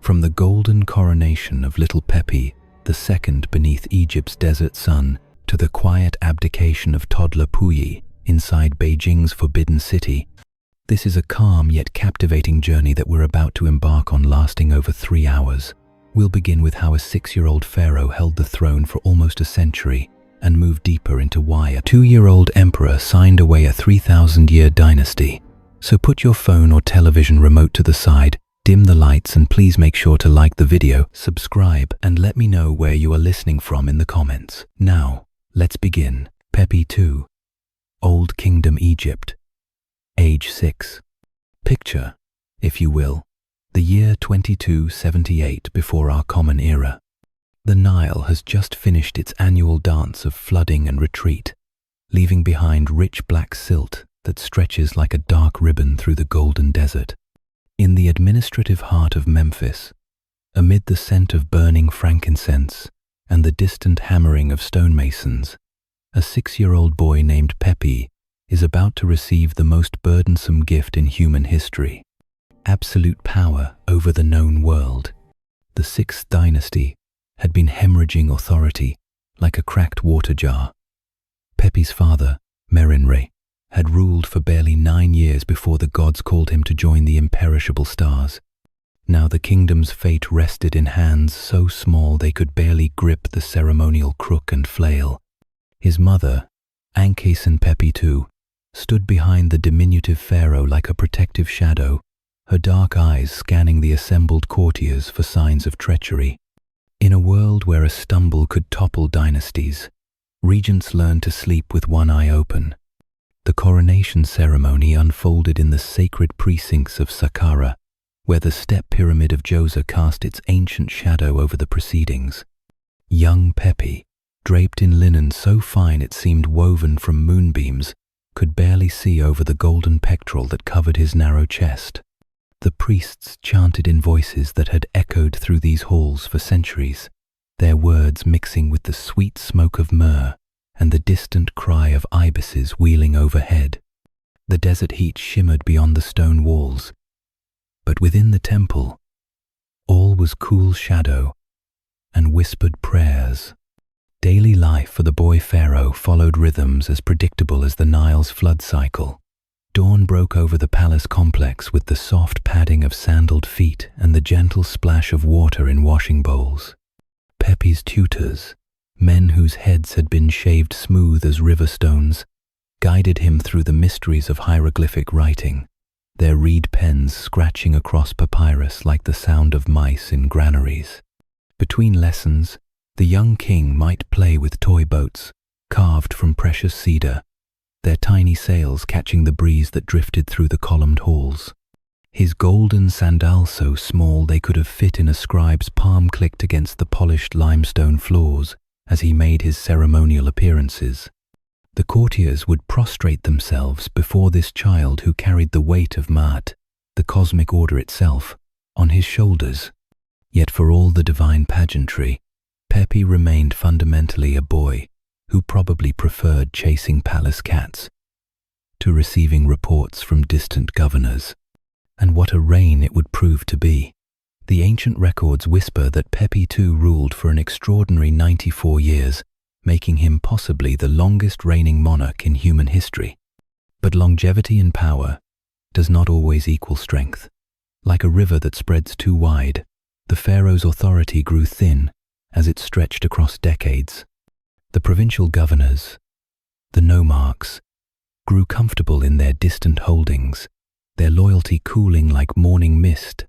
From the golden coronation of little PEPI, the second beneath Egypt's desert sun, to the quiet abdication of toddler Puyi inside Beijing's forbidden city, this is a calm yet captivating journey that we're about to embark on, lasting over 3 hours. We'll begin with how a 6-year-old pharaoh held the throne for almost a century, and move deeper into why a 2-year-old emperor signed away a 3,000-year dynasty. So put your phone or television remote to the side, dim the lights, and please make sure to like the video, subscribe, and let me know where you are listening from in the comments. Now, let's begin. PEPI II, Old Kingdom Egypt, age 6. Picture, if you will, the year 2278 before our Common Era. The Nile has just finished its annual dance of flooding and retreat, leaving behind rich black silt that stretches like a dark ribbon through the golden desert. In the administrative heart of Memphis, amid the scent of burning frankincense and the distant hammering of stonemasons, a 6-year-old boy named PEPI is about to receive the most burdensome gift in human history: absolute power over the known world. The 6th dynasty had been hemorrhaging authority like a cracked water jar. PEPI's father, Merenre, had ruled for barely 9 years before the gods called him to join the imperishable stars. Now the kingdom's fate rested in hands so small they could barely grip the ceremonial crook and flail. His mother, PEPI II, stood behind the diminutive pharaoh like a protective shadow, her dark eyes scanning the assembled courtiers for signs of treachery. In a world where a stumble could topple dynasties, regents learned to sleep with one eye open. The coronation ceremony unfolded in the sacred precincts of Saqqara, where the step pyramid of Djoser cast its ancient shadow over the proceedings. Young PEPI, draped in linen so fine it seemed woven from moonbeams, could barely see over the golden pectoral that covered his narrow chest. The priests chanted in voices that had echoed through these halls for centuries, their words mixing with the sweet smoke of myrrh and the distant cry of ibises wheeling overhead. The desert heat shimmered beyond the stone walls, but within the temple, all was cool shadow and whispered prayers. Daily life for the boy pharaoh followed rhythms as predictable as the Nile's flood cycle. Dawn broke over the palace complex with the soft padding of sandaled feet and the gentle splash of water in washing bowls. PEPI's tutors, men whose heads had been shaved smooth as river stones, guided him through the mysteries of hieroglyphic writing, their reed pens scratching across papyrus like the sound of mice in granaries. Between lessons, the young king might play with toy boats, carved from precious cedar, their tiny sails catching the breeze that drifted through the columned halls. His golden sandals so small they could have fit in a scribe's palm clicked against the polished limestone floors as he made his ceremonial appearances. The courtiers would prostrate themselves before this child who carried the weight of Ma'at, the cosmic order itself, on his shoulders. Yet for all the divine pageantry, PEPI remained fundamentally a boy who probably preferred chasing palace cats to receiving reports from distant governors. And what a reign it would prove to be. The ancient records whisper that PEPI II ruled for an extraordinary 94 years, making him possibly the longest reigning monarch in human history. But longevity in power does not always equal strength. Like a river that spreads too wide, the pharaoh's authority grew thin as it stretched across decades. The provincial governors, the nomarchs, grew comfortable in their distant holdings, their loyalty cooling like morning mist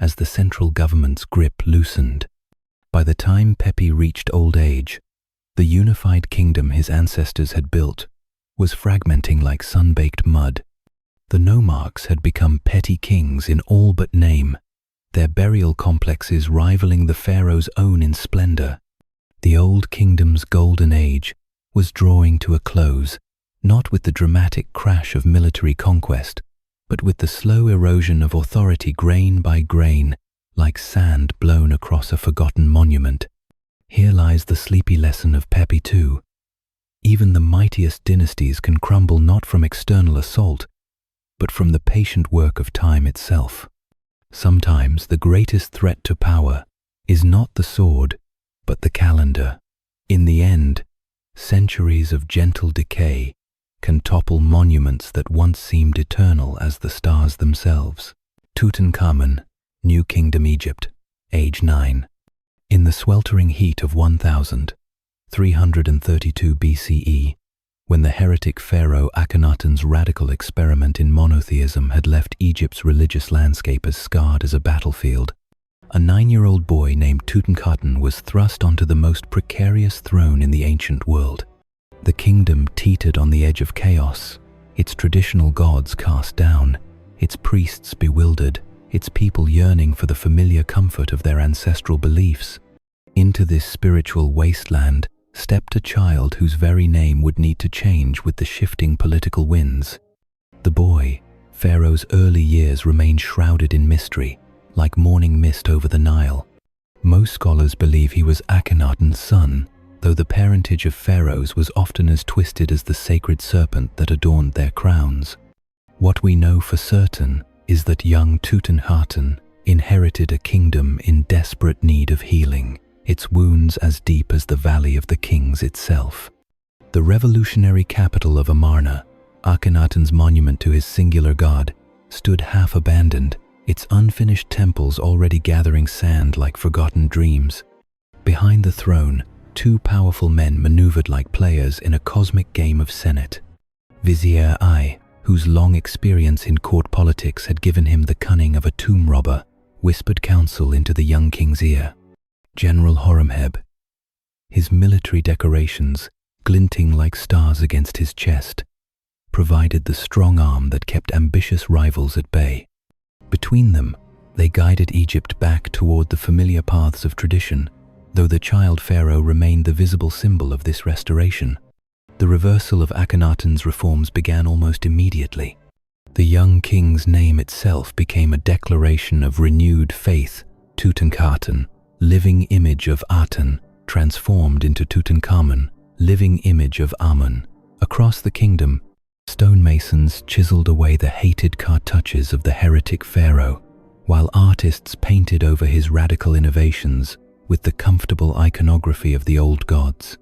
as the central government's grip loosened. By the time PEPI reached old age, the unified kingdom his ancestors had built was fragmenting like sun-baked mud. The nomarchs had become petty kings in all but name, their burial complexes rivaling the pharaoh's own in splendor. The old kingdom's golden age was drawing to a close, not with the dramatic crash of military conquest, but with the slow erosion of authority grain by grain, like sand blown across a forgotten monument. Here lies the sleepy lesson of PEPI II. Even the mightiest dynasties can crumble not from external assault, but from the patient work of time itself. Sometimes the greatest threat to power is not the sword, but the calendar. In the end, centuries of gentle decay can topple monuments that once seemed eternal as the stars themselves. Tutankhamun, New Kingdom Egypt, age 9. In the sweltering heat of 1332 BCE, when the heretic pharaoh Akhenaten's radical experiment in monotheism had left Egypt's religious landscape as scarred as a battlefield, a 9-year-old boy named Tutankhamun was thrust onto the most precarious throne in the ancient world. The kingdom teetered on the edge of chaos, its traditional gods cast down, its priests bewildered, its people yearning for the familiar comfort of their ancestral beliefs. Into this spiritual wasteland stepped a child whose very name would need to change with the shifting political winds. The boy, Pharaoh's early years remained shrouded in mystery, like morning mist over the Nile. Most scholars believe he was Akhenaten's son, though the parentage of pharaohs was often as twisted as the sacred serpent that adorned their crowns. What we know for certain is that young Tutankhamun inherited a kingdom in desperate need of healing, its wounds as deep as the Valley of the Kings itself. The revolutionary capital of Amarna, Akhenaten's monument to his singular god, stood half abandoned, its unfinished temples already gathering sand like forgotten dreams. Behind the throne, two powerful men maneuvered like players in a cosmic game of Senate. Vizier I, whose long experience in court politics had given him the cunning of a tomb robber, whispered counsel into the young king's ear. General Horemheb, his military decorations, glinting like stars against his chest, provided the strong arm that kept ambitious rivals at bay. Between them, they guided Egypt back toward the familiar paths of tradition, though the child pharaoh remained the visible symbol of this restoration. The reversal of Akhenaten's reforms began almost immediately. The young king's name itself became a declaration of renewed faith. Tutankhamun, living image of Aten, transformed into Tutankhamun, living image of Amun. Across the kingdom, stonemasons chiseled away the hated cartouches of the heretic pharaoh, while artists painted over his radical innovations with the comfortable iconography of the old gods.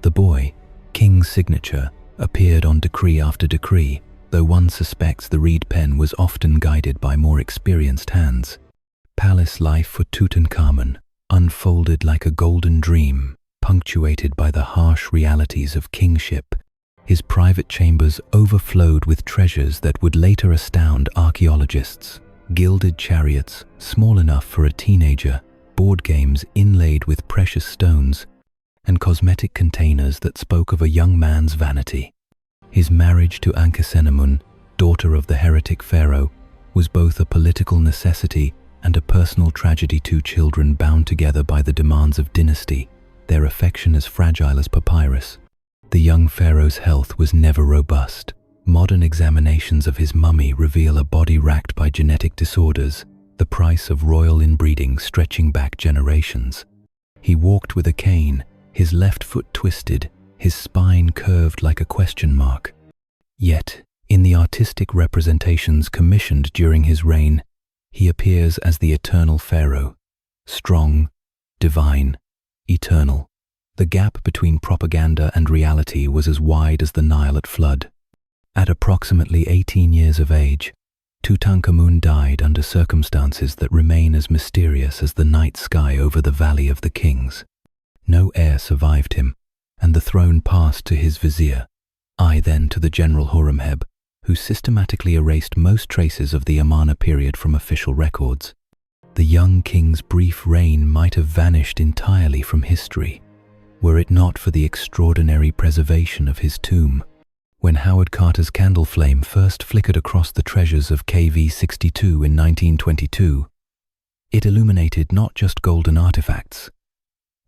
The boy, king's signature, appeared on decree after decree, though one suspects the reed pen was often guided by more experienced hands. Palace life for Tutankhamun unfolded like a golden dream, punctuated by the harsh realities of kingship. His private chambers overflowed with treasures that would later astound archaeologists. Gilded chariots, small enough for a teenager, board games inlaid with precious stones, and cosmetic containers that spoke of a young man's vanity. His marriage to Ankhesenamun, daughter of the heretic pharaoh, was both a political necessity and a personal tragedy. Two children bound together by the demands of dynasty, their affection as fragile as papyrus. The young pharaoh's health was never robust. Modern examinations of his mummy reveal a body racked by genetic disorders, the price of royal inbreeding stretching back generations. He walked with a cane, his left foot twisted, his spine curved like a question mark. Yet, in the artistic representations commissioned during his reign, he appears as the eternal pharaoh, strong, divine, eternal. The gap between propaganda and reality was as wide as the Nile at flood. At approximately 18 years of age, Tutankhamun died under circumstances that remain as mysterious as the night sky over the Valley of the Kings. No heir survived him, and the throne passed to his vizier, then to the General Horemheb, who systematically erased most traces of the Amarna period from official records. The young king's brief reign might have vanished entirely from history, were it not for the extraordinary preservation of his tomb. When Howard Carter's candle flame first flickered across the treasures of KV-62 in 1922, it illuminated not just golden artifacts,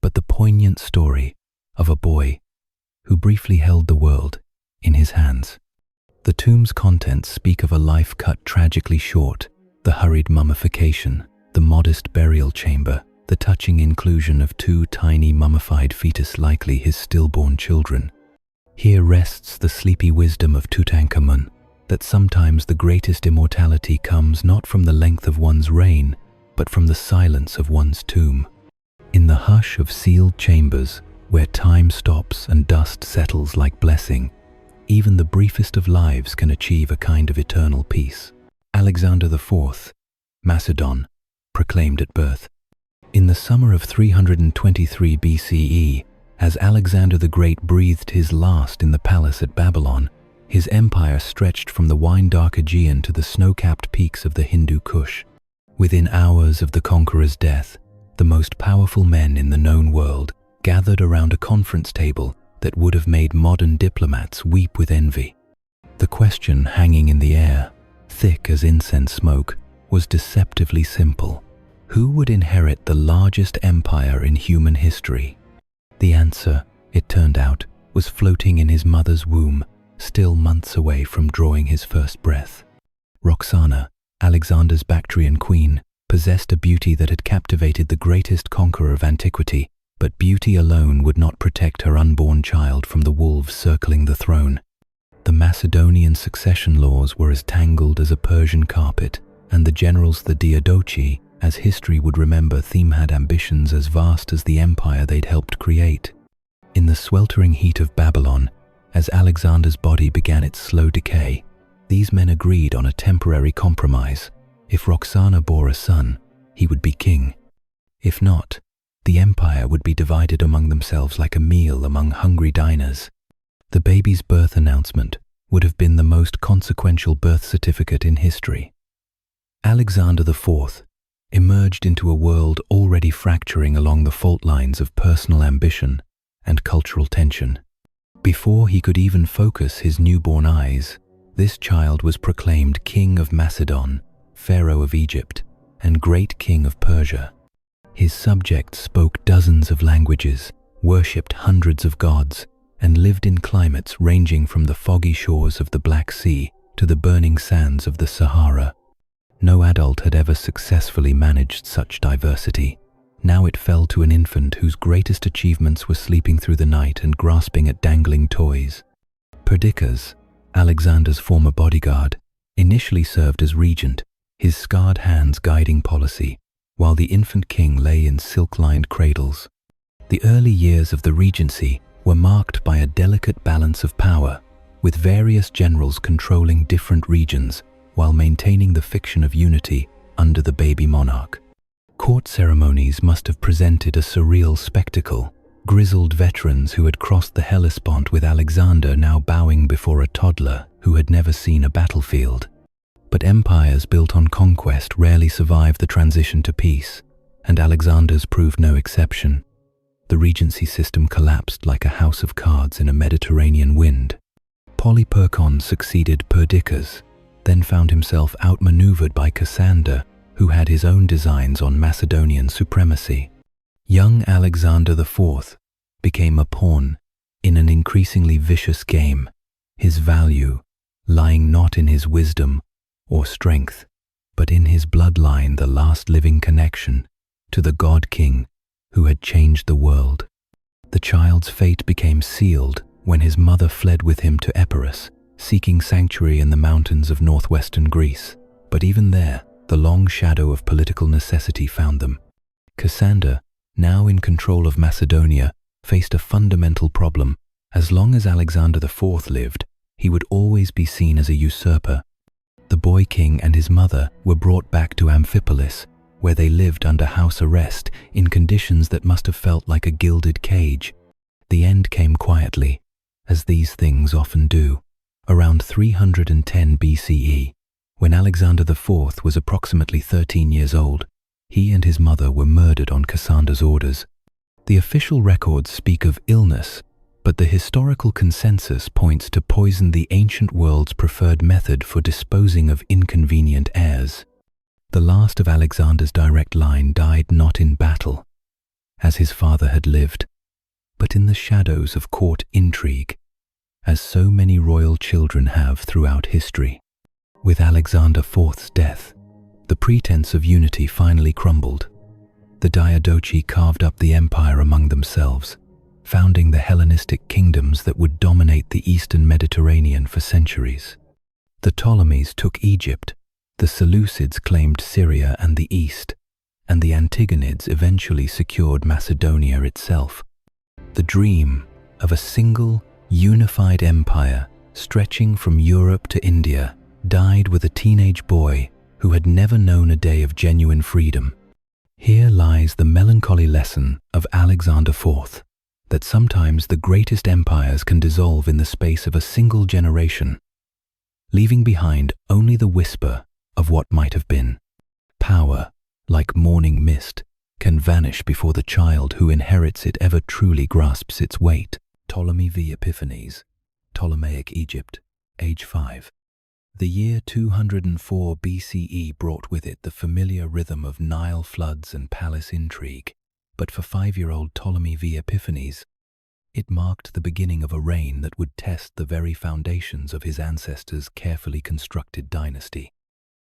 but the poignant story of a boy who briefly held the world in his hands. The tomb's contents speak of a life cut tragically short, the hurried mummification, the modest burial chamber, the touching inclusion of two tiny mummified fetus, likely his stillborn children. Here rests the sleepy wisdom of Tutankhamun, that sometimes the greatest immortality comes not from the length of one's reign, but from the silence of one's tomb. In the hush of sealed chambers, where time stops and dust settles like blessing, even the briefest of lives can achieve a kind of eternal peace. Alexander IV, Macedon, proclaimed at birth. In the summer of 323 BCE, as Alexander the Great breathed his last in the palace at Babylon, his empire stretched from the wine-dark Aegean to the snow-capped peaks of the Hindu Kush. Within hours of the conqueror's death, the most powerful men in the known world gathered around a conference table that would have made modern diplomats weep with envy. The question hanging in the air, thick as incense smoke, was deceptively simple. Who would inherit the largest empire in human history? The answer, it turned out, was floating in his mother's womb, still months away from drawing his first breath. Roxana, Alexander's Bactrian queen, possessed a beauty that had captivated the greatest conqueror of antiquity, but beauty alone would not protect her unborn child from the wolves circling the throne. The Macedonian succession laws were as tangled as a Persian carpet, and the generals, the Diadochi, as history would remember, had ambitions as vast as the empire they'd helped create. In the sweltering heat of Babylon, as Alexander's body began its slow decay, these men agreed on a temporary compromise. If Roxana bore a son, he would be king. If not, the empire would be divided among themselves like a meal among hungry diners. The baby's birth announcement would have been the most consequential birth certificate in history. Alexander IV emerged into a world already fracturing along the fault lines of personal ambition and cultural tension. Before he could even focus his newborn eyes, this child was proclaimed King of Macedon, Pharaoh of Egypt, and Great King of Persia. His subjects spoke dozens of languages, worshipped hundreds of gods, and lived in climates ranging from the foggy shores of the Black Sea to the burning sands of the Sahara. No adult had ever successfully managed such diversity. Now it fell to an infant whose greatest achievements were sleeping through the night and grasping at dangling toys. Perdiccas, Alexander's former bodyguard, initially served as regent, his scarred hands guiding policy, while the infant king lay in silk-lined cradles. The early years of the regency were marked by a delicate balance of power, with various generals controlling different regions while maintaining the fiction of unity under the baby monarch. Court ceremonies must have presented a surreal spectacle, grizzled veterans who had crossed the Hellespont with Alexander now bowing before a toddler who had never seen a battlefield. But empires built on conquest rarely survive the transition to peace, and Alexander's proved no exception. The regency system collapsed like a house of cards in a Mediterranean wind. Polyperchon succeeded Perdiccas, then found himself outmaneuvered by Cassander, who had his own designs on Macedonian supremacy. Young Alexander IV became a pawn in an increasingly vicious game, his value lying not in his wisdom or strength, but in his bloodline, the last living connection to the God-King who had changed the world. The child's fate became sealed when his mother fled with him to Epirus, seeking sanctuary in the mountains of northwestern Greece. But even there, the long shadow of political necessity found them. Cassander, now in control of Macedonia, faced a fundamental problem. As long as Alexander IV lived, he would always be seen as a usurper. The boy king and his mother were brought back to Amphipolis, where they lived under house arrest in conditions that must have felt like a gilded cage. The end came quietly, as these things often do. Around 310 BCE, when Alexander IV was approximately 13 years old, he and his mother were murdered on Cassander's orders. The official records speak of illness, but the historical consensus points to poison, the ancient world's preferred method for disposing of inconvenient heirs. The last of Alexander's direct line died not in battle, as his father had lived, but in the shadows of court intrigue, as so many royal children have throughout history. With Alexander IV's death, the pretense of unity finally crumbled. The Diadochi carved up the empire among themselves, founding the Hellenistic kingdoms that would dominate the eastern Mediterranean for centuries. The Ptolemies took Egypt, the Seleucids claimed Syria and the East, and the Antigonids eventually secured Macedonia itself. The dream of a single, unified empire stretching from Europe to India died with a teenage boy who had never known a day of genuine freedom. Here lies the melancholy lesson of Alexander IV, that sometimes the greatest empires can dissolve in the space of a single generation, leaving behind only the whisper of what might have been. Power, like morning mist, can vanish before the child who inherits it ever truly grasps its weight. Ptolemy v. Epiphanes, Ptolemaic Egypt, age 5. The year 204 BCE brought with it the familiar rhythm of Nile floods and palace intrigue, but for 5-year-old Ptolemy v. Epiphanes, it marked the beginning of a reign that would test the very foundations of his ancestors' carefully constructed dynasty.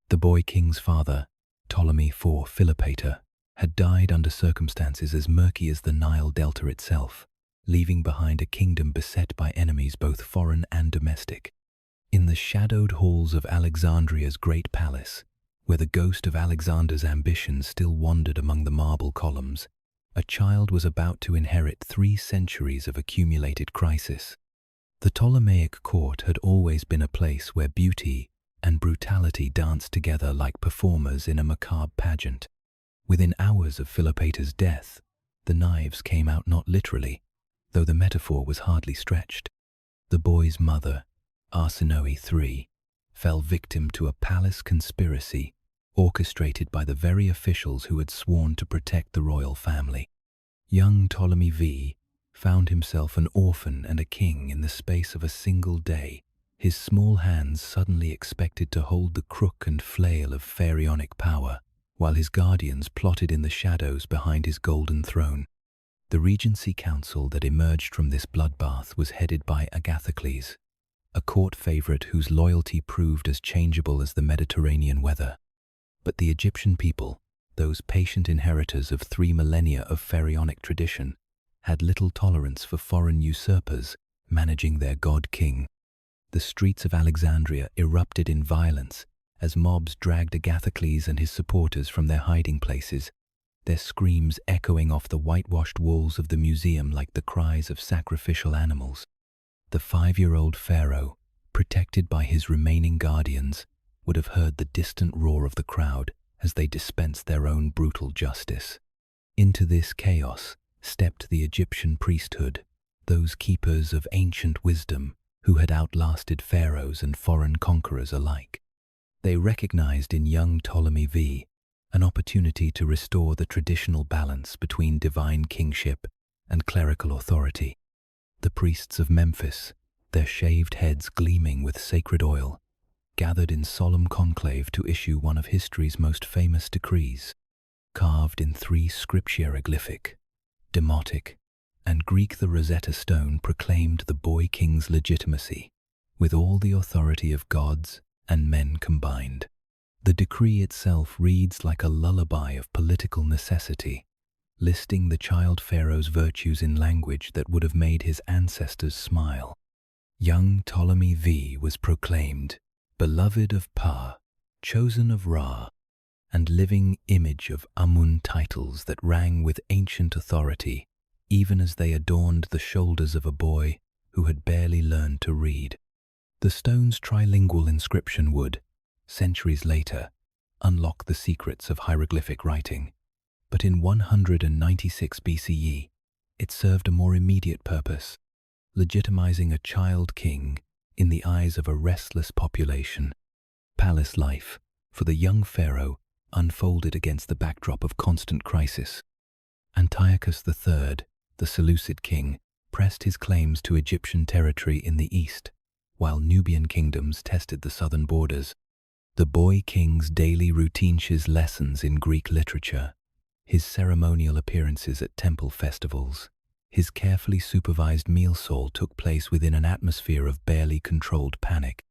The boy king's father, Ptolemy IV Philopator, had died under circumstances as murky as the Nile Delta itself, leaving behind a kingdom beset by enemies both foreign and domestic. In the shadowed halls of Alexandria's great palace, where the ghost of Alexander's ambitions still wandered among the marble columns, a child was about to inherit 3 centuries of accumulated crisis. The Ptolemaic court had always been a place where beauty and brutality danced together like performers in a macabre pageant. Within hours of Philopator's death, the knives came out not literally, though the metaphor was hardly stretched. The boy's mother, Arsinoe III, fell victim to a palace conspiracy orchestrated by the very officials who had sworn to protect the royal family. Young Ptolemy V found himself an orphan and a king in the space of a single day, his small hands suddenly expected to hold the crook and flail of pharaonic power, while his guardians plotted in the shadows behind his golden throne. The Regency Council that emerged from this bloodbath was headed by Agathocles, a court favorite whose loyalty proved as changeable as the Mediterranean weather. But the Egyptian people, those patient inheritors of 3 millennia of pharaonic tradition, had little tolerance for foreign usurpers managing their god-king. The streets of Alexandria erupted in violence as mobs dragged Agathocles and his supporters from their hiding places, their screams echoing off the whitewashed walls of the museum like the cries of sacrificial animals. The 5-year-old pharaoh, protected by his remaining guardians, would have heard the distant roar of the crowd as they dispensed their own brutal justice. Into this chaos stepped the Egyptian priesthood, those keepers of ancient wisdom who had outlasted pharaohs and foreign conquerors alike. They recognized in young Ptolemy V an opportunity to restore the traditional balance between divine kingship and clerical authority. The priests of Memphis, their shaved heads gleaming with sacred oil, gathered in solemn conclave to issue one of history's most famous decrees. Carved in 3 script hieroglyphic, Demotic, and Greek, the Rosetta Stone proclaimed the boy king's legitimacy, with all the authority of gods and men combined. The decree itself reads like a lullaby of political necessity, listing the child pharaoh's virtues in language that would have made his ancestors smile. Young Ptolemy V was proclaimed beloved of Pa, chosen of Ra, and living image of Amun, titles that rang with ancient authority, even as they adorned the shoulders of a boy who had barely learned to read. The stone's trilingual inscription would, centuries later, unlock the secrets of hieroglyphic writing, but in 196 BCE, it served a more immediate purpose, legitimizing a child king in the eyes of a restless population. Palace life, for the young pharaoh, unfolded against the backdrop of constant crisis. Antiochus III, the Seleucid king, pressed his claims to Egyptian territory in the east, while Nubian kingdoms tested the southern borders. The boy king's daily routines lessons in Greek literature, his ceremonial appearances at temple festivals, his carefully supervised meal saul took place within an atmosphere of barely controlled panic.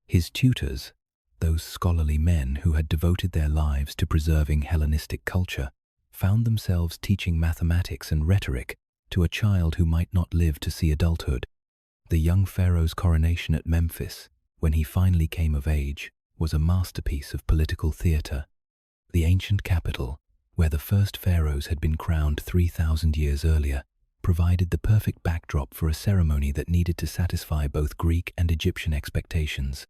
His tutors, those scholarly men who had devoted their lives to preserving Hellenistic culture, found themselves teaching mathematics and rhetoric to a child who might not live to see adulthood. The young pharaoh's coronation at Memphis when he finally came of age, was a masterpiece of political theatre. The ancient capital, where the first pharaohs had been crowned 3,000 years earlier, provided the perfect backdrop for a ceremony that needed to satisfy both Greek and Egyptian expectations.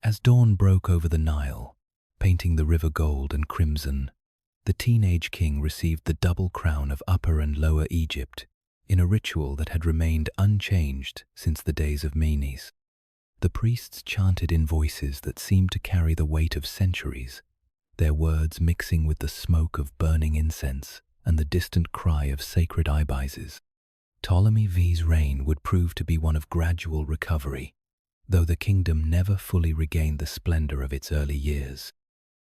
As dawn broke over the Nile, painting the river gold and crimson, the teenage king received the double crown of Upper and Lower Egypt in a ritual that had remained unchanged since the days of Menes. The priests chanted in voices that seemed to carry the weight of centuries, their words mixing with the smoke of burning incense and the distant cry of sacred ibises. Ptolemy V's reign would prove to be one of gradual recovery, though the kingdom never fully regained the splendor of its early years.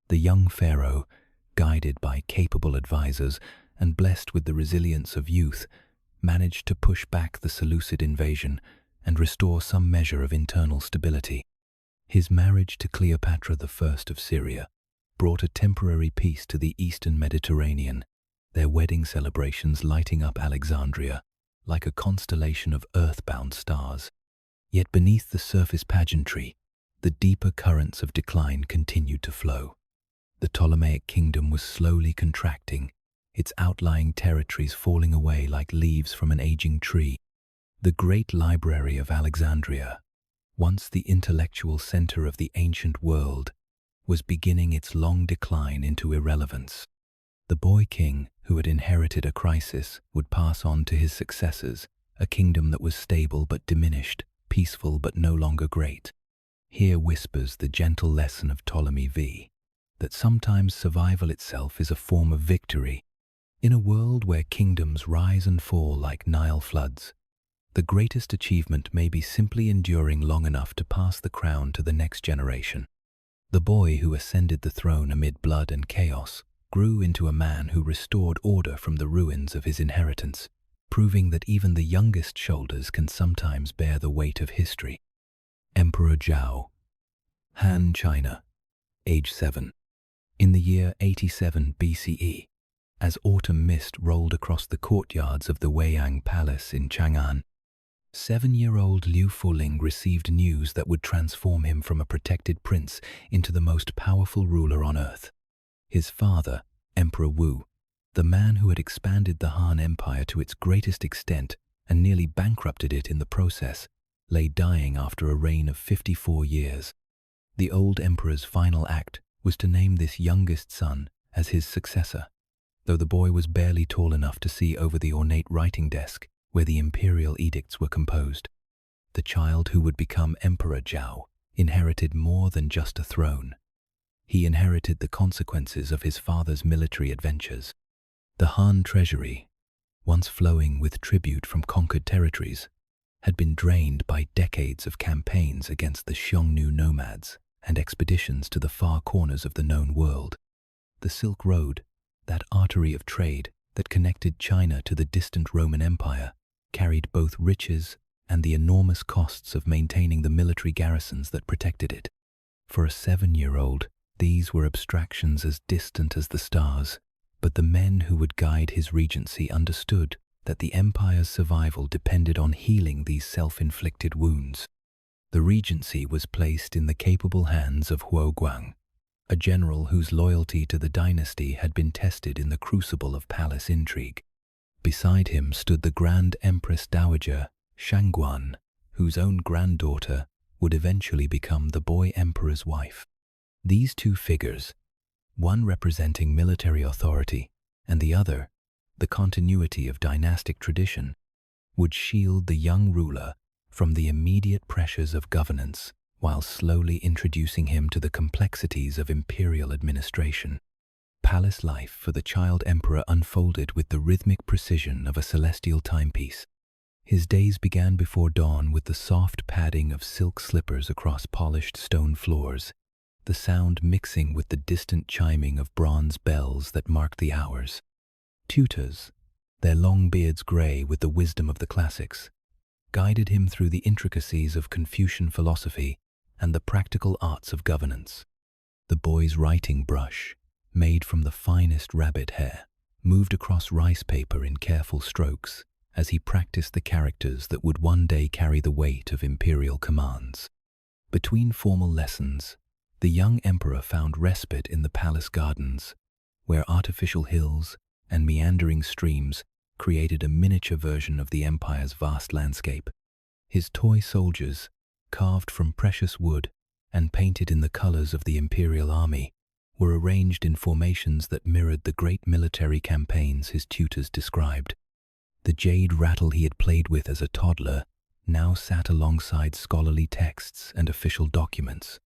The young pharaoh, guided by capable advisors and blessed with the resilience of youth, managed to push back the Seleucid invasion and restore some measure of internal stability. His marriage to Cleopatra I of Syria brought a temporary peace to the eastern Mediterranean, their wedding celebrations lighting up Alexandria like a constellation of earthbound stars. Yet beneath the surface pageantry, the deeper currents of decline continued to flow. The Ptolemaic kingdom was slowly contracting, its outlying territories falling away like leaves from an aging tree. The great library of Alexandria, once the intellectual center of the ancient world, was beginning its long decline into irrelevance. The boy king, who had inherited a crisis, would pass on to his successors a kingdom that was stable but diminished, peaceful but no longer great. Here whispers the gentle lesson of Ptolemy V, that sometimes survival itself is a form of victory. In a world where kingdoms rise and fall like Nile floods, the greatest achievement may be simply enduring long enough to pass the crown to the next generation. The boy who ascended the throne amid blood and chaos grew into a man who restored order from the ruins of his inheritance, proving that even the youngest shoulders can sometimes bear the weight of history. Emperor ZHAO, Han, China, age 7. In the year 87 BCE, as autumn mist rolled across the courtyards of the Weiyang Palace in Chang'an, 7-year-old Liu Fuling received news that would transform him from a protected prince into the most powerful ruler on earth. His father, Emperor Wu, the man who had expanded the Han Empire to its greatest extent and nearly bankrupted it in the process, lay dying after a reign of 54 years. The old emperor's final act was to name this youngest son as his successor, though the boy was barely tall enough to see over the ornate writing desk where the imperial edicts were composed. The child who would become Emperor ZHAO inherited more than just a throne. He inherited the consequences of his father's military adventures. The Han treasury, once flowing with tribute from conquered territories, had been drained by decades of campaigns against the Xiongnu nomads and expeditions to the far corners of the known world. The Silk Road, that artery of trade that connected China to the distant Roman Empire, carried both riches and the enormous costs of maintaining the military garrisons that protected it. For a 7-year-old, these were abstractions as distant as the stars, but the men who would guide his regency understood that the empire's survival depended on healing these self-inflicted wounds. The regency was placed in the capable hands of Huo Guang, a general whose loyalty to the dynasty had been tested in the crucible of palace intrigue. Beside him stood the Grand Empress Dowager Shang, whose own granddaughter would eventually become the boy emperor's wife. These two figures, one representing military authority and the other the continuity of dynastic tradition, would shield the young ruler from the immediate pressures of governance while slowly introducing him to the complexities of imperial administration. Palace life for the child emperor unfolded with the rhythmic precision of a celestial timepiece. His days began before dawn with the soft padding of silk slippers across polished stone floors, the sound mixing with the distant chiming of bronze bells that marked the hours. Tutors, their long beards gray with the wisdom of the classics, guided him through the intricacies of Confucian philosophy and the practical arts of governance. The boy's writing brush, made from the finest rabbit hair, moved across rice paper in careful strokes as he practiced the characters that would one day carry the weight of imperial commands. Between formal lessons, the young emperor found respite in the palace gardens, where artificial hills and meandering streams created a miniature version of the empire's vast landscape. His toy soldiers, carved from precious wood and painted in the colors of the imperial army, were arranged in formations that mirrored the great military campaigns his tutors described. The jade rattle he had played with as a toddler now sat alongside scholarly texts and official documents,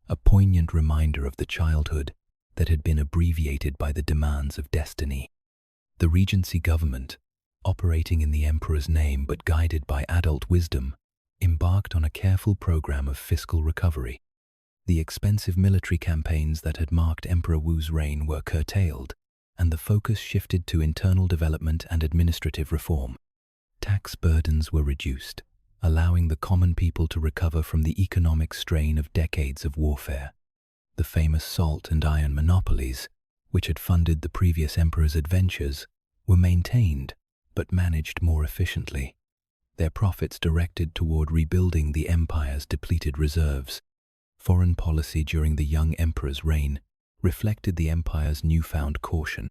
a poignant reminder of the childhood that had been abbreviated by the demands of destiny. The Regency government, operating in the emperor's name but guided by adult wisdom, embarked on a careful program of fiscal recovery. The expensive military campaigns that had marked Emperor Wu's reign were curtailed, and the focus shifted to internal development and administrative reform. Tax burdens were reduced, allowing the common people to recover from the economic strain of decades of warfare. The famous salt and iron monopolies, which had funded the previous emperor's adventures, were maintained but managed more efficiently, their profits directed toward rebuilding the empire's depleted reserves. Foreign policy during the young emperor's reign reflected the empire's newfound caution.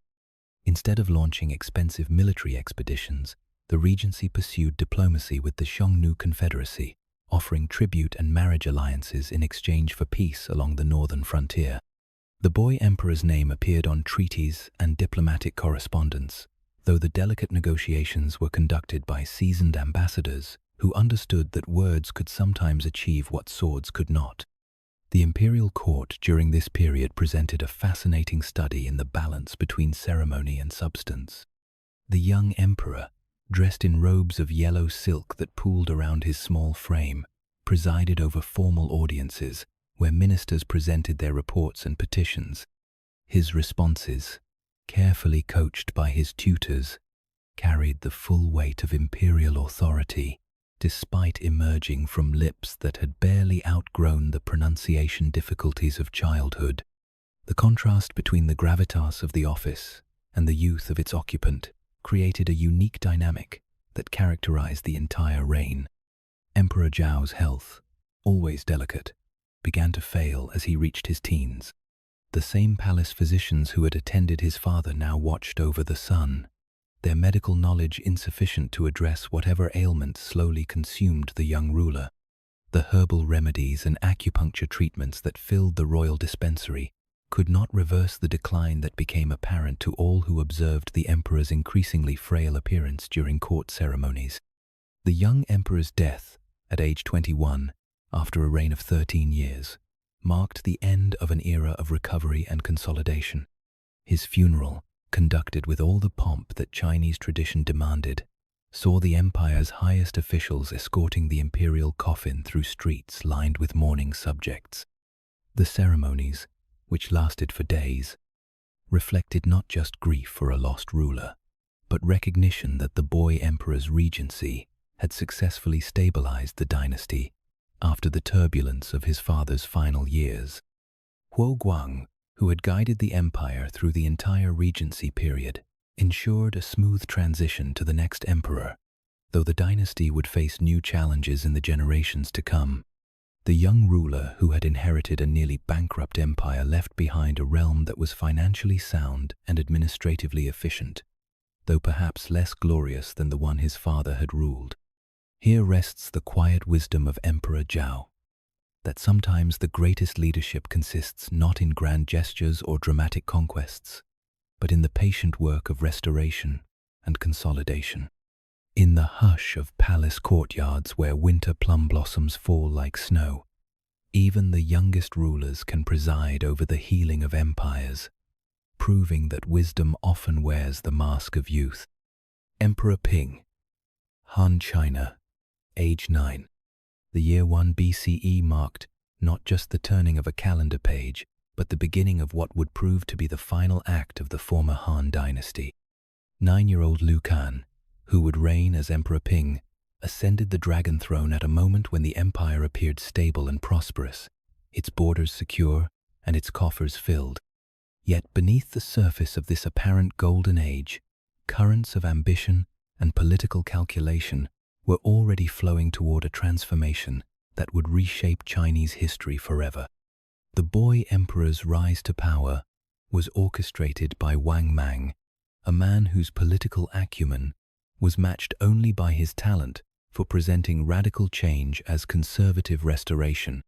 Instead of launching expensive military expeditions, the Regency pursued diplomacy with the Xiongnu Confederacy, offering tribute and marriage alliances in exchange for peace along the northern frontier. The boy emperor's name appeared on treaties and diplomatic correspondence, though the delicate negotiations were conducted by seasoned ambassadors who understood that words could sometimes achieve what swords could not. The imperial court during this period presented a fascinating study in the balance between ceremony and substance. The young emperor, dressed in robes of yellow silk that pooled around his small frame, presided over formal audiences where ministers presented their reports and petitions. His responses, carefully coached by his tutors, carried the full weight of imperial authority, despite emerging from lips that had barely outgrown the pronunciation difficulties of childhood. The contrast between the gravitas of the office and the youth of its occupant created a unique dynamic that characterized the entire reign. Emperor Zhao's health, always delicate, began to fail as he reached his teens. The same palace physicians who had attended his father now watched over the son, their medical knowledge insufficient to address whatever ailment slowly consumed the young ruler. The herbal remedies and acupuncture treatments that filled the royal dispensary could not reverse the decline that became apparent to all who observed the emperor's increasingly frail appearance during court ceremonies. The young emperor's death, at age 21, after a reign of 13 years, marked the end of an era of recovery and consolidation. His funeral, conducted with all the pomp that Chinese tradition demanded, saw the empire's highest officials escorting the imperial coffin through streets lined with mourning subjects. The ceremonies, which lasted for days, reflected not just grief for a lost ruler, but recognition that the boy emperor's regency had successfully stabilized the dynasty after the turbulence of his father's final years. Huo Guang, who had guided the empire through the entire regency period, ensured a smooth transition to the next emperor, though the dynasty would face new challenges in the generations to come. The young ruler who had inherited a nearly bankrupt empire left behind a realm that was financially sound and administratively efficient, though perhaps less glorious than the one his father had ruled. Here rests the quiet wisdom of Emperor Zhao, that sometimes the greatest leadership consists not in grand gestures or dramatic conquests, but in the patient work of restoration and consolidation. In the hush of palace courtyards where winter plum blossoms fall like snow, even the youngest rulers can preside over the healing of empires, proving that wisdom often wears the mask of youth. Emperor Ping, Han China, age 9. The year 1 BCE marked not just the turning of a calendar page, but the beginning of what would prove to be the final act of the former Han dynasty. 9-year-old Liu Kan, who would reign as Emperor Ping, ascended the dragon throne at a moment when the empire appeared stable and prosperous, its borders secure and its coffers filled. Yet beneath the surface of this apparent golden age, currents of ambition and political calculation were already flowing toward a transformation that would reshape Chinese history forever. The boy emperor's rise to power was orchestrated by Wang Mang, a man whose political acumen was matched only by his talent for presenting radical change as conservative restoration.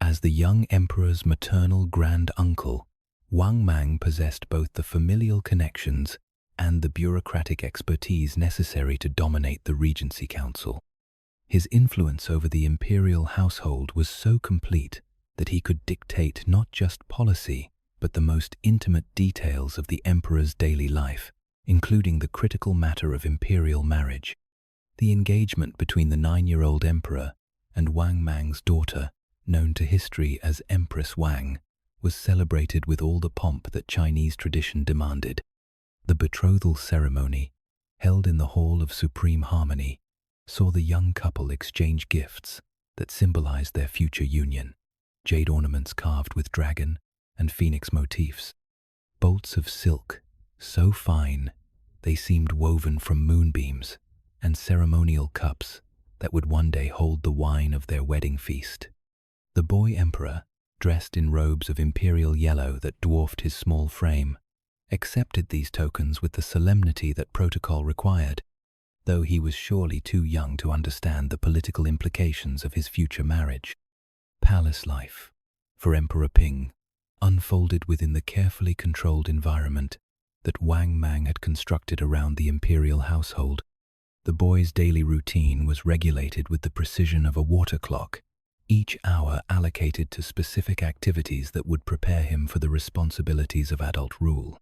As the young emperor's maternal grand-uncle, Wang Mang possessed both the familial connections and the bureaucratic expertise necessary to dominate the Regency Council. His influence over the imperial household was so complete that he could dictate not just policy, but the most intimate details of the emperor's daily life, including the critical matter of imperial marriage. The engagement between the 9-year-old emperor and Wang Mang's daughter, known to history as Empress Wang, was celebrated with all the pomp that Chinese tradition demanded. The betrothal ceremony, held in the Hall of Supreme Harmony, saw the young couple exchange gifts that symbolized their future union: jade ornaments carved with dragon and phoenix motifs, bolts of silk so fine they seemed woven from moonbeams, and ceremonial cups that would one day hold the wine of their wedding feast. The boy emperor, dressed in robes of imperial yellow that dwarfed his small frame, accepted these tokens with the solemnity that protocol required, though he was surely too young to understand the political implications of his future marriage. Palace life, for Emperor Ping, unfolded within the carefully controlled environment that Wang Mang had constructed around the imperial household. The boy's daily routine was regulated with the precision of a water clock, each hour allocated to specific activities that would prepare him for the responsibilities of adult rule.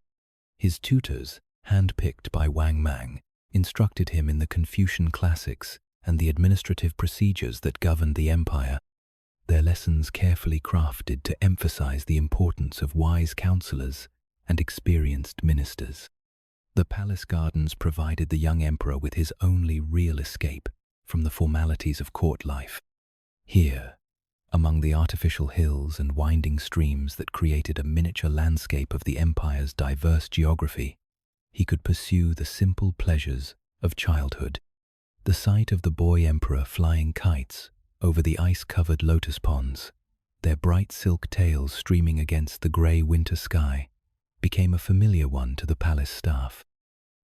His tutors, handpicked by Wang Mang, instructed him in the Confucian classics and the administrative procedures that governed the empire, their lessons carefully crafted to emphasize the importance of wise counselors and experienced ministers. The palace gardens provided the young emperor with his only real escape from the formalities of court life. Here, among the artificial hills and winding streams that created a miniature landscape of the empire's diverse geography, he could pursue the simple pleasures of childhood. The sight of the boy emperor flying kites over the ice-covered lotus ponds, their bright silk tails streaming against the grey winter sky, became a familiar one to the palace staff.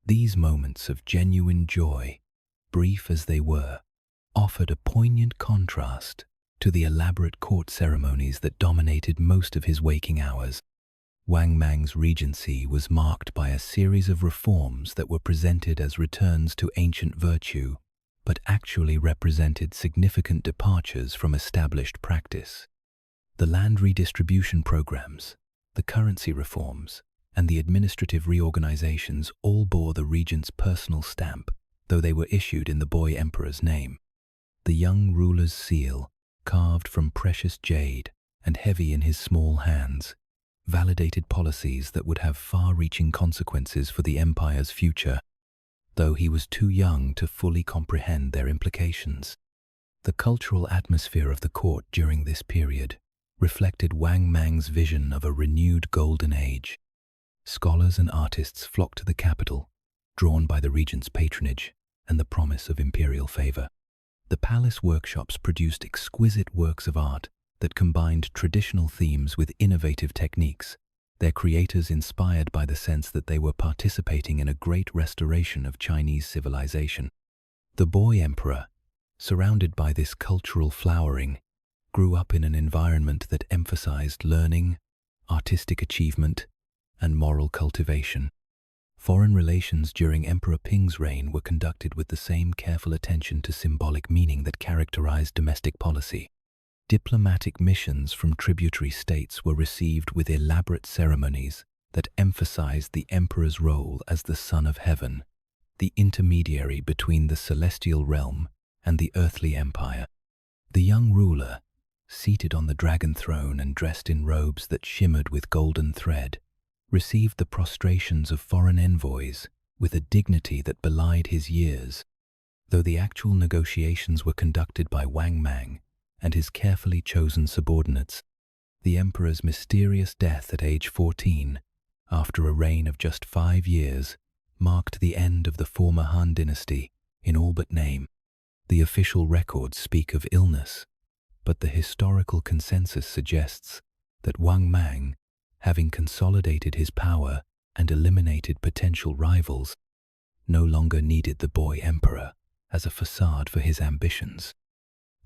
These moments of genuine joy, brief as they were, offered a poignant contrast to the elaborate court ceremonies that dominated most of his waking hours. Wang Mang's regency was marked by a series of reforms that were presented as returns to ancient virtue, but actually represented significant departures from established practice. The land redistribution programs, the currency reforms, and the administrative reorganizations all bore the regent's personal stamp, though they were issued in the boy emperor's name. The young ruler's seal, carved from precious jade and heavy in his small hands, validated policies that would have far-reaching consequences for the empire's future, though he was too young to fully comprehend their implications. The cultural atmosphere of the court during this period reflected Wang Mang's vision of a renewed golden age. Scholars and artists flocked to the capital, drawn by the regent's patronage and the promise of imperial favor. The palace workshops produced exquisite works of art that combined traditional themes with innovative techniques, their creators inspired by the sense that they were participating in a great restoration of Chinese civilization. The boy emperor, surrounded by this cultural flowering, grew up in an environment that emphasized learning, artistic achievement, and moral cultivation. Foreign relations during Emperor Ping's reign were conducted with the same careful attention to symbolic meaning that characterized domestic policy. Diplomatic missions from tributary states were received with elaborate ceremonies that emphasized the emperor's role as the son of heaven, the intermediary between the celestial realm and the earthly empire. The young ruler, seated on the dragon throne and dressed in robes that shimmered with golden thread, received the prostrations of foreign envoys with a dignity that belied his years. Though the actual negotiations were conducted by Wang Mang and his carefully chosen subordinates, the emperor's mysterious death at age 14, after a reign of just 5 years, marked the end of the former Han dynasty in all but name. The official records speak of illness, but the historical consensus suggests that Wang Mang, having consolidated his power and eliminated potential rivals, no longer needed the boy emperor as a facade for his ambitions.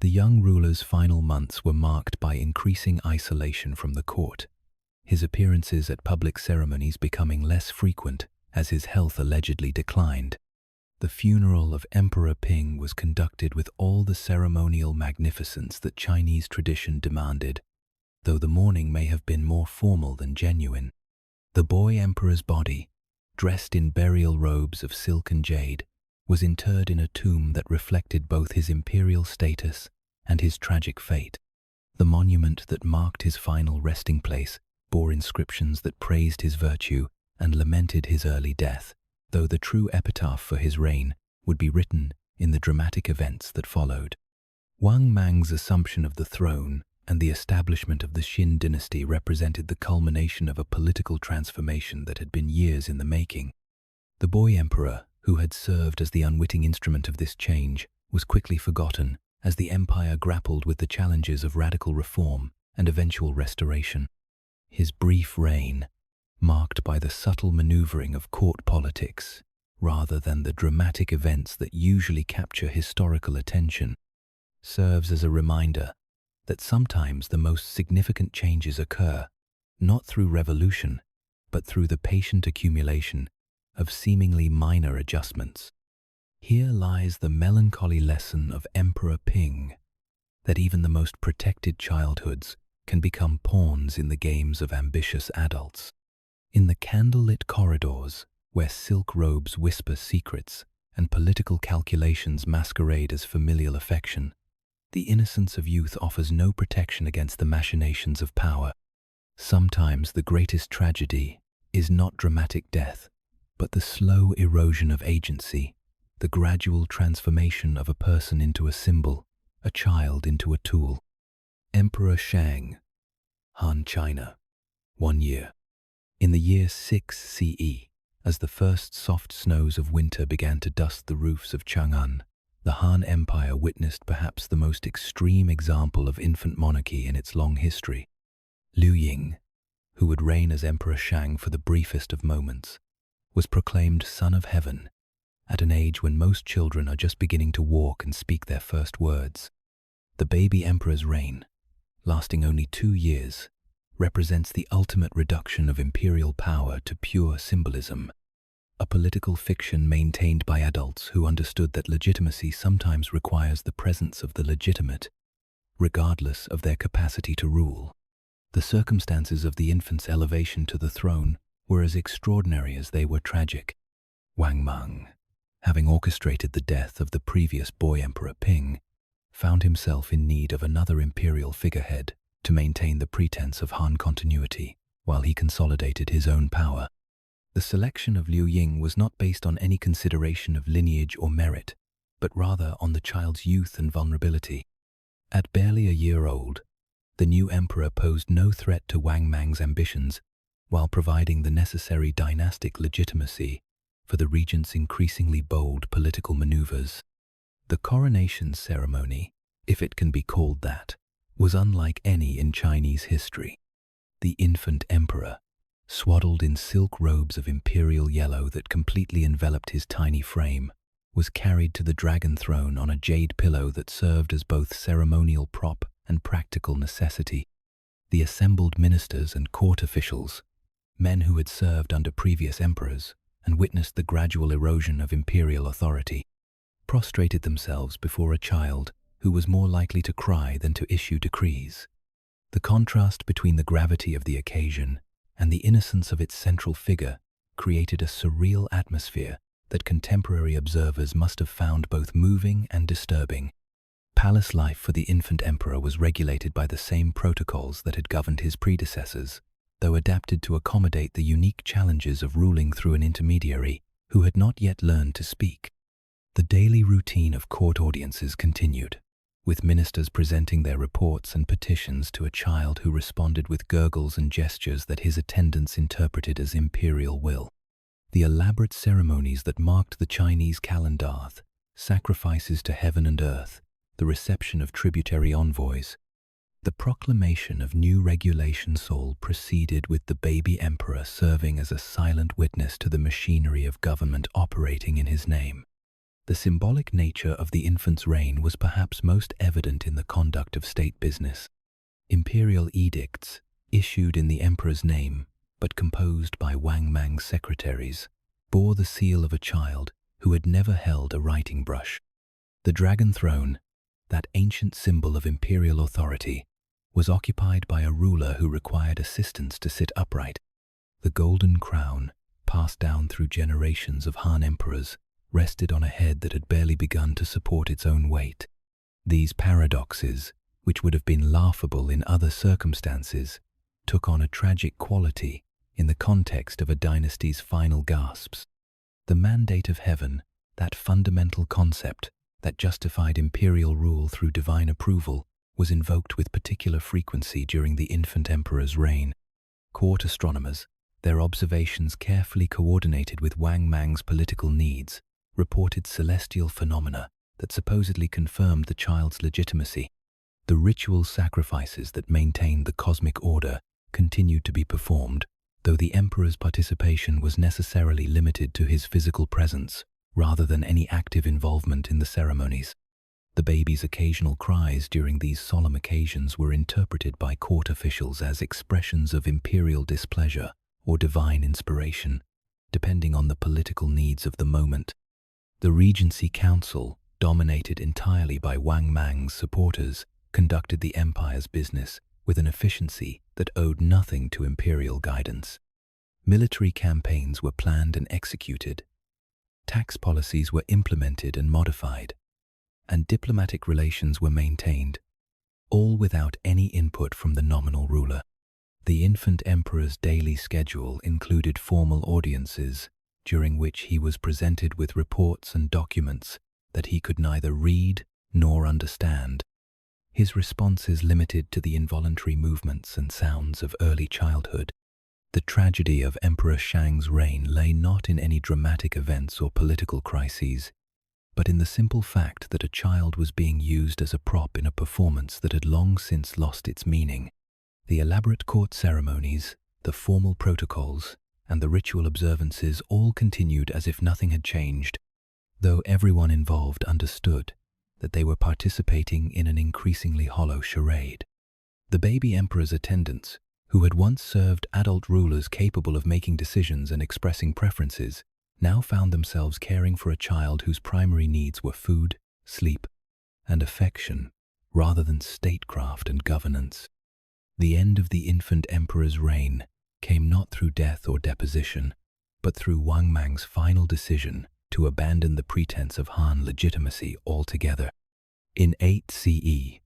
The young ruler's final months were marked by increasing isolation from the court, his appearances at public ceremonies becoming less frequent as his health allegedly declined. The funeral of Emperor Ping was conducted with all the ceremonial magnificence that Chinese tradition demanded, though the mourning may have been more formal than genuine. The boy emperor's body, dressed in burial robes of silk and jade, was interred in a tomb that reflected both his imperial status and his tragic fate. The monument that marked his final resting place bore inscriptions that praised his virtue and lamented his early death, though the true epitaph for his reign would be written in the dramatic events that followed. Wang Mang's assumption of the throne and the establishment of the Qin dynasty represented the culmination of a political transformation that had been years in the making. The boy emperor, who had served as the unwitting instrument of this change, was quickly forgotten as the empire grappled with the challenges of radical reform and eventual restoration. His brief reign, marked by the subtle maneuvering of court politics rather than the dramatic events that usually capture historical attention, serves as a reminder that sometimes the most significant changes occur not through revolution, but through the patient accumulation of seemingly minor adjustments. Here lies the melancholy lesson of Emperor Ping, that even the most protected childhoods can become pawns in the games of ambitious adults. In the candlelit corridors, where silk robes whisper secrets and political calculations masquerade as familial affection, the innocence of youth offers no protection against the machinations of power. Sometimes the greatest tragedy is not dramatic death, but the slow erosion of agency, the gradual transformation of a person into a symbol, a child into a tool. Emperor Shang, Han China, 1 year. In the year 6 CE, as the first soft snows of winter began to dust the roofs of Chang'an, the Han Empire witnessed perhaps the most extreme example of infant monarchy in its long history. Liu Ying, who would reign as Emperor Shang for the briefest of moments, was proclaimed Son of Heaven at an age when most children are just beginning to walk and speak their first words. The baby emperor's reign, lasting only 2 years, represents the ultimate reduction of imperial power to pure symbolism, a political fiction maintained by adults who understood that legitimacy sometimes requires the presence of the legitimate, regardless of their capacity to rule. The circumstances of the infant's elevation to the throne were as extraordinary as they were tragic. Wang Mang, having orchestrated the death of the previous boy emperor Ping, found himself in need of another imperial figurehead to maintain the pretense of Han continuity while he consolidated his own power. The selection of Liu Ying was not based on any consideration of lineage or merit, but rather on the child's youth and vulnerability. At barely a year old, the new emperor posed no threat to Wang Mang's ambitions, while providing the necessary dynastic legitimacy for the regent's increasingly bold political maneuvers. The coronation ceremony, if it can be called that, was unlike any in Chinese history. The infant emperor, swaddled in silk robes of imperial yellow that completely enveloped his tiny frame, was carried to the dragon throne on a jade pillow that served as both ceremonial prop and practical necessity. The assembled ministers and court officials, men who had served under previous emperors and witnessed the gradual erosion of imperial authority, prostrated themselves before a child who was more likely to cry than to issue decrees. The contrast between the gravity of the occasion and the innocence of its central figure created a surreal atmosphere that contemporary observers must have found both moving and disturbing. Palace life for the infant emperor was regulated by the same protocols that had governed his predecessors, though adapted to accommodate the unique challenges of ruling through an intermediary who had not yet learned to speak. The daily routine of court audiences continued, with ministers presenting their reports and petitions to a child who responded with gurgles and gestures that his attendants interpreted as imperial will. The elaborate ceremonies that marked the Chinese calendar, sacrifices to heaven and earth, the reception of tributary envoys, The proclamation of new regulation Seoul proceeded with the baby emperor serving as a silent witness to the machinery of government operating in his name. The symbolic nature of the infant's reign was perhaps most evident in the conduct of state business. Imperial edicts, issued in the emperor's name, but composed by Wang Mang's secretaries, bore the seal of a child who had never held a writing brush. The dragon throne, that ancient symbol of imperial authority, was occupied by a ruler who required assistance to sit upright. The golden crown, passed down through generations of Han emperors, rested on a head that had barely begun to support its own weight. These paradoxes, which would have been laughable in other circumstances, took on a tragic quality in the context of a dynasty's final gasps. The mandate of heaven, that fundamental concept that justified imperial rule through divine approval, was invoked with particular frequency during the infant emperor's reign. Court astronomers, their observations carefully coordinated with Wang Mang's political needs, reported celestial phenomena that supposedly confirmed the child's legitimacy. The ritual sacrifices that maintained the cosmic order continued to be performed, though the emperor's participation was necessarily limited to his physical presence rather than any active involvement in the ceremonies. The baby's occasional cries during these solemn occasions were interpreted by court officials as expressions of imperial displeasure or divine inspiration, depending on the political needs of the moment. The Regency Council, dominated entirely by Wang Mang's supporters, conducted the empire's business with an efficiency that owed nothing to imperial guidance. Military campaigns were planned and executed, tax policies were implemented and modified, and diplomatic relations were maintained, all without any input from the nominal ruler. The infant emperor's daily schedule included formal audiences, during which he was presented with reports and documents that he could neither read nor understand. His responses limited to the involuntary movements and sounds of early childhood. The tragedy of Emperor Shang's reign lay not in any dramatic events or political crises, but in the simple fact that a child was being used as a prop in a performance that had long since lost its meaning. The elaborate court ceremonies, the formal protocols, and the ritual observances all continued as if nothing had changed, though everyone involved understood that they were participating in an increasingly hollow charade. The baby emperor's attendants, who had once served adult rulers capable of making decisions and expressing preferences, now found themselves caring for a child whose primary needs were food, sleep, and affection, rather than statecraft and governance. The end of the infant emperor's reign came not through death or deposition, but through Wang Mang's final decision to abandon the pretense of Han legitimacy altogether. In 8 CE,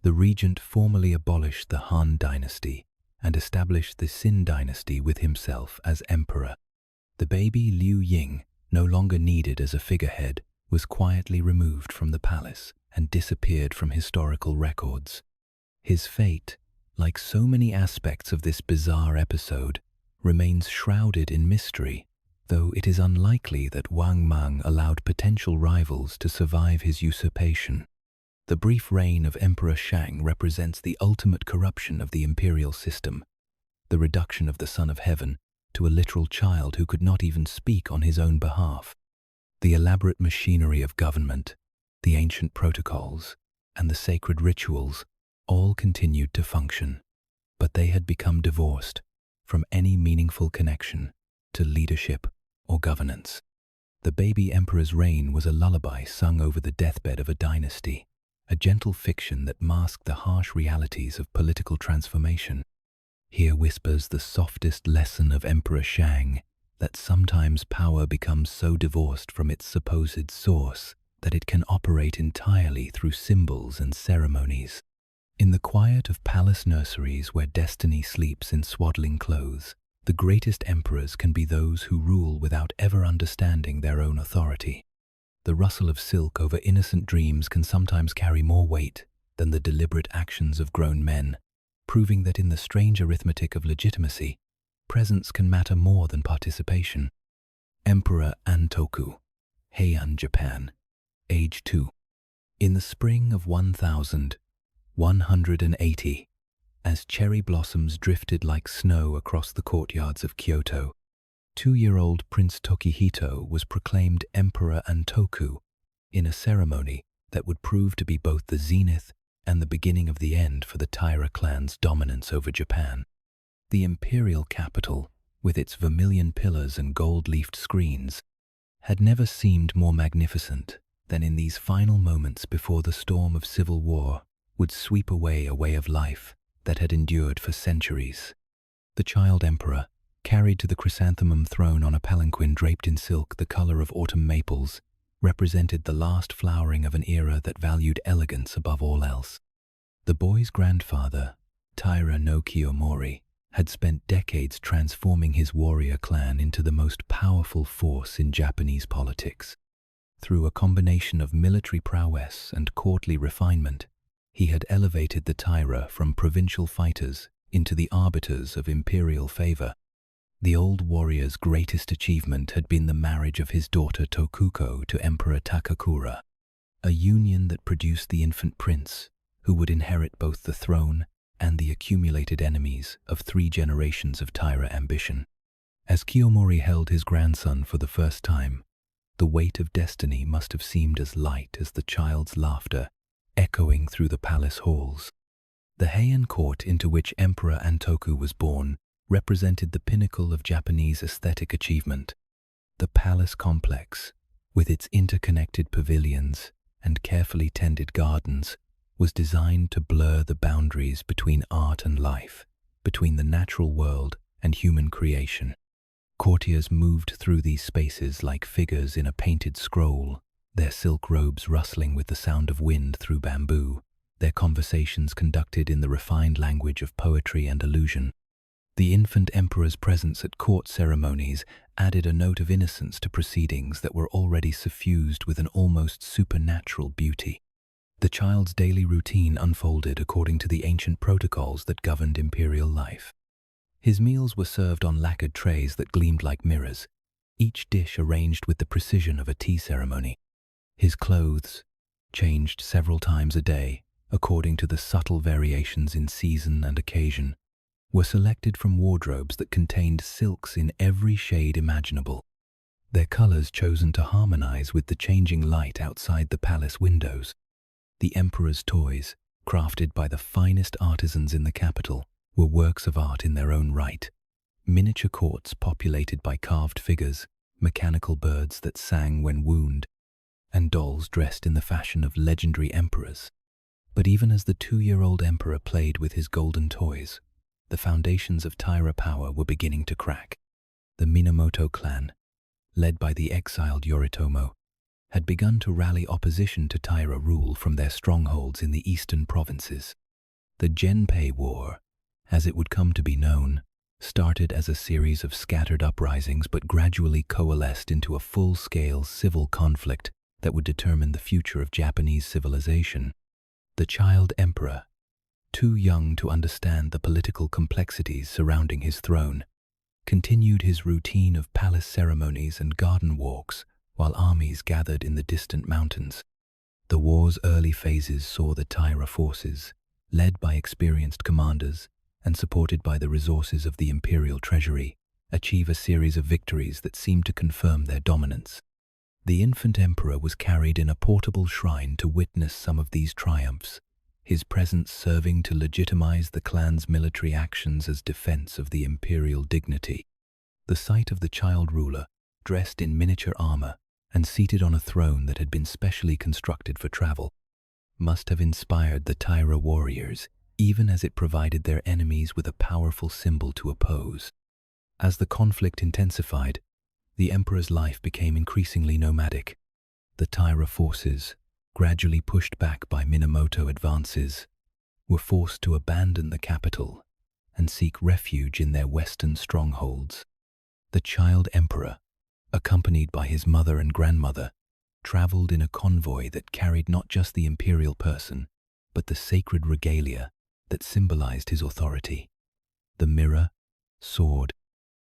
the regent formally abolished the Han dynasty and established the Xin dynasty with himself as emperor. The baby Liu Ying, no longer needed as a figurehead, was quietly removed from the palace and disappeared from historical records. His fate, like so many aspects of this bizarre episode, remains shrouded in mystery, though it is unlikely that Wang Mang allowed potential rivals to survive his usurpation. The brief reign of Emperor Shang represents the ultimate corruption of the imperial system, the reduction of the Son of Heaven to a literal child who could not even speak on his own behalf. The elaborate machinery of government, the ancient protocols, and the sacred rituals all continued to function, but they had become divorced from any meaningful connection to leadership or governance. The baby emperor's reign was a lullaby sung over the deathbed of a dynasty, a gentle fiction that masked the harsh realities of political transformation. Here whispers the softest lesson of Emperor Shang, that sometimes power becomes so divorced from its supposed source that it can operate entirely through symbols and ceremonies. In the quiet of palace nurseries where destiny sleeps in swaddling clothes, the greatest emperors can be those who rule without ever understanding their own authority. The rustle of silk over innocent dreams can sometimes carry more weight than the deliberate actions of grown men, proving that in the strange arithmetic of legitimacy, presence can matter more than participation. Emperor Antoku, Heian, Japan, age 2. In the spring of 1000, 180. As cherry blossoms drifted like snow across the courtyards of Kyoto, 2-year-old Prince Tokihito was proclaimed Emperor Antoku in a ceremony that would prove to be both the zenith and the beginning of the end for the Taira clan's dominance over Japan. The imperial capital, with its vermilion pillars and gold-leafed screens, had never seemed more magnificent than in these final moments before the storm of civil war would sweep away a way of life that had endured for centuries. The child emperor, carried to the chrysanthemum throne on a palanquin draped in silk the color of autumn maples, represented the last flowering of an era that valued elegance above all else. The boy's grandfather, Taira no Kiyomori, had spent decades transforming his warrior clan into the most powerful force in Japanese politics. Through a combination of military prowess and courtly refinement, he had elevated the Taira from provincial fighters into the arbiters of imperial favor. The old warrior's greatest achievement had been the marriage of his daughter Tokuko to Emperor Takakura, a union that produced the infant prince, who would inherit both the throne and the accumulated enemies of 3 generations of Taira ambition. As Kiyomori held his grandson for the first time, the weight of destiny must have seemed as light as the child's laughter echoing through the palace halls. The Heian court into which Emperor Antoku was born represented the pinnacle of Japanese aesthetic achievement. The palace complex, with its interconnected pavilions and carefully tended gardens, was designed to blur the boundaries between art and life, between the natural world and human creation. Courtiers moved through these spaces like figures in a painted scroll, their silk robes rustling with the sound of wind through bamboo, their conversations conducted in the refined language of poetry and allusion. The infant emperor's presence at court ceremonies added a note of innocence to proceedings that were already suffused with an almost supernatural beauty. The child's daily routine unfolded according to the ancient protocols that governed imperial life. His meals were served on lacquered trays that gleamed like mirrors, each dish arranged with the precision of a tea ceremony. His clothes, changed several times a day, according to the subtle variations in season and occasion, were selected from wardrobes that contained silks in every shade imaginable, their colors chosen to harmonize with the changing light outside the palace windows. The emperor's toys, crafted by the finest artisans in the capital, were works of art in their own right. Miniature courts populated by carved figures, mechanical birds that sang when wound, and dolls dressed in the fashion of legendary emperors. But even as the 2-year-old emperor played with his golden toys, the foundations of Taira power were beginning to crack. The Minamoto clan, led by the exiled Yoritomo, had begun to rally opposition to Taira rule from their strongholds in the eastern provinces. The Genpei War, as it would come to be known, started as a series of scattered uprisings but gradually coalesced into a full-scale civil conflict that would determine the future of Japanese civilization. The child emperor, too young to understand the political complexities surrounding his throne, continued his routine of palace ceremonies and garden walks while armies gathered in the distant mountains. The war's early phases saw the Taira forces, led by experienced commanders and supported by the resources of the imperial treasury, achieve a series of victories that seemed to confirm their dominance. The infant emperor was carried in a portable shrine to witness some of these triumphs, his presence serving to legitimize the clan's military actions as defense of the imperial dignity. The sight of the child ruler, dressed in miniature armor and seated on a throne that had been specially constructed for travel, must have inspired the Taira warriors, even as it provided their enemies with a powerful symbol to oppose. As the conflict intensified, the emperor's life became increasingly nomadic. The Taira forces, gradually pushed back by Minamoto advances, were forced to abandon the capital and seek refuge in their western strongholds. The child emperor, accompanied by his mother and grandmother, traveled in a convoy that carried not just the imperial person, but the sacred regalia that symbolized his authority: the mirror, sword,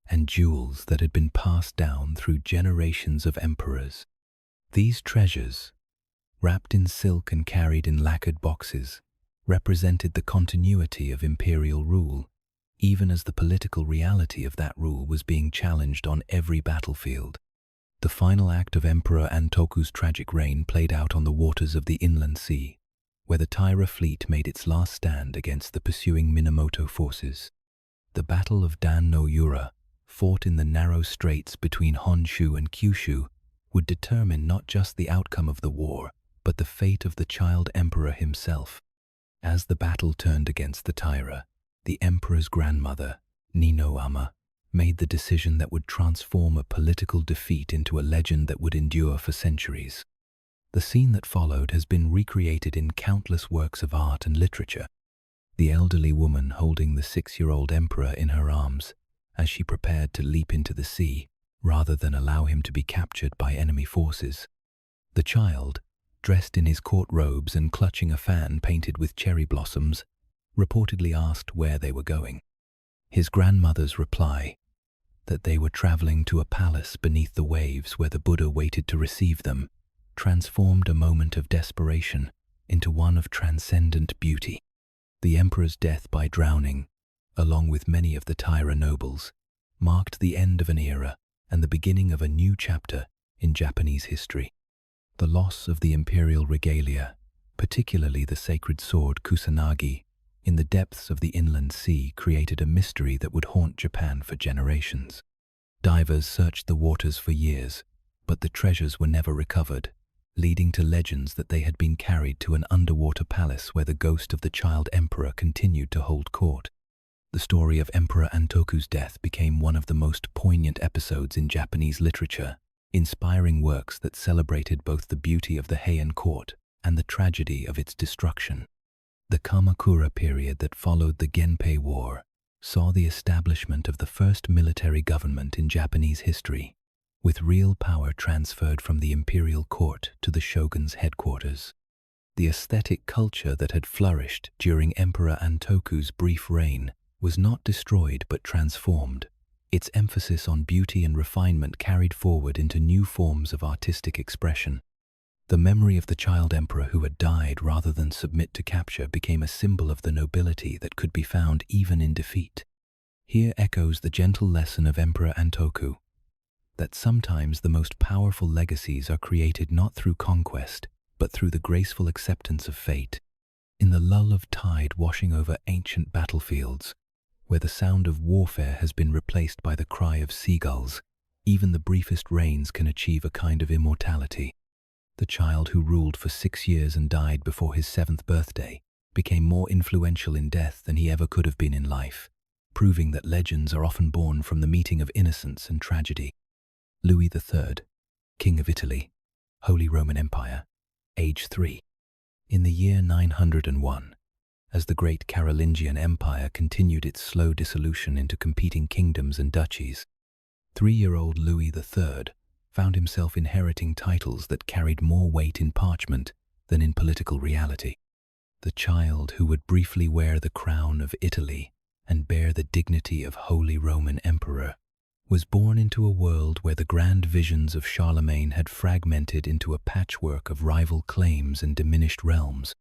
and jewels that had been passed down through generations of emperors. These treasures, wrapped in silk and carried in lacquered boxes, represented the continuity of imperial rule, even as the political reality of that rule was being challenged on every battlefield. The final act of Emperor Antoku's tragic reign played out on the waters of the inland sea, where the Taira fleet made its last stand against the pursuing Minamoto forces. The Battle of Dan no Yura, fought in the narrow straits between Honshu and Kyushu, would determine not just the outcome of the war, but the fate of the child emperor himself. As the battle turned against the Taira, the emperor's grandmother, Nino Ama, made the decision that would transform a political defeat into a legend that would endure for centuries. The scene that followed has been recreated in countless works of art and literature. The elderly woman holding the 6-year-old emperor in her arms as she prepared to leap into the sea rather than allow him to be captured by enemy forces. The child, dressed in his court robes and clutching a fan painted with cherry blossoms, reportedly asked where they were going. His grandmother's reply, that they were traveling to a palace beneath the waves where the Buddha waited to receive them, transformed a moment of desperation into one of transcendent beauty. The emperor's death by drowning, along with many of the Taira nobles, marked the end of an era and the beginning of a new chapter in Japanese history. The loss of the imperial regalia, particularly the sacred sword Kusanagi, in the depths of the inland sea created a mystery that would haunt Japan for generations. Divers searched the waters for years, but the treasures were never recovered, leading to legends that they had been carried to an underwater palace where the ghost of the child emperor continued to hold court. The story of Emperor Antoku's death became one of the most poignant episodes in Japanese literature, inspiring works that celebrated both the beauty of the Heian court and the tragedy of its destruction. The Kamakura period that followed the Genpei War saw the establishment of the first military government in Japanese history, with real power transferred from the imperial court to the shogun's headquarters. The aesthetic culture that had flourished during Emperor Antoku's brief reign was not destroyed but transformed, its emphasis on beauty and refinement carried forward into new forms of artistic expression. The memory of the child emperor who had died rather than submit to capture became a symbol of the nobility that could be found even in defeat. Here echoes the gentle lesson of Emperor Antoku, that sometimes the most powerful legacies are created not through conquest, but through the graceful acceptance of fate. In the lull of tide washing over ancient battlefields, where the sound of warfare has been replaced by the cry of seagulls, even the briefest reigns can achieve a kind of immortality. The child who ruled for 6 years and died before his 7th birthday became more influential in death than he ever could have been in life, proving that legends are often born from the meeting of innocence and tragedy. Louis III, King of Italy, Holy Roman Empire, age 3. In the year 901, as the great Carolingian Empire continued its slow dissolution into competing kingdoms and duchies, 3-year-old Louis III found himself inheriting titles that carried more weight in parchment than in political reality. The child who would briefly wear the crown of Italy and bear the dignity of Holy Roman Emperor was born into a world where the grand visions of Charlemagne had fragmented into a patchwork of rival claims and diminished realms.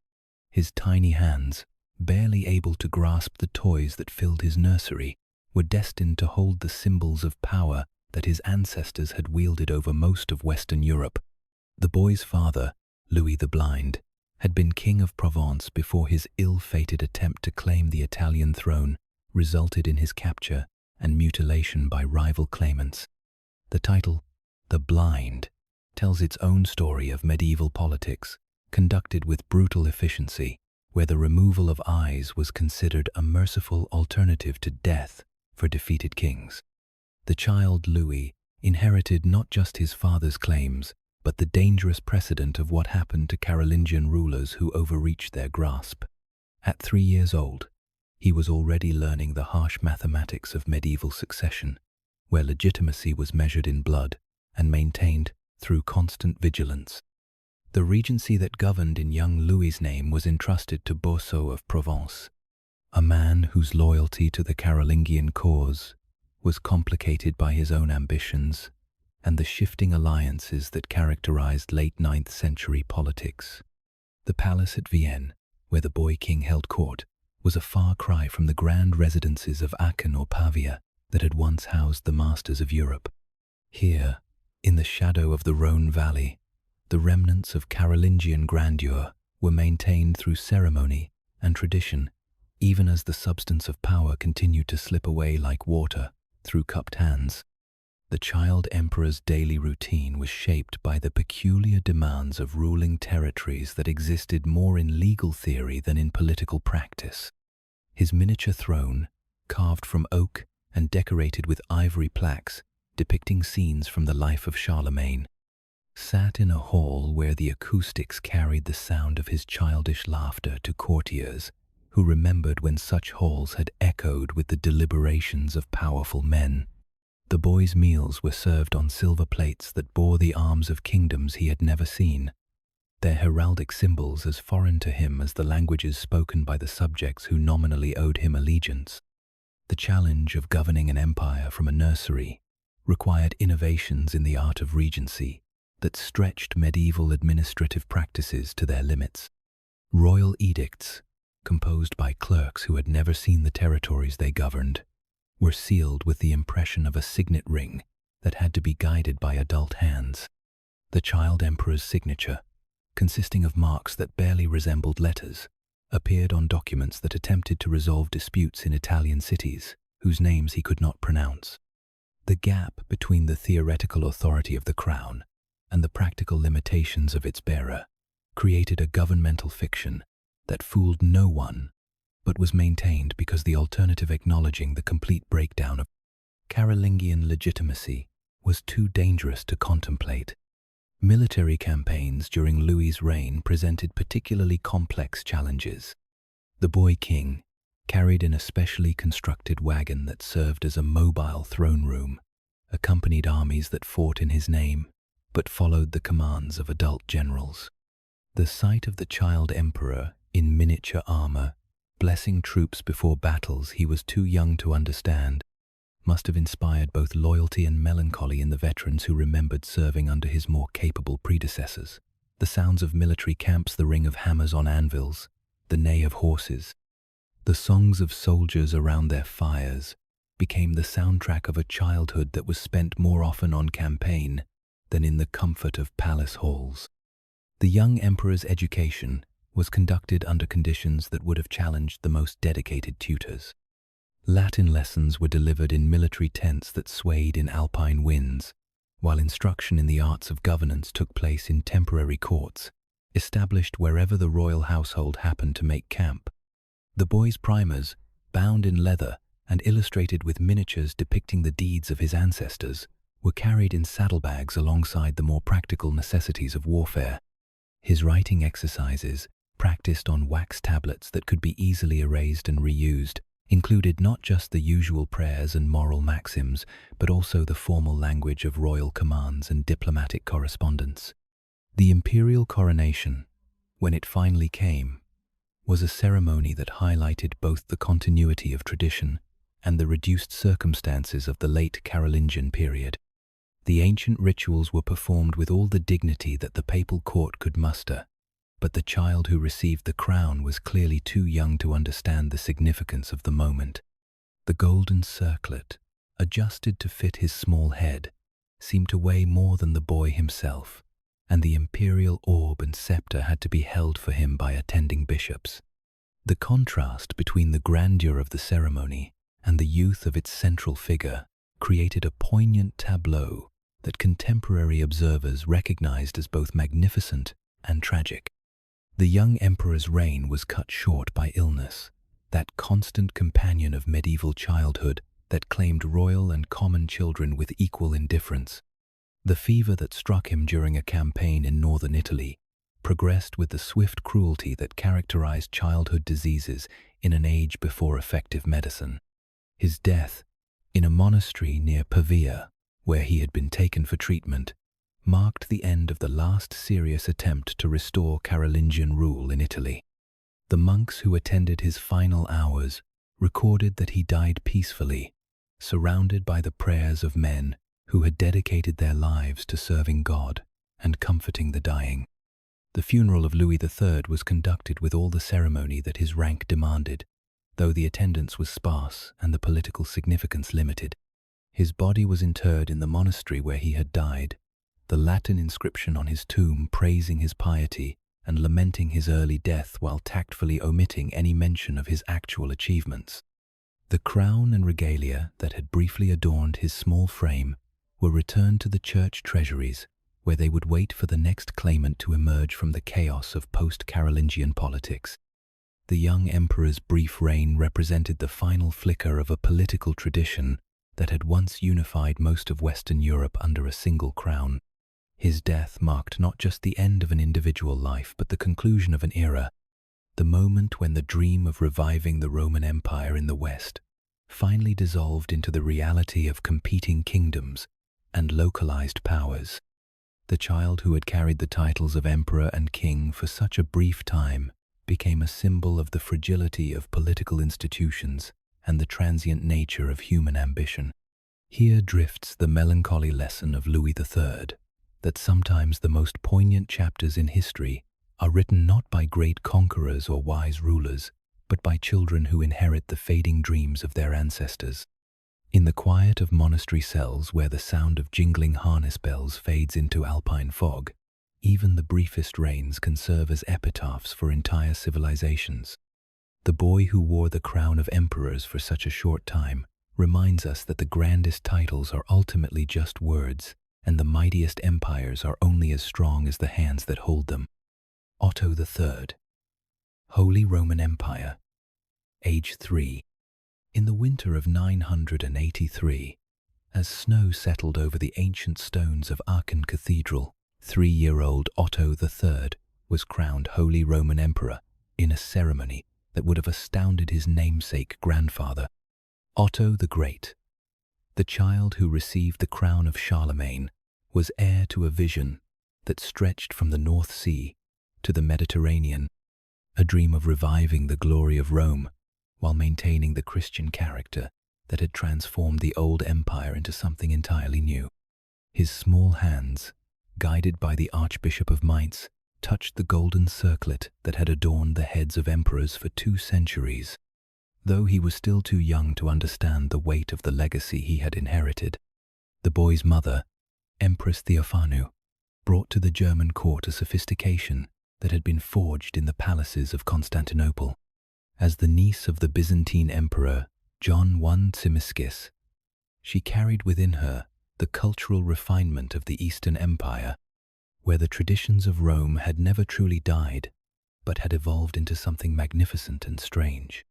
His tiny hands, barely able to grasp the toys that filled his nursery, were destined to hold the symbols of power that his ancestors had wielded over most of Western Europe. The boy's father, Louis the Blind, had been king of Provence before his ill-fated attempt to claim the Italian throne resulted in his capture and mutilation by rival claimants. The title, The Blind, tells its own story of medieval politics, conducted with brutal efficiency, where the removal of eyes was considered a merciful alternative to death for defeated kings. The child Louis inherited not just his father's claims, but the dangerous precedent of what happened to Carolingian rulers who overreached their grasp. At 3 years old, he was already learning the harsh mathematics of medieval succession, where legitimacy was measured in blood and maintained through constant vigilance. The regency that governed in young Louis's name was entrusted to Boso of Provence, a man whose loyalty to the Carolingian cause was complicated by his own ambitions and the shifting alliances that characterized late 9th century politics. The palace at Vienne, where the boy king held court, was a far cry from the grand residences of Aachen or Pavia that had once housed the masters of Europe. Here, in the shadow of the Rhone Valley, the remnants of Carolingian grandeur were maintained through ceremony and tradition, even as the substance of power continued to slip away like water through cupped hands. The child emperor's daily routine was shaped by the peculiar demands of ruling territories that existed more in legal theory than in political practice. His miniature throne, carved from oak and decorated with ivory plaques depicting scenes from the life of Charlemagne, sat in a hall where the acoustics carried the sound of his childish laughter to courtiers who remembered when such halls had echoed with the deliberations of powerful men. The boy's meals were served on silver plates that bore the arms of kingdoms he had never seen, their heraldic symbols as foreign to him as the languages spoken by the subjects who nominally owed him allegiance. The challenge of governing an empire from a nursery required innovations in the art of regency that stretched medieval administrative practices to their limits. Royal edicts, composed by clerks who had never seen the territories they governed, were sealed with the impression of a signet ring that had to be guided by adult hands. The child emperor's signature, consisting of marks that barely resembled letters, appeared on documents that attempted to resolve disputes in Italian cities whose names he could not pronounce. The gap between the theoretical authority of the crown and the practical limitations of its bearer created a governmental fiction that fooled no one, but was maintained because the alternative acknowledging the complete breakdown of Carolingian legitimacy was too dangerous to contemplate. Military campaigns during Louis's reign presented particularly complex challenges. The boy king carried in a specially constructed wagon that served as a mobile throne room, accompanied armies that fought in his name, but followed the commands of adult generals. The sight of the child emperor in miniature armor, blessing troops before battles he was too young to understand, must have inspired both loyalty and melancholy in the veterans who remembered serving under his more capable predecessors. The sounds of military camps, the ring of hammers on anvils, the neigh of horses, the songs of soldiers around their fires became the soundtrack of a childhood that was spent more often on campaign than in the comfort of palace halls. The young emperor's education was conducted under conditions that would have challenged the most dedicated tutors. Latin lessons were delivered in military tents that swayed in alpine winds, while instruction in the arts of governance took place in temporary courts, established wherever the royal household happened to make camp. The boy's primers, bound in leather and illustrated with miniatures depicting the deeds of his ancestors, were carried in saddlebags alongside the more practical necessities of warfare. His writing exercises, practiced on wax tablets that could be easily erased and reused, included not just the usual prayers and moral maxims, but also the formal language of royal commands and diplomatic correspondence. The imperial coronation, when it finally came, was a ceremony that highlighted both the continuity of tradition and the reduced circumstances of the late Carolingian period. The ancient rituals were performed with all the dignity that the papal court could muster, but the child who received the crown was clearly too young to understand the significance of the moment. The golden circlet, adjusted to fit his small head, seemed to weigh more than the boy himself, and the imperial orb and scepter had to be held for him by attending bishops. The contrast between the grandeur of the ceremony and the youth of its central figure created a poignant tableau that contemporary observers recognized as both magnificent and tragic. The young emperor's reign was cut short by illness, that constant companion of medieval childhood that claimed royal and common children with equal indifference. The fever that struck him during a campaign in northern Italy progressed with the swift cruelty that characterized childhood diseases in an age before effective medicine. His death, in a monastery near Pavia, where he had been taken for treatment, marked the end of the last serious attempt to restore Carolingian rule in Italy. The monks who attended his final hours recorded that he died peacefully, surrounded by the prayers of men who had dedicated their lives to serving God and comforting the dying. The funeral of Louis III was conducted with all the ceremony that his rank demanded, though the attendance was sparse and the political significance limited. His body was interred in the monastery where he had died, the Latin inscription on his tomb praising his piety and lamenting his early death while tactfully omitting any mention of his actual achievements. The crown and regalia that had briefly adorned his small frame were returned to the church treasuries, where they would wait for the next claimant to emerge from the chaos of post-Carolingian politics. The young emperor's brief reign represented the final flicker of a political tradition that had once unified most of Western Europe under a single crown. His death marked not just the end of an individual life, but the conclusion of an era, the moment when the dream of reviving the Roman Empire in the West finally dissolved into the reality of competing kingdoms and localized powers. The child who had carried the titles of emperor and king for such a brief time became a symbol of the fragility of political institutions and the transient nature of human ambition. Here drifts the melancholy lesson of Louis III, that sometimes the most poignant chapters in history are written not by great conquerors or wise rulers, but by children who inherit the fading dreams of their ancestors. In the quiet of monastery cells where the sound of jingling harness bells fades into alpine fog, even the briefest reigns can serve as epitaphs for entire civilizations. The boy who wore the crown of emperors for such a short time reminds us that the grandest titles are ultimately just words, and the mightiest empires are only as strong as the hands that hold them. Otto III, Holy Roman Empire, age 3. In the winter of 983, as snow settled over the ancient stones of Aachen Cathedral, 3-year-old Otto III was crowned Holy Roman Emperor in a ceremony that would have astounded his namesake grandfather. Otto the Great, the child who received the crown of Charlemagne, was heir to a vision that stretched from the North Sea to the Mediterranean, a dream of reviving the glory of Rome while maintaining the Christian character that had transformed the old empire into something entirely new. His small hands, guided by the Archbishop of Mainz, touched the golden circlet that had adorned the heads of emperors for 2 centuries. Though he was still too young to understand the weight of the legacy he had inherited, the boy's mother, Empress Theophanu, brought to the German court a sophistication that had been forged in the palaces of Constantinople. As the niece of the Byzantine Emperor John I Tzimiskis, she carried within her the cultural refinement of the Eastern Empire, where the traditions of Rome had never truly died, but had evolved into something magnificent and strange.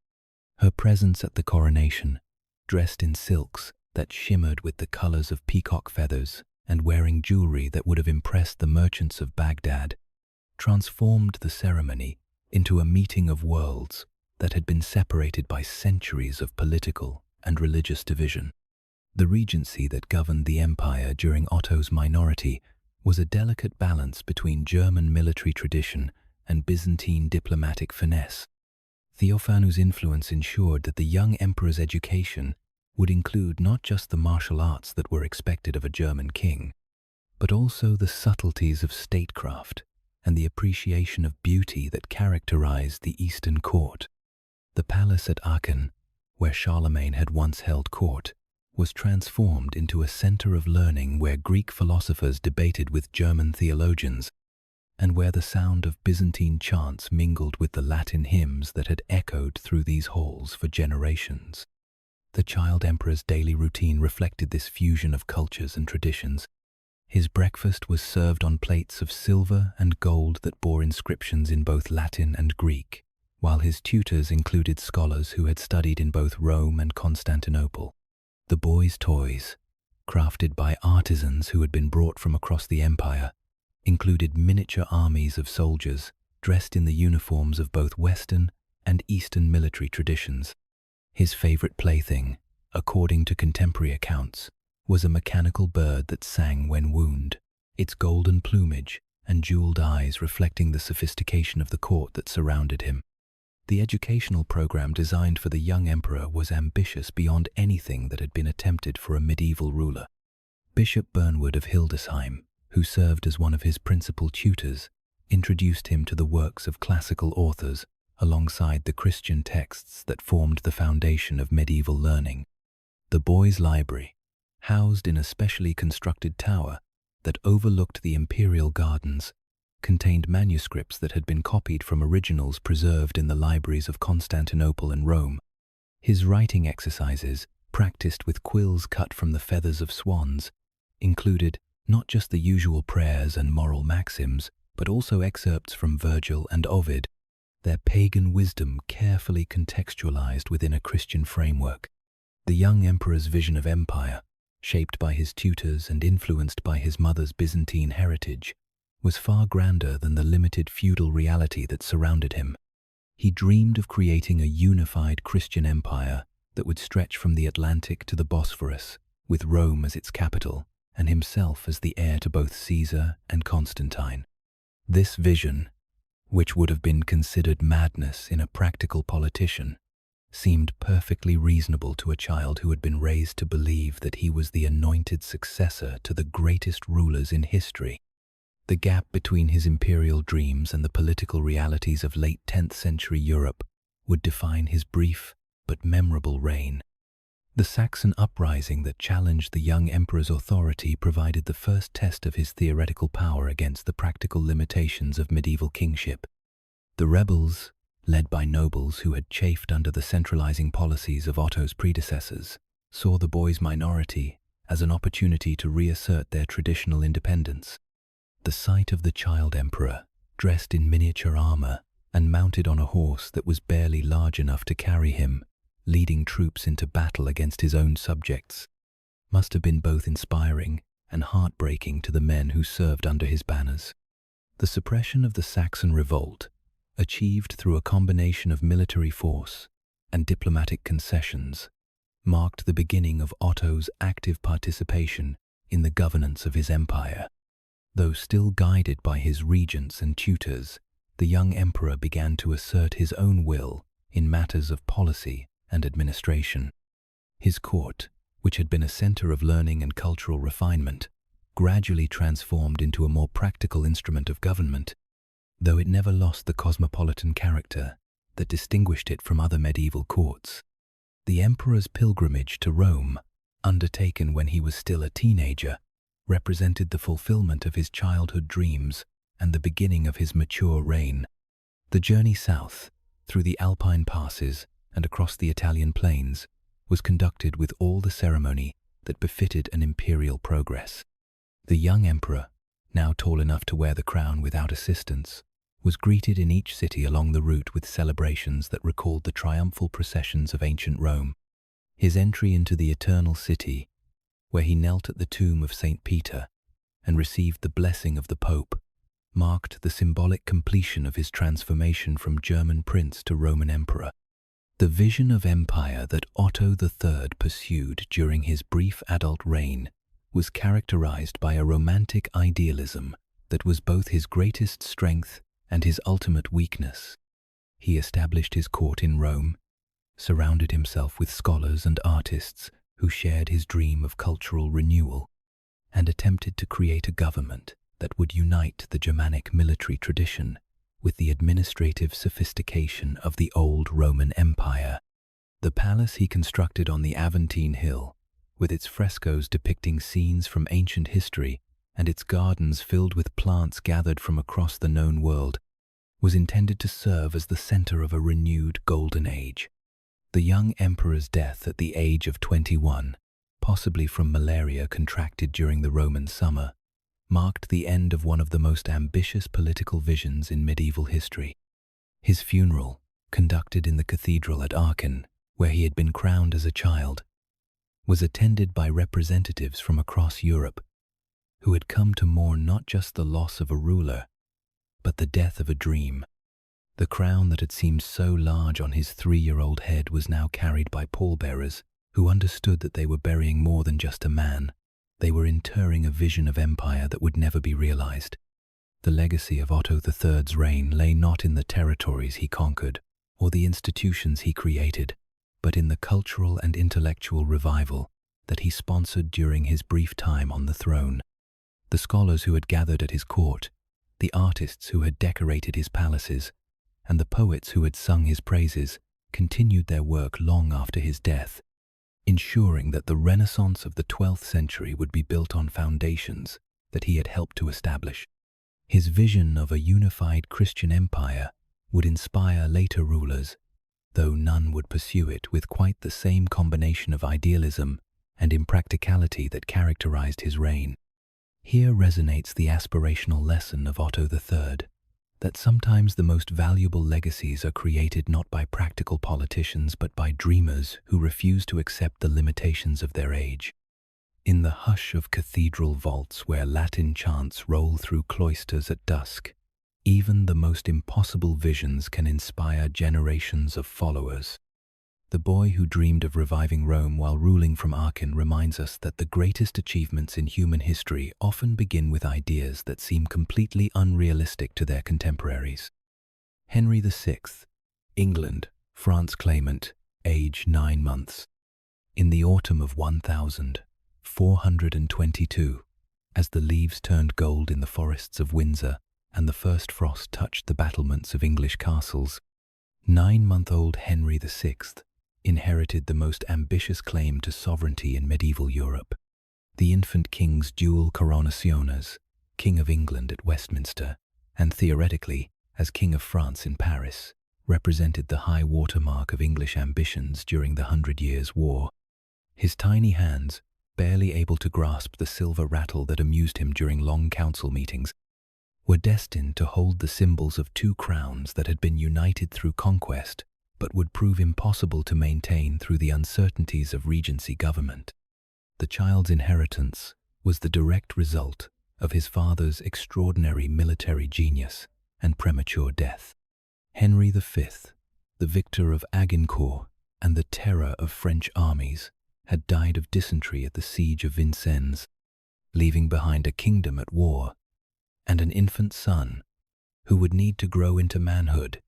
Her presence at the coronation, dressed in silks that shimmered with the colors of peacock feathers and wearing jewelry that would have impressed the merchants of Baghdad, transformed the ceremony into a meeting of worlds that had been separated by centuries of political and religious division. The regency that governed the empire during Otto's minority was a delicate balance between German military tradition and Byzantine diplomatic finesse. Theophanu's influence ensured that the young emperor's education would include not just the martial arts that were expected of a German king, but also the subtleties of statecraft and the appreciation of beauty that characterized the Eastern court. The palace at Aachen, where Charlemagne had once held court, was transformed into a center of learning where Greek philosophers debated with German theologians, and where the sound of Byzantine chants mingled with the Latin hymns that had echoed through these halls for generations. The child emperor's daily routine reflected this fusion of cultures and traditions. His breakfast was served on plates of silver and gold that bore inscriptions in both Latin and Greek, while his tutors included scholars who had studied in both Rome and Constantinople. The boy's toys, crafted by artisans who had been brought from across the empire, included miniature armies of soldiers dressed in the uniforms of both Western and Eastern military traditions. His favorite plaything, according to contemporary accounts, was a mechanical bird that sang when wound, its golden plumage and jeweled eyes reflecting the sophistication of the court that surrounded him. The educational program designed for the young emperor was ambitious beyond anything that had been attempted for a medieval ruler. Bishop Bernward of Hildesheim, who served as one of his principal tutors, introduced him to the works of classical authors alongside the Christian texts that formed the foundation of medieval learning. The boy's library, housed in a specially constructed tower that overlooked the imperial gardens, contained manuscripts that had been copied from originals preserved in the libraries of Constantinople and Rome. His writing exercises, practiced with quills cut from the feathers of swans, included not just the usual prayers and moral maxims, but also excerpts from Virgil and Ovid, their pagan wisdom carefully contextualized within a Christian framework. The young emperor's vision of empire, shaped by his tutors and influenced by his mother's Byzantine heritage, was far grander than the limited feudal reality that surrounded him. He dreamed of creating a unified Christian empire that would stretch from the Atlantic to the Bosphorus, with Rome as its capital and himself as the heir to both Caesar and Constantine. This vision, which would have been considered madness in a practical politician, seemed perfectly reasonable to a child who had been raised to believe that he was the anointed successor to the greatest rulers in history. The gap between his imperial dreams and the political realities of late 10th century Europe would define his brief but memorable reign. The Saxon uprising that challenged the young emperor's authority provided the first test of his theoretical power against the practical limitations of medieval kingship. The rebels, led by nobles who had chafed under the centralizing policies of Otto's predecessors, saw the boy's minority as an opportunity to reassert their traditional independence. The sight of the child emperor, dressed in miniature armor and mounted on a horse that was barely large enough to carry him, leading troops into battle against his own subjects, must have been both inspiring and heartbreaking to the men who served under his banners. The suppression of the Saxon revolt, achieved through a combination of military force and diplomatic concessions, marked the beginning of Otto's active participation in the governance of his empire. Though still guided by his regents and tutors, the young emperor began to assert his own will in matters of policy and administration. His court, which had been a center of learning and cultural refinement, gradually transformed into a more practical instrument of government, though it never lost the cosmopolitan character that distinguished it from other medieval courts. The emperor's pilgrimage to Rome, undertaken when he was still a teenager, represented the fulfillment of his childhood dreams and the beginning of his mature reign. The journey south, through the Alpine passes and across the Italian plains, was conducted with all the ceremony that befitted an imperial progress. The young emperor, now tall enough to wear the crown without assistance, was greeted in each city along the route with celebrations that recalled the triumphal processions of ancient Rome. His entry into the Eternal City, where he knelt at the tomb of St. Peter and received the blessing of the Pope, marked the symbolic completion of his transformation from German prince to Roman emperor. The vision of empire that Otto III pursued during his brief adult reign was characterized by a romantic idealism that was both his greatest strength and his ultimate weakness. He established his court in Rome, surrounded himself with scholars and artists who shared his dream of cultural renewal, and attempted to create a government that would unite the Germanic military tradition with the administrative sophistication of the old Roman Empire. The palace he constructed on the Aventine Hill, with its frescoes depicting scenes from ancient history and its gardens filled with plants gathered from across the known world, was intended to serve as the center of a renewed golden age. The young emperor's death at the age of 21, possibly from malaria contracted during the Roman summer, marked the end of one of the most ambitious political visions in medieval history. His funeral, conducted in the cathedral at Aachen, where he had been crowned as a child, was attended by representatives from across Europe who had come to mourn not just the loss of a ruler, but the death of a dream. The crown that had seemed so large on his 3-year-old head was now carried by pallbearers who understood that they were burying more than just a man. They were interring a vision of empire that would never be realized. The legacy of Otto III's reign lay not in the territories he conquered or the institutions he created, but in the cultural and intellectual revival that he sponsored during his brief time on the throne. The scholars who had gathered at his court, The artists who had decorated his palaces and the poets who had sung his praises continued their work long after his death, ensuring that the Renaissance of the 12th century would be built on foundations that he had helped to establish. His vision of a unified Christian empire would inspire later rulers, though none would pursue it with quite the same combination of idealism and impracticality that characterized his reign. Here resonates the aspirational lesson of Otto III, that sometimes the most valuable legacies are created not by practical politicians but by dreamers who refuse to accept the limitations of their age. In the hush of cathedral vaults where Latin chants roll through cloisters at dusk, even the most impossible visions can inspire generations of followers. The boy who dreamed of reviving Rome while ruling from Aachen reminds us that the greatest achievements in human history often begin with ideas that seem completely unrealistic to their contemporaries. Henry VI, England, France claimant, age 9 months. In the autumn of 1422, as the leaves turned gold in the forests of Windsor and the first frost touched the battlements of English castles, 9-month-old Henry VI inherited the most ambitious claim to sovereignty in medieval Europe. The infant king's dual coronaciones, King of England at Westminster, and theoretically as King of France in Paris, represented the high watermark of English ambitions during the 100 Years' War. His tiny hands, barely able to grasp the silver rattle that amused him during long council meetings, were destined to hold the symbols of 2 crowns that had been united through conquest but would prove impossible to maintain through the uncertainties of regency government. The child's inheritance was the direct result of his father's extraordinary military genius and premature death. Henry V, the victor of Agincourt and the terror of French armies, had died of dysentery at the siege of Vincennes, leaving behind a kingdom at war and an infant son who would need to grow into manhood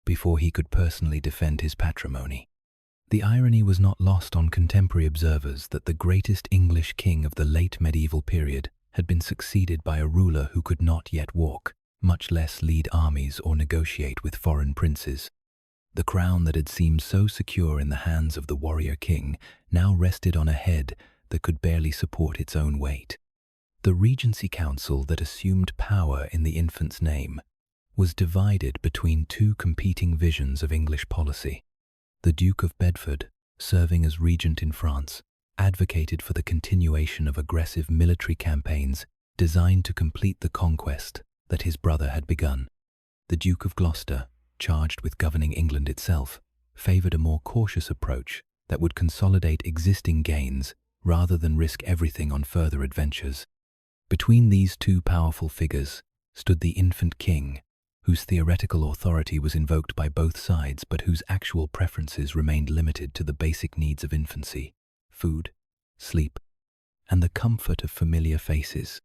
before he could personally defend his patrimony. The irony was not lost on contemporary observers that the greatest English king of the late medieval period had been succeeded by a ruler who could not yet walk, much less lead armies or negotiate with foreign princes. The crown that had seemed so secure in the hands of the warrior king now rested on a head that could barely support its own weight. The Regency Council that assumed power in the infant's name was divided between 2 competing visions of English policy. The Duke of Bedford, serving as regent in France, advocated for the continuation of aggressive military campaigns designed to complete the conquest that his brother had begun. The Duke of Gloucester, charged with governing England itself, favoured a more cautious approach that would consolidate existing gains rather than risk everything on further adventures. Between these 2 powerful figures stood the infant king, whose theoretical authority was invoked by both sides but whose actual preferences remained limited to the basic needs of infancy: food, sleep, and the comfort of familiar faces.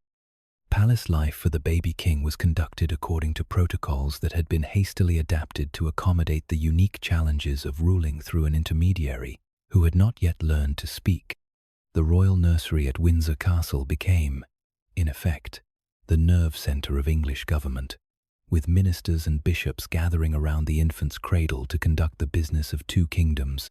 Palace life for the baby king was conducted according to protocols that had been hastily adapted to accommodate the unique challenges of ruling through an intermediary who had not yet learned to speak. The royal nursery at Windsor Castle became, in effect, the nerve centre of English government, with ministers and bishops gathering around the infant's cradle to conduct the business of 2 kingdoms.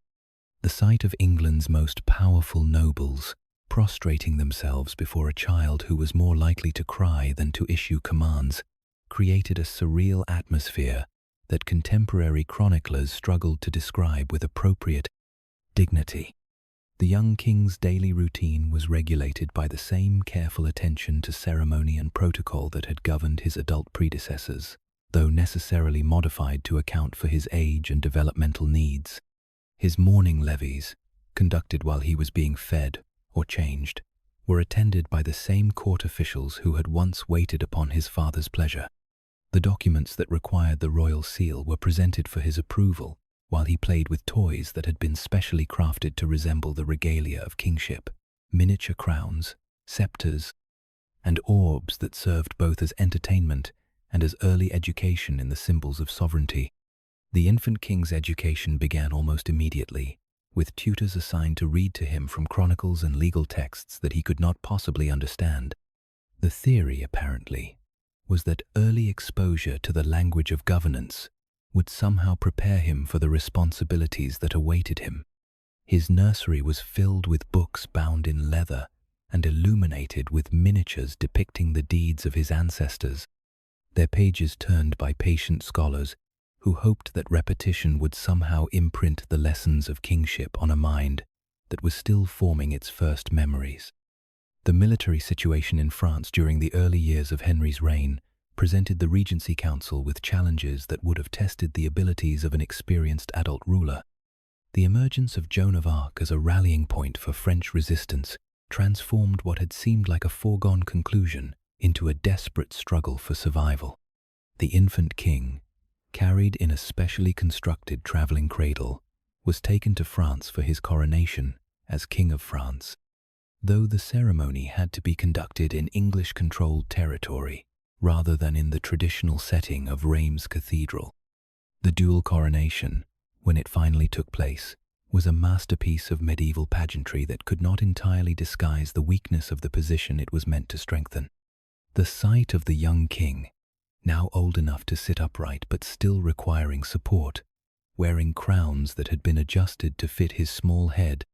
The sight of England's most powerful nobles prostrating themselves before a child who was more likely to cry than to issue commands created a surreal atmosphere that contemporary chroniclers struggled to describe with appropriate dignity. The young king's daily routine was regulated by the same careful attention to ceremony and protocol that had governed his adult predecessors, though necessarily modified to account for his age and developmental needs. His morning levees, conducted while he was being fed or changed, were attended by the same court officials who had once waited upon his father's pleasure. The documents that required the royal seal were presented for his approval, while he played with toys that had been specially crafted to resemble the regalia of kingship: miniature crowns, scepters, and orbs that served both as entertainment and as early education in the symbols of sovereignty. The infant king's education began almost immediately, with tutors assigned to read to him from chronicles and legal texts that he could not possibly understand. The theory, apparently, was that early exposure to the language of governance would somehow prepare him for the responsibilities that awaited him. His nursery was filled with books bound in leather and illuminated with miniatures depicting the deeds of his ancestors, their pages turned by patient scholars who hoped that repetition would somehow imprint the lessons of kingship on a mind that was still forming its first memories. The military situation in France during the early years of Henry's reign presented the Regency Council with challenges that would have tested the abilities of an experienced adult ruler. The emergence of Joan of Arc as a rallying point for French resistance transformed what had seemed like a foregone conclusion into a desperate struggle for survival. The infant king, carried in a specially constructed traveling cradle, was taken to France for his coronation as King of France. Though the ceremony had to be conducted in English-controlled territory rather than in the traditional setting of Reims Cathedral, the dual coronation, when it finally took place, was a masterpiece of medieval pageantry that could not entirely disguise the weakness of the position it was meant to strengthen. The sight of the young king, now old enough to sit upright but still requiring support, wearing crowns that had been adjusted to fit his small head,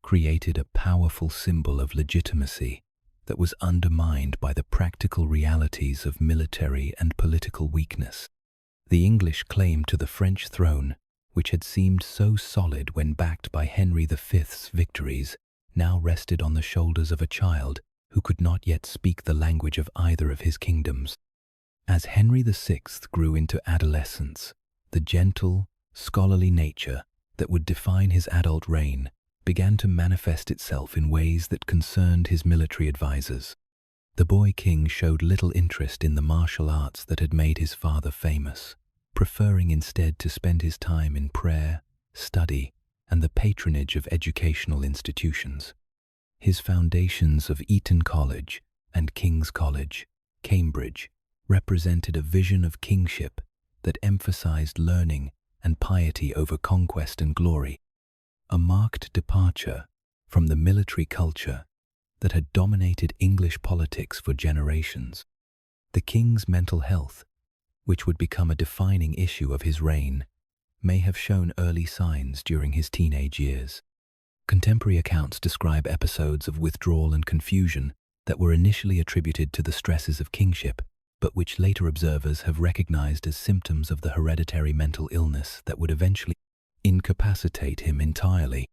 created a powerful symbol of legitimacy that was undermined by the practical realities of military and political weakness. The English claim to the French throne, which had seemed so solid when backed by Henry V's victories, now rested on the shoulders of a child who could not yet speak the language of either of his kingdoms. As Henry VI grew into adolescence, the gentle, scholarly nature that would define his adult reign began to manifest itself in ways that concerned his military advisors. The boy king showed little interest in the martial arts that had made his father famous, preferring instead to spend his time in prayer, study, and the patronage of educational institutions. His foundations of Eton College and King's College, Cambridge, represented a vision of kingship that emphasized learning and piety over conquest and glory, a marked departure from the military culture that had dominated English politics for generations. The king's mental health, which would become a defining issue of his reign, may have shown early signs during his teenage years. Contemporary accounts describe episodes of withdrawal and confusion that were initially attributed to the stresses of kingship, but which later observers have recognized as symptoms of the hereditary mental illness that would eventually incapacitate him entirely.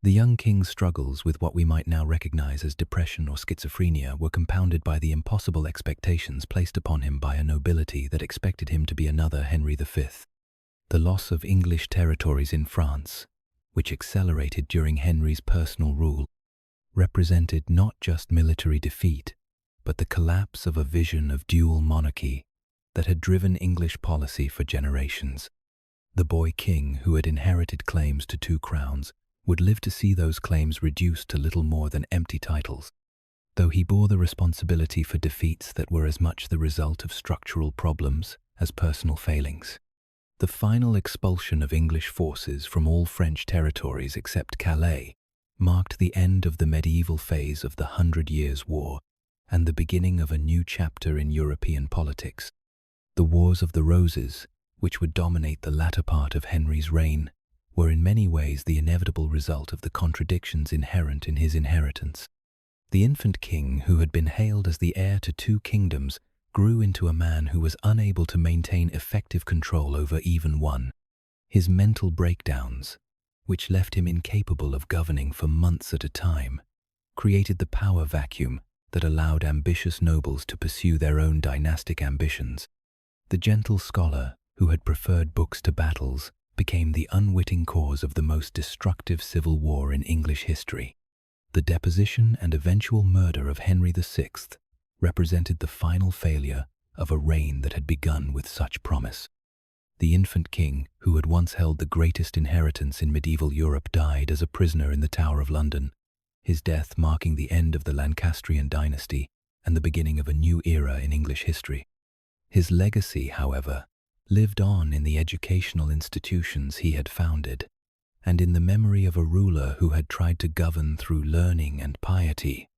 The young king's struggles with what we might now recognize as depression or schizophrenia were compounded by the impossible expectations placed upon him by a nobility that expected him to be another Henry V. The loss of English territories in France, which accelerated during Henry's personal rule, represented not just military defeat, but the collapse of a vision of dual monarchy that had driven English policy for generations. The boy king, who had inherited claims to 2 crowns, would live to see those claims reduced to little more than empty titles, though he bore the responsibility for defeats that were as much the result of structural problems as personal failings. The final expulsion of English forces from all French territories except Calais marked the end of the medieval phase of the 100 Years' War and the beginning of a new chapter in European politics. The Wars of the Roses, which would dominate the latter part of Henry's reign, were in many ways the inevitable result of the contradictions inherent in his inheritance. The infant king, who had been hailed as the heir to 2 kingdoms, grew into a man who was unable to maintain effective control over even one. His mental breakdowns, which left him incapable of governing for months at a time, created the power vacuum that allowed ambitious nobles to pursue their own dynastic ambitions. The gentle scholar, who had preferred books to battles, became the unwitting cause of the most destructive civil war in English history. The deposition and eventual murder of Henry VI represented the final failure of a reign that had begun with such promise. The infant king, who had once held the greatest inheritance in medieval Europe, died as a prisoner in the Tower of London, his death marking the end of the Lancastrian dynasty and the beginning of a new era in English history. His legacy, however, lived on in the educational institutions he had founded, and in the memory of a ruler who had tried to govern through learning and piety,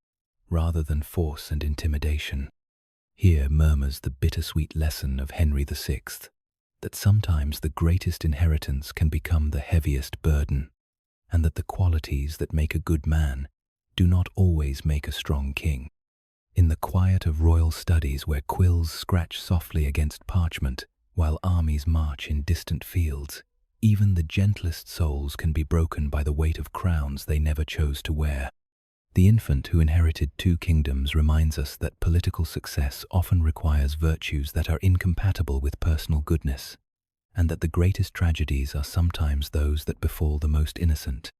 rather than force and intimidation. Here murmurs the bittersweet lesson of Henry VI, that sometimes the greatest inheritance can become the heaviest burden, and that the qualities that make a good man do not always make a strong king. In the quiet of royal studies where quills scratch softly against parchment while armies march in distant fields, even the gentlest souls can be broken by the weight of crowns they never chose to wear. The infant who inherited 2 kingdoms reminds us that political success often requires virtues that are incompatible with personal goodness, and that the greatest tragedies are sometimes those that befall the most innocent.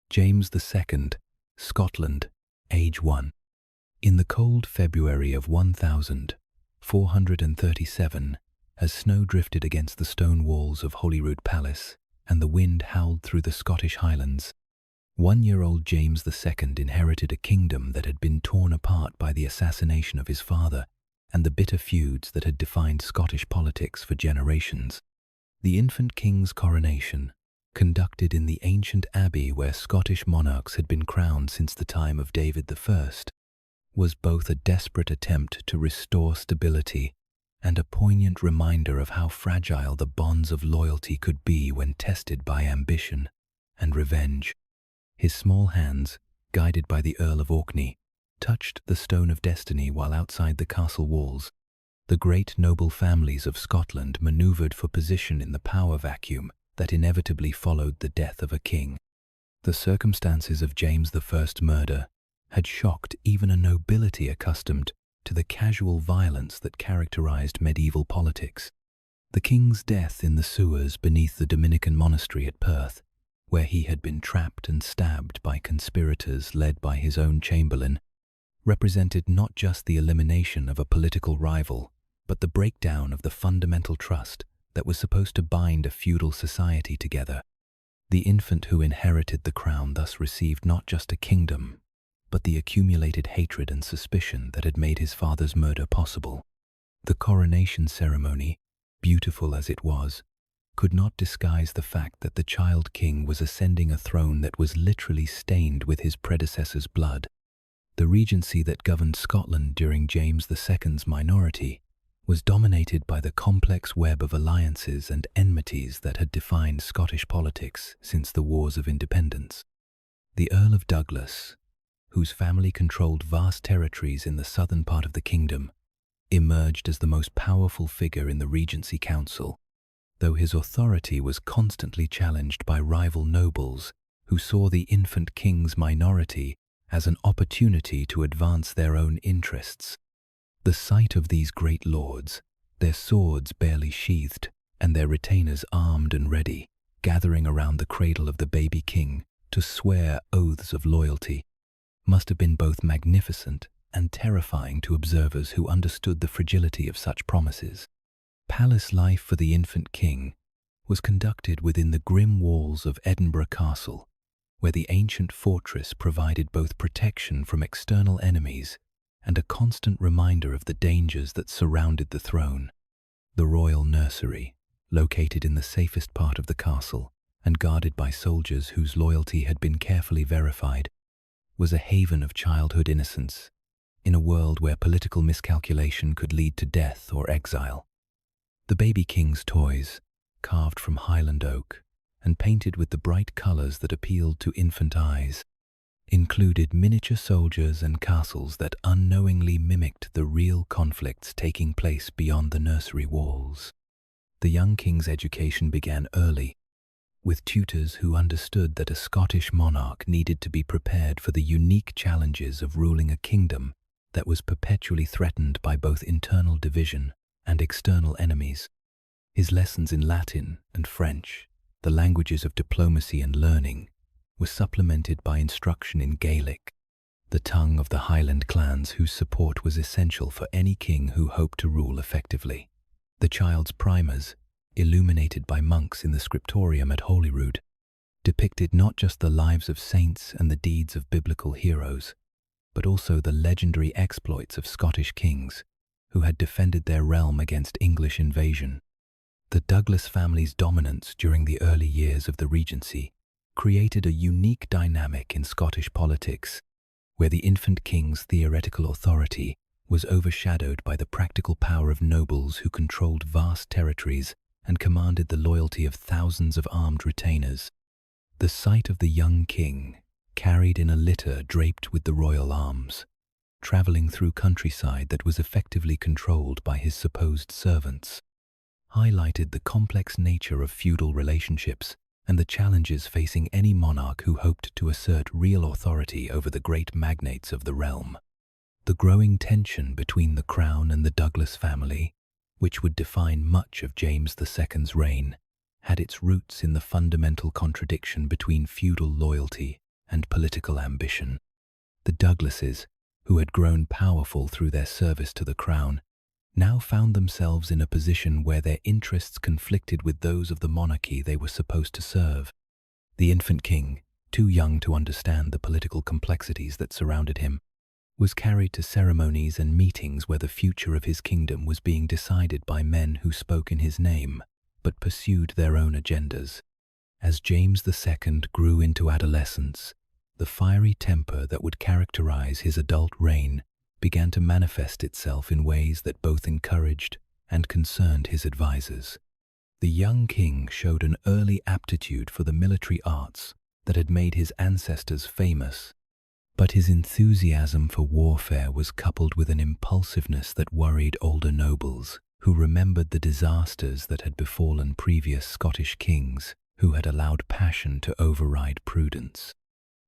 James II, Scotland, age 1. In the cold February of 1437, as snow drifted against the stone walls of Holyrood Palace and the wind howled through the Scottish Highlands, 1-year-old James II inherited a kingdom that had been torn apart by the assassination of his father and the bitter feuds that had defined Scottish politics for generations. The infant king's coronation, conducted in the ancient abbey where Scottish monarchs had been crowned since the time of David I, was both a desperate attempt to restore stability and a poignant reminder of how fragile the bonds of loyalty could be when tested by ambition and revenge. His small hands, guided by the Earl of Orkney, touched the stone of destiny while outside the castle walls. The great noble families of Scotland maneuvered for position in the power vacuum that inevitably followed the death of a king. The circumstances of James I's murder had shocked even a nobility accustomed to the casual violence that characterized medieval politics. The king's death in the sewers beneath the Dominican monastery at Perth, where he had been trapped and stabbed by conspirators led by his own chamberlain, represented not just the elimination of a political rival, but the breakdown of the fundamental trust that was supposed to bind a feudal society together. The infant who inherited the crown thus received not just a kingdom, but the accumulated hatred and suspicion that had made his father's murder possible. The coronation ceremony, beautiful as it was, could not disguise the fact that the child king was ascending a throne that was literally stained with his predecessor's blood. The regency that governed Scotland during James II's minority was dominated by the complex web of alliances and enmities that had defined Scottish politics since the Wars of Independence. The Earl of Douglas, whose family controlled vast territories in the southern part of the kingdom, emerged as the most powerful figure in the Regency Council, though his authority was constantly challenged by rival nobles who saw the infant king's minority as an opportunity to advance their own interests. The sight of these great lords, their swords barely sheathed and their retainers armed and ready, gathering around the cradle of the baby king to swear oaths of loyalty, must have been both magnificent and terrifying to observers who understood the fragility of such promises. Palace life for the infant king was conducted within the grim walls of Edinburgh Castle, where the ancient fortress provided both protection from external enemies and a constant reminder of the dangers that surrounded the throne. The royal nursery, located in the safest part of the castle and guarded by soldiers whose loyalty had been carefully verified, was a haven of childhood innocence in a world where political miscalculation could lead to death or exile. The baby king's toys, carved from Highland oak and painted with the bright colors that appealed to infant eyes, included miniature soldiers and castles that unknowingly mimicked the real conflicts taking place beyond the nursery walls. The young king's education began early, with tutors who understood that a Scottish monarch needed to be prepared for the unique challenges of ruling a kingdom that was perpetually threatened by both internal division and external enemies. His lessons in Latin and French, the languages of diplomacy and learning, were supplemented by instruction in Gaelic, the tongue of the Highland clans whose support was essential for any king who hoped to rule effectively. The child's primers, illuminated by monks in the scriptorium at Holyrood, depicted not just the lives of saints and the deeds of biblical heroes, but also the legendary exploits of Scottish kings who had defended their realm against English invasion. The Douglas family's dominance during the early years of the Regency created a unique dynamic in Scottish politics, where the infant king's theoretical authority was overshadowed by the practical power of nobles who controlled vast territories and commanded the loyalty of thousands of armed retainers. The sight of the young king, carried in a litter draped with the royal arms, traveling through countryside that was effectively controlled by his supposed servants, highlighted the complex nature of feudal relationships and the challenges facing any monarch who hoped to assert real authority over the great magnates of the realm. The growing tension between the crown and the Douglas family, which would define much of James II's reign, had its roots in the fundamental contradiction between feudal loyalty and political ambition. The Douglases, who had grown powerful through their service to the crown, now found themselves in a position where their interests conflicted with those of the monarchy they were supposed to serve. The infant king, too young to understand the political complexities that surrounded him, was carried to ceremonies and meetings where the future of his kingdom was being decided by men who spoke in his name, but pursued their own agendas. As James II grew into adolescence, the fiery temper that would characterize his adult reign began to manifest itself in ways that both encouraged and concerned his advisors. The young king showed an early aptitude for the military arts that had made his ancestors famous, but his enthusiasm for warfare was coupled with an impulsiveness that worried older nobles, who remembered the disasters that had befallen previous Scottish kings who had allowed passion to override prudence.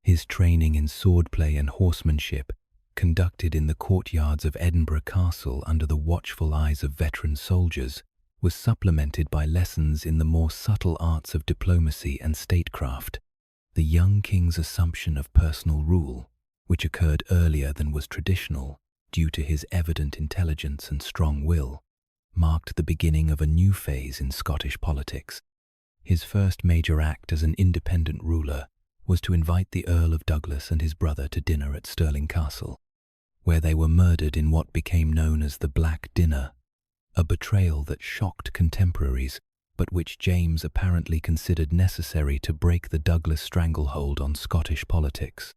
His training in swordplay and horsemanship, conducted in the courtyards of Edinburgh Castle under the watchful eyes of veteran soldiers, was supplemented by lessons in the more subtle arts of diplomacy and statecraft. The young king's assumption of personal rule, which occurred earlier than was traditional due to his evident intelligence and strong will, marked the beginning of a new phase in Scottish politics. His first major act as an independent ruler was to invite the Earl of Douglas and his brother to dinner at Stirling Castle, where they were murdered in what became known as the Black Dinner, a betrayal that shocked contemporaries, but which James apparently considered necessary to break the Douglas stranglehold on Scottish politics.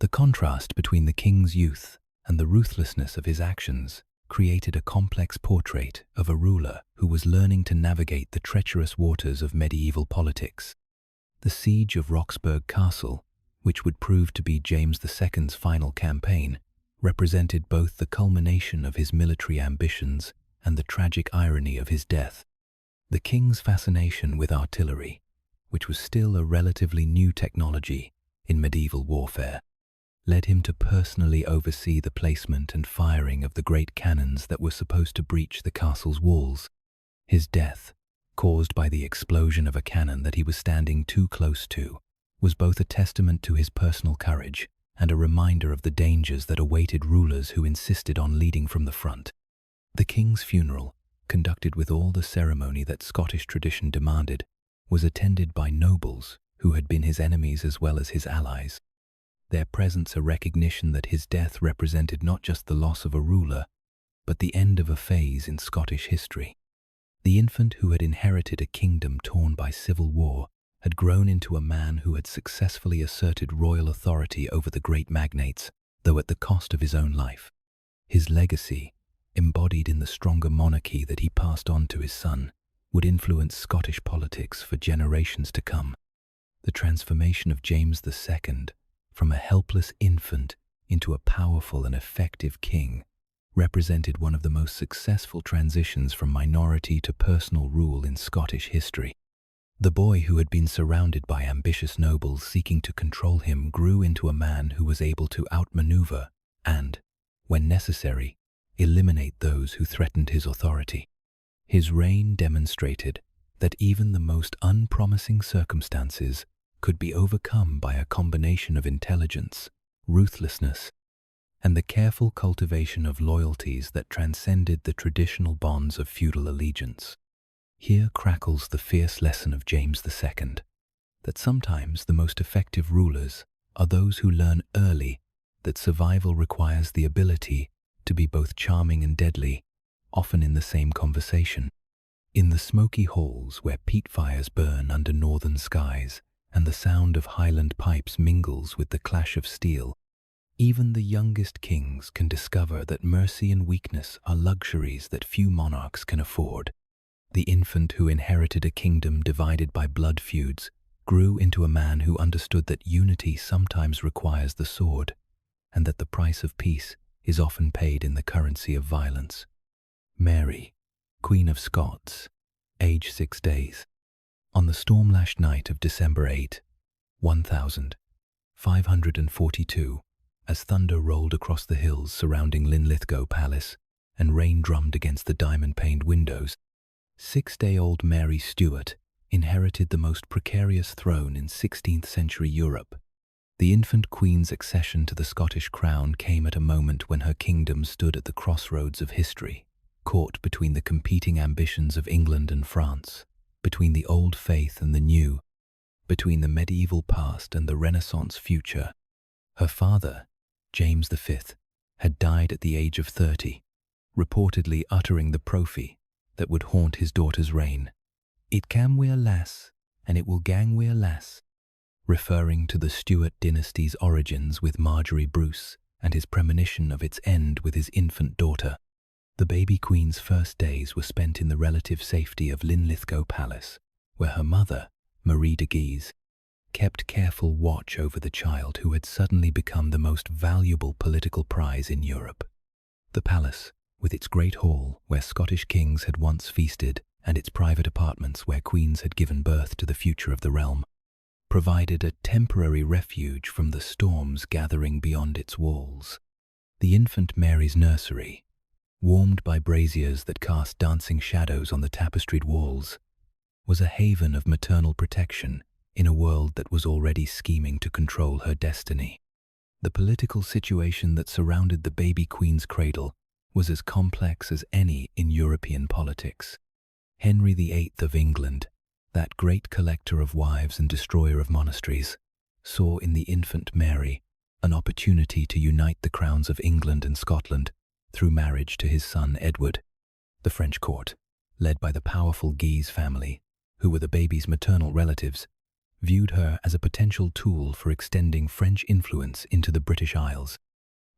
The contrast between the king's youth and the ruthlessness of his actions created a complex portrait of a ruler who was learning to navigate the treacherous waters of medieval politics. The siege of Roxburgh Castle, which would prove to be James II's final campaign, represented both the culmination of his military ambitions and the tragic irony of his death. The king's fascination with artillery, which was still a relatively new technology in medieval warfare, led him to personally oversee the placement and firing of the great cannons that were supposed to breach the castle's walls. His death, caused by the explosion of a cannon that he was standing too close to, was both a testament to his personal courage and a reminder of the dangers that awaited rulers who insisted on leading from the front. The king's funeral, conducted with all the ceremony that Scottish tradition demanded, was attended by nobles who had been his enemies as well as his allies, their presence a recognition that his death represented not just the loss of a ruler, but the end of a phase in Scottish history. The infant who had inherited a kingdom torn by civil war had grown into a man who had successfully asserted royal authority over the great magnates, though at the cost of his own life. His legacy, embodied in the stronger monarchy that he passed on to his son, would influence Scottish politics for generations to come. The transformation of James II, from a helpless infant into a powerful and effective king, represented one of the most successful transitions from minority to personal rule in Scottish history. The boy who had been surrounded by ambitious nobles seeking to control him grew into a man who was able to outmaneuver and, when necessary, eliminate those who threatened his authority. His reign demonstrated that even the most unpromising circumstances could be overcome by a combination of intelligence, ruthlessness, and the careful cultivation of loyalties that transcended the traditional bonds of feudal allegiance. Here crackles the fierce lesson of James II, that sometimes the most effective rulers are those who learn early that survival requires the ability to be both charming and deadly, often in the same conversation. In the smoky halls where peat fires burn under northern skies and the sound of Highland pipes mingles with the clash of steel, Even the youngest kings can discover that mercy and weakness are luxuries that few monarchs can afford. The infant who inherited a kingdom divided by blood feuds grew into a man who understood that unity sometimes requires the sword, and that the price of peace is often paid in the currency of violence. Mary, Queen of Scots, age 6 days. On the storm-lashed night of December 8, 1542, as thunder rolled across the hills surrounding Linlithgow Palace and rain drummed against the diamond-paned windows, 6-day-old Mary Stuart inherited the most precarious throne in 16th-century Europe. The infant queen's accession to the Scottish crown came at a moment when her kingdom stood at the crossroads of history, caught between the competing ambitions of England and France, between the old faith and the new, between the medieval past and the Renaissance future. Her father, James V, had died at the age of 30, reportedly uttering the prophecy that would haunt his daughter's reign. "It can wear less, and it will gang wear less," referring to the Stuart dynasty's origins with Marjorie Bruce and his premonition of its end with his infant daughter. The baby queen's first days were spent in the relative safety of Linlithgow Palace, where her mother, Marie de Guise, kept careful watch over the child who had suddenly become the most valuable political prize in Europe. The palace, with its great hall where Scottish kings had once feasted and its private apartments where queens had given birth to the future of the realm, provided a temporary refuge from the storms gathering beyond its walls. The infant Mary's nursery, warmed by braziers that cast dancing shadows on the tapestried walls, was a haven of maternal protection in a world that was already scheming to control her destiny. The political situation that surrounded the baby queen's cradle was as complex as any in European politics. Henry VIII of England, that great collector of wives and destroyer of monasteries, saw in the infant Mary an opportunity to unite the crowns of England and Scotland through marriage to his son Edward. The French court, led by the powerful Guise family, who were the baby's maternal relatives, viewed her as a potential tool for extending French influence into the British Isles.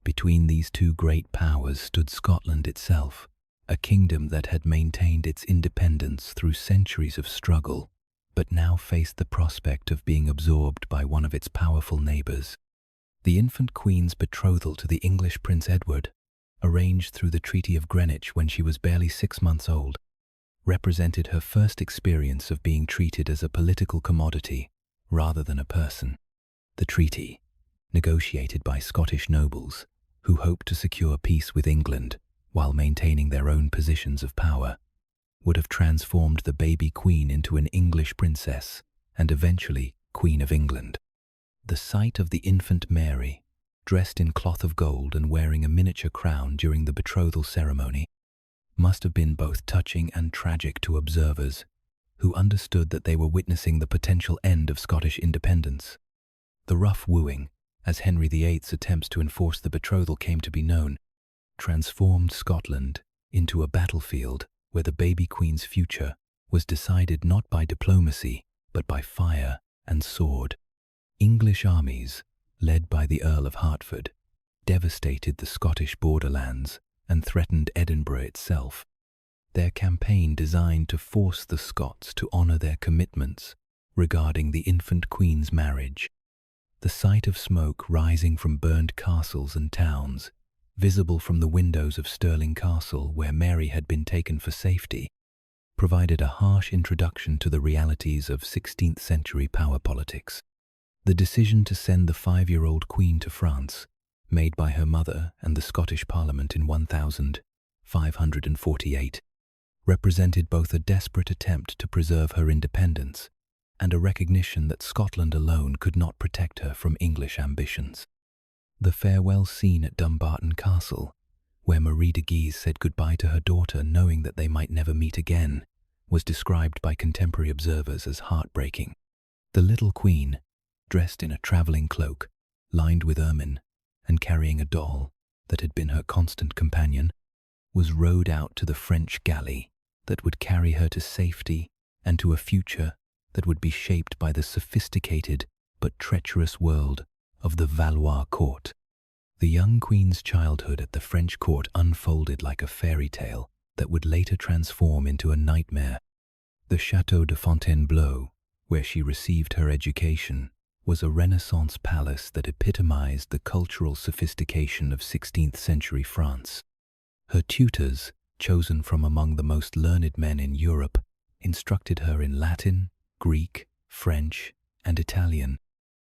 Between these two great powers stood Scotland itself, a kingdom that had maintained its independence through centuries of struggle, but now faced the prospect of being absorbed by one of its powerful neighbours. The infant queen's betrothal to the English Prince Edward, arranged through the Treaty of Greenwich when she was barely 6 months old, represented her first experience of being treated as a political commodity rather than a person. The treaty, negotiated by Scottish nobles who hoped to secure peace with England while maintaining their own positions of power, would have transformed the baby queen into an English princess and eventually Queen of England. The sight of the infant Mary, dressed in cloth of gold and wearing a miniature crown during the betrothal ceremony, must have been both touching and tragic to observers who understood that they were witnessing the potential end of Scottish independence. The rough wooing, as Henry VIII's attempts to enforce the betrothal came to be known, transformed Scotland into a battlefield where the baby queen's future was decided not by diplomacy but by fire and sword. English armies, led by the Earl of Hertford, devastated the Scottish borderlands and threatened Edinburgh itself. Their campaign designed to force the Scots to honour their commitments regarding the infant queen's marriage. The sight of smoke rising from burned castles and towns, visible from the windows of Stirling Castle where Mary had been taken for safety, provided a harsh introduction to the realities of 16th century power politics. The decision to send the 5-year-old queen to France, made by her mother and the Scottish Parliament in 1548, represented both a desperate attempt to preserve her independence and a recognition that Scotland alone could not protect her from English ambitions. The farewell scene at Dumbarton Castle, where Marie de Guise said goodbye to her daughter knowing that they might never meet again, was described by contemporary observers as heartbreaking. The little queen, dressed in a travelling cloak, lined with ermine, and carrying a doll that had been her constant companion, was rowed out to the French galley that would carry her to safety and to a future that would be shaped by the sophisticated but treacherous world of the Valois court. The young queen's childhood at the French court unfolded like a fairy tale that would later transform into a nightmare. The Château de Fontainebleau, where she received her education, was a Renaissance palace that epitomized the cultural sophistication of 16th century France. Her tutors, chosen from among the most learned men in Europe, instructed her in Latin, Greek, French, and Italian,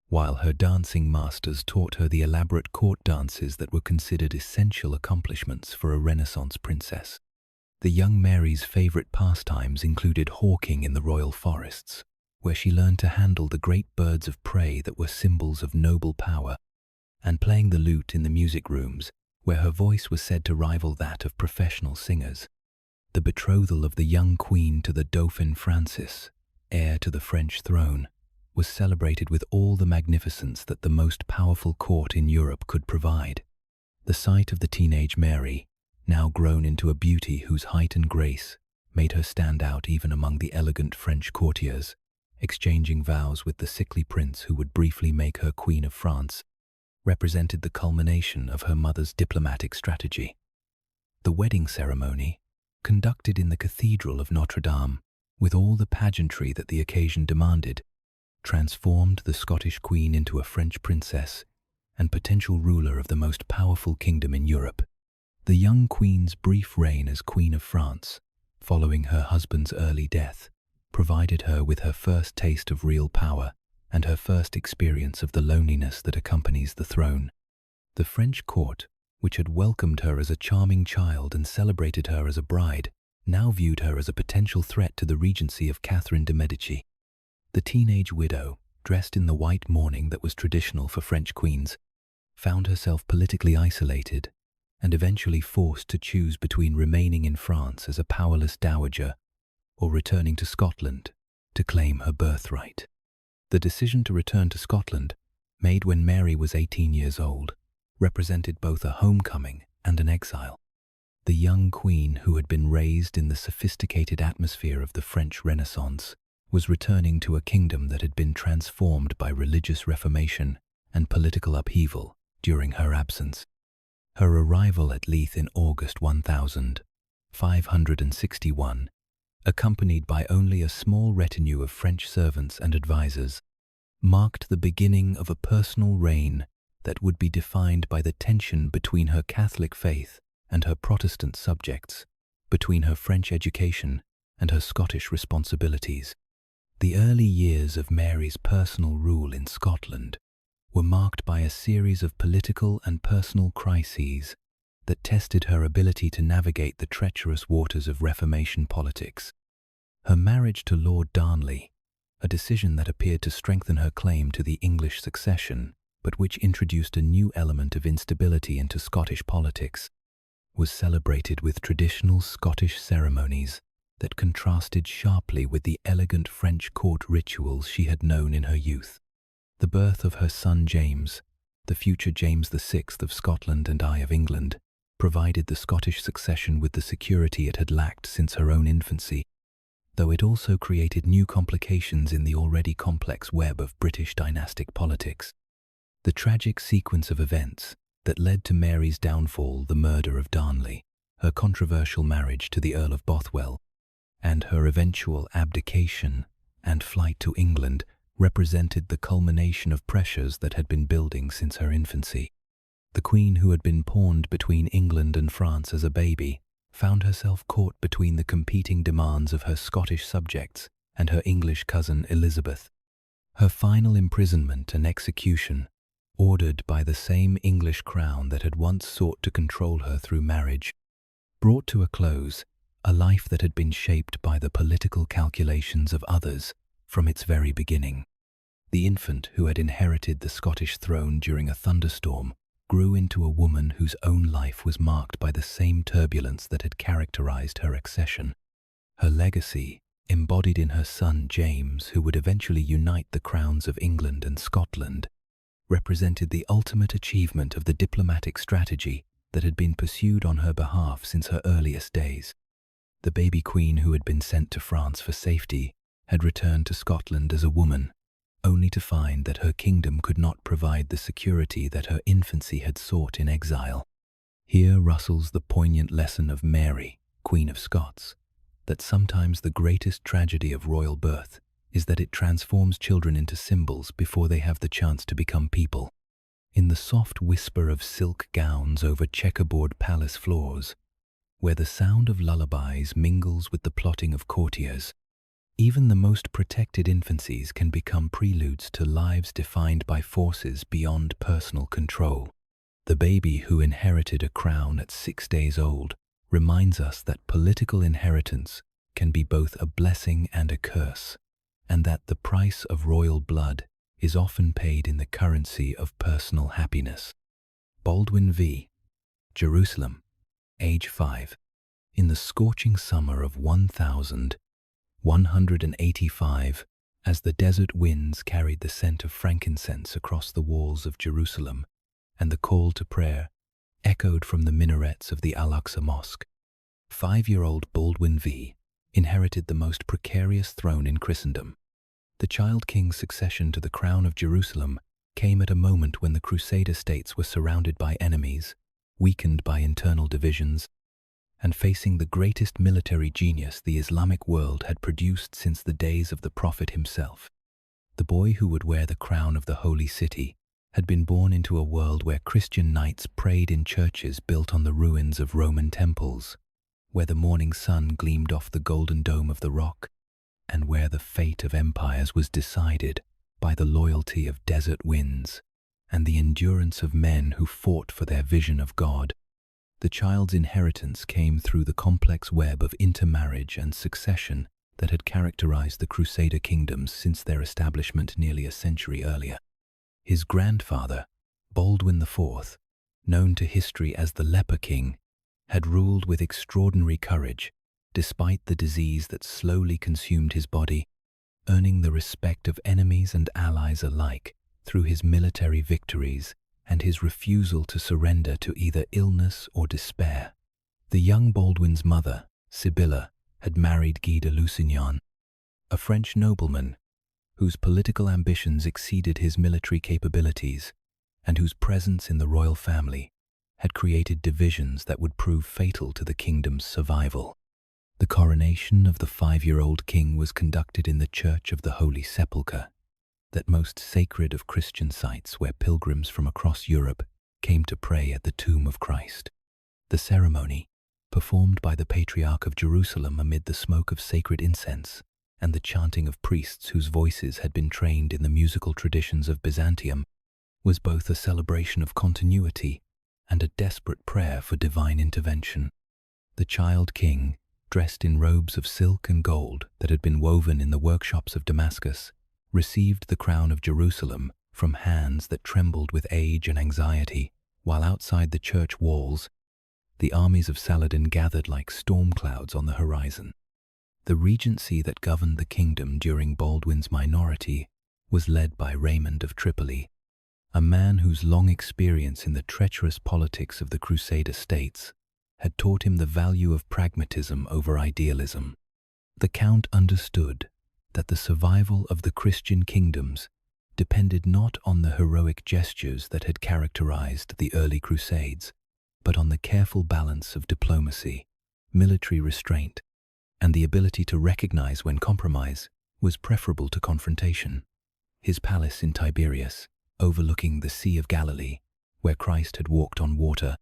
while her dancing masters taught her the elaborate court dances that were considered essential accomplishments for a Renaissance princess. The young Mary's favorite pastimes included hawking in the royal forests, where she learned to handle the great birds of prey that were symbols of noble power, and playing the lute in the music rooms, where her voice was said to rival that of professional singers. The betrothal of the young queen to the Dauphin Francis, heir to the French throne, was celebrated with all the magnificence that the most powerful court in Europe could provide. The sight of the teenage Mary, now grown into a beauty whose height and grace made her stand out even among the elegant French courtiers, exchanging vows with the sickly prince who would briefly make her Queen of France, represented the culmination of her mother's diplomatic strategy. The wedding ceremony, conducted in the Cathedral of Notre Dame, with all the pageantry that the occasion demanded, transformed the Scottish Queen into a French princess and potential ruler of the most powerful kingdom in Europe. The young queen's brief reign as Queen of France, following her husband's early death, provided her with her first taste of real power and her first experience of the loneliness that accompanies the throne. The French court, which had welcomed her as a charming child and celebrated her as a bride, now viewed her as a potential threat to the regency of Catherine de' Medici. The teenage widow, dressed in the white mourning that was traditional for French queens, found herself politically isolated and eventually forced to choose between remaining in France as a powerless dowager or returning to Scotland to claim her birthright. The decision to return to Scotland, made when Mary was 18 years old, represented both a homecoming and an exile. The young queen, who had been raised in the sophisticated atmosphere of the French Renaissance, was returning to a kingdom that had been transformed by religious reformation and political upheaval during her absence. Her arrival at Leith in August 1561, accompanied by only a small retinue of French servants and advisers, marked the beginning of a personal reign that would be defined by the tension between her Catholic faith and her Protestant subjects, between her French education and her Scottish responsibilities. The early years of Mary's personal rule in Scotland were marked by a series of political and personal crises that tested her ability to navigate the treacherous waters of Reformation politics. Her marriage to Lord Darnley, a decision that appeared to strengthen her claim to the English succession, but which introduced a new element of instability into Scottish politics, was celebrated with traditional Scottish ceremonies that contrasted sharply with the elegant French court rituals she had known in her youth. The birth of her son James, the future James VI of Scotland and I of England, provided the Scottish succession with the security it had lacked since her own infancy, though it also created new complications in the already complex web of British dynastic politics. The tragic sequence of events that led to Mary's downfall, the murder of Darnley, her controversial marriage to the Earl of Bothwell, and her eventual abdication and flight to England, represented the culmination of pressures that had been building since her infancy. The Queen, who had been pawned between England and France as a baby, found herself caught between the competing demands of her Scottish subjects and her English cousin Elizabeth. Her final imprisonment and execution, ordered by the same English crown that had once sought to control her through marriage, brought to a close a life that had been shaped by the political calculations of others from its very beginning. The infant who had inherited the Scottish throne during a thunderstorm grew into a woman whose own life was marked by the same turbulence that had characterized her accession. Her legacy, embodied in her son James, who would eventually unite the crowns of England and Scotland, represented the ultimate achievement of the diplomatic strategy that had been pursued on her behalf since her earliest days. The baby queen, who had been sent to France for safety, had returned to Scotland as a woman, only to find that her kingdom could not provide the security that her infancy had sought in exile. Here rustles the poignant lesson of Mary, Queen of Scots, that sometimes the greatest tragedy of royal birth is that it transforms children into symbols before they have the chance to become people. In the soft whisper of silk gowns over checkerboard palace floors, where the sound of lullabies mingles with the plotting of courtiers, even the most protected infancies can become preludes to lives defined by forces beyond personal control. The baby who inherited a crown at 6 days old reminds us that political inheritance can be both a blessing and a curse, and that the price of royal blood is often paid in the currency of personal happiness. Baldwin v. Jerusalem, age 5. In the scorching summer of 1185, as the desert winds carried the scent of frankincense across the walls of Jerusalem, and the call to prayer echoed from the minarets of the Al-Aqsa Mosque, 5-year-old Baldwin V inherited the most precarious throne in Christendom. The child king's succession to the crown of Jerusalem came at a moment when the Crusader states were surrounded by enemies, weakened by internal divisions, and facing the greatest military genius the Islamic world had produced since the days of the Prophet himself. The boy who would wear the crown of the Holy City had been born into a world where Christian knights prayed in churches built on the ruins of Roman temples, where the morning sun gleamed off the golden dome of the rock, and where the fate of empires was decided by the loyalty of desert winds and the endurance of men who fought for their vision of God. The child's inheritance came through the complex web of intermarriage and succession that had characterized the Crusader kingdoms since their establishment nearly a century earlier. His grandfather, Baldwin IV, known to history as the Leper King, had ruled with extraordinary courage, despite the disease that slowly consumed his body, earning the respect of enemies and allies alike through his military victories and his refusal to surrender to either illness or despair. The young Baldwin's mother, Sibylla, had married Guy de Lusignan, a French nobleman whose political ambitions exceeded his military capabilities and whose presence in the royal family had created divisions that would prove fatal to the kingdom's survival. The coronation of the 5-year-old king was conducted in the Church of the Holy Sepulchre, that most sacred of Christian sites where pilgrims from across Europe came to pray at the tomb of Christ. The ceremony, performed by the Patriarch of Jerusalem amid the smoke of sacred incense and the chanting of priests whose voices had been trained in the musical traditions of Byzantium, was both a celebration of continuity and a desperate prayer for divine intervention. The child king, dressed in robes of silk and gold that had been woven in the workshops of Damascus, received the crown of Jerusalem from hands that trembled with age and anxiety, while outside the church walls, the armies of Saladin gathered like storm clouds on the horizon. The regency that governed the kingdom during Baldwin's minority was led by Raymond of Tripoli, a man whose long experience in the treacherous politics of the Crusader states had taught him the value of pragmatism over idealism. The Count understood that the survival of the Christian kingdoms depended not on the heroic gestures that had characterized the early Crusades, but on the careful balance of diplomacy, military restraint, and the ability to recognize when compromise was preferable to confrontation. His palace in Tiberias, overlooking the Sea of Galilee, where Christ had walked on water,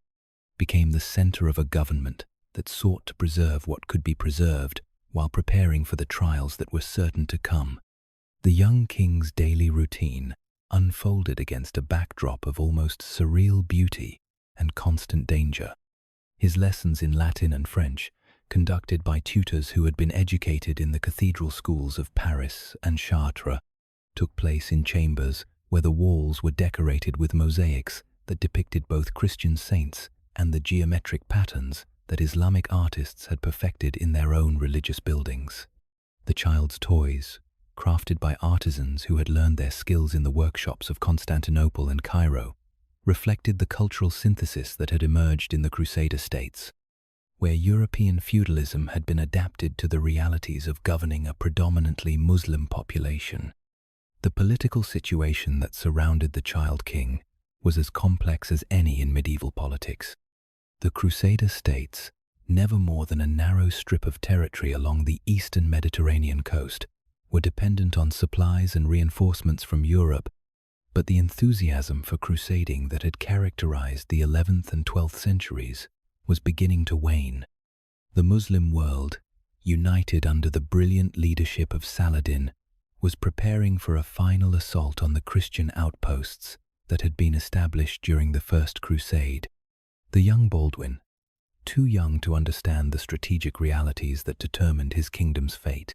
became the center of a government that sought to preserve what could be preserved while preparing for the trials that were certain to come. The young king's daily routine unfolded against a backdrop of almost surreal beauty and constant danger. His lessons in Latin and French, conducted by tutors who had been educated in the cathedral schools of Paris and Chartres, took place in chambers where the walls were decorated with mosaics that depicted both Christian saints and the geometric patterns that Islamic artists had perfected in their own religious buildings. The child's toys, crafted by artisans who had learned their skills in the workshops of Constantinople and Cairo, reflected the cultural synthesis that had emerged in the Crusader states, where European feudalism had been adapted to the realities of governing a predominantly Muslim population. The political situation that surrounded the child king was as complex as any in medieval politics. The Crusader states, never more than a narrow strip of territory along the eastern Mediterranean coast, were dependent on supplies and reinforcements from Europe, but the enthusiasm for crusading that had characterized the 11th and 12th centuries was beginning to wane. The Muslim world, united under the brilliant leadership of Saladin, was preparing for a final assault on the Christian outposts that had been established during the First Crusade. The young Baldwin, too young to understand the strategic realities that determined his kingdom's fate,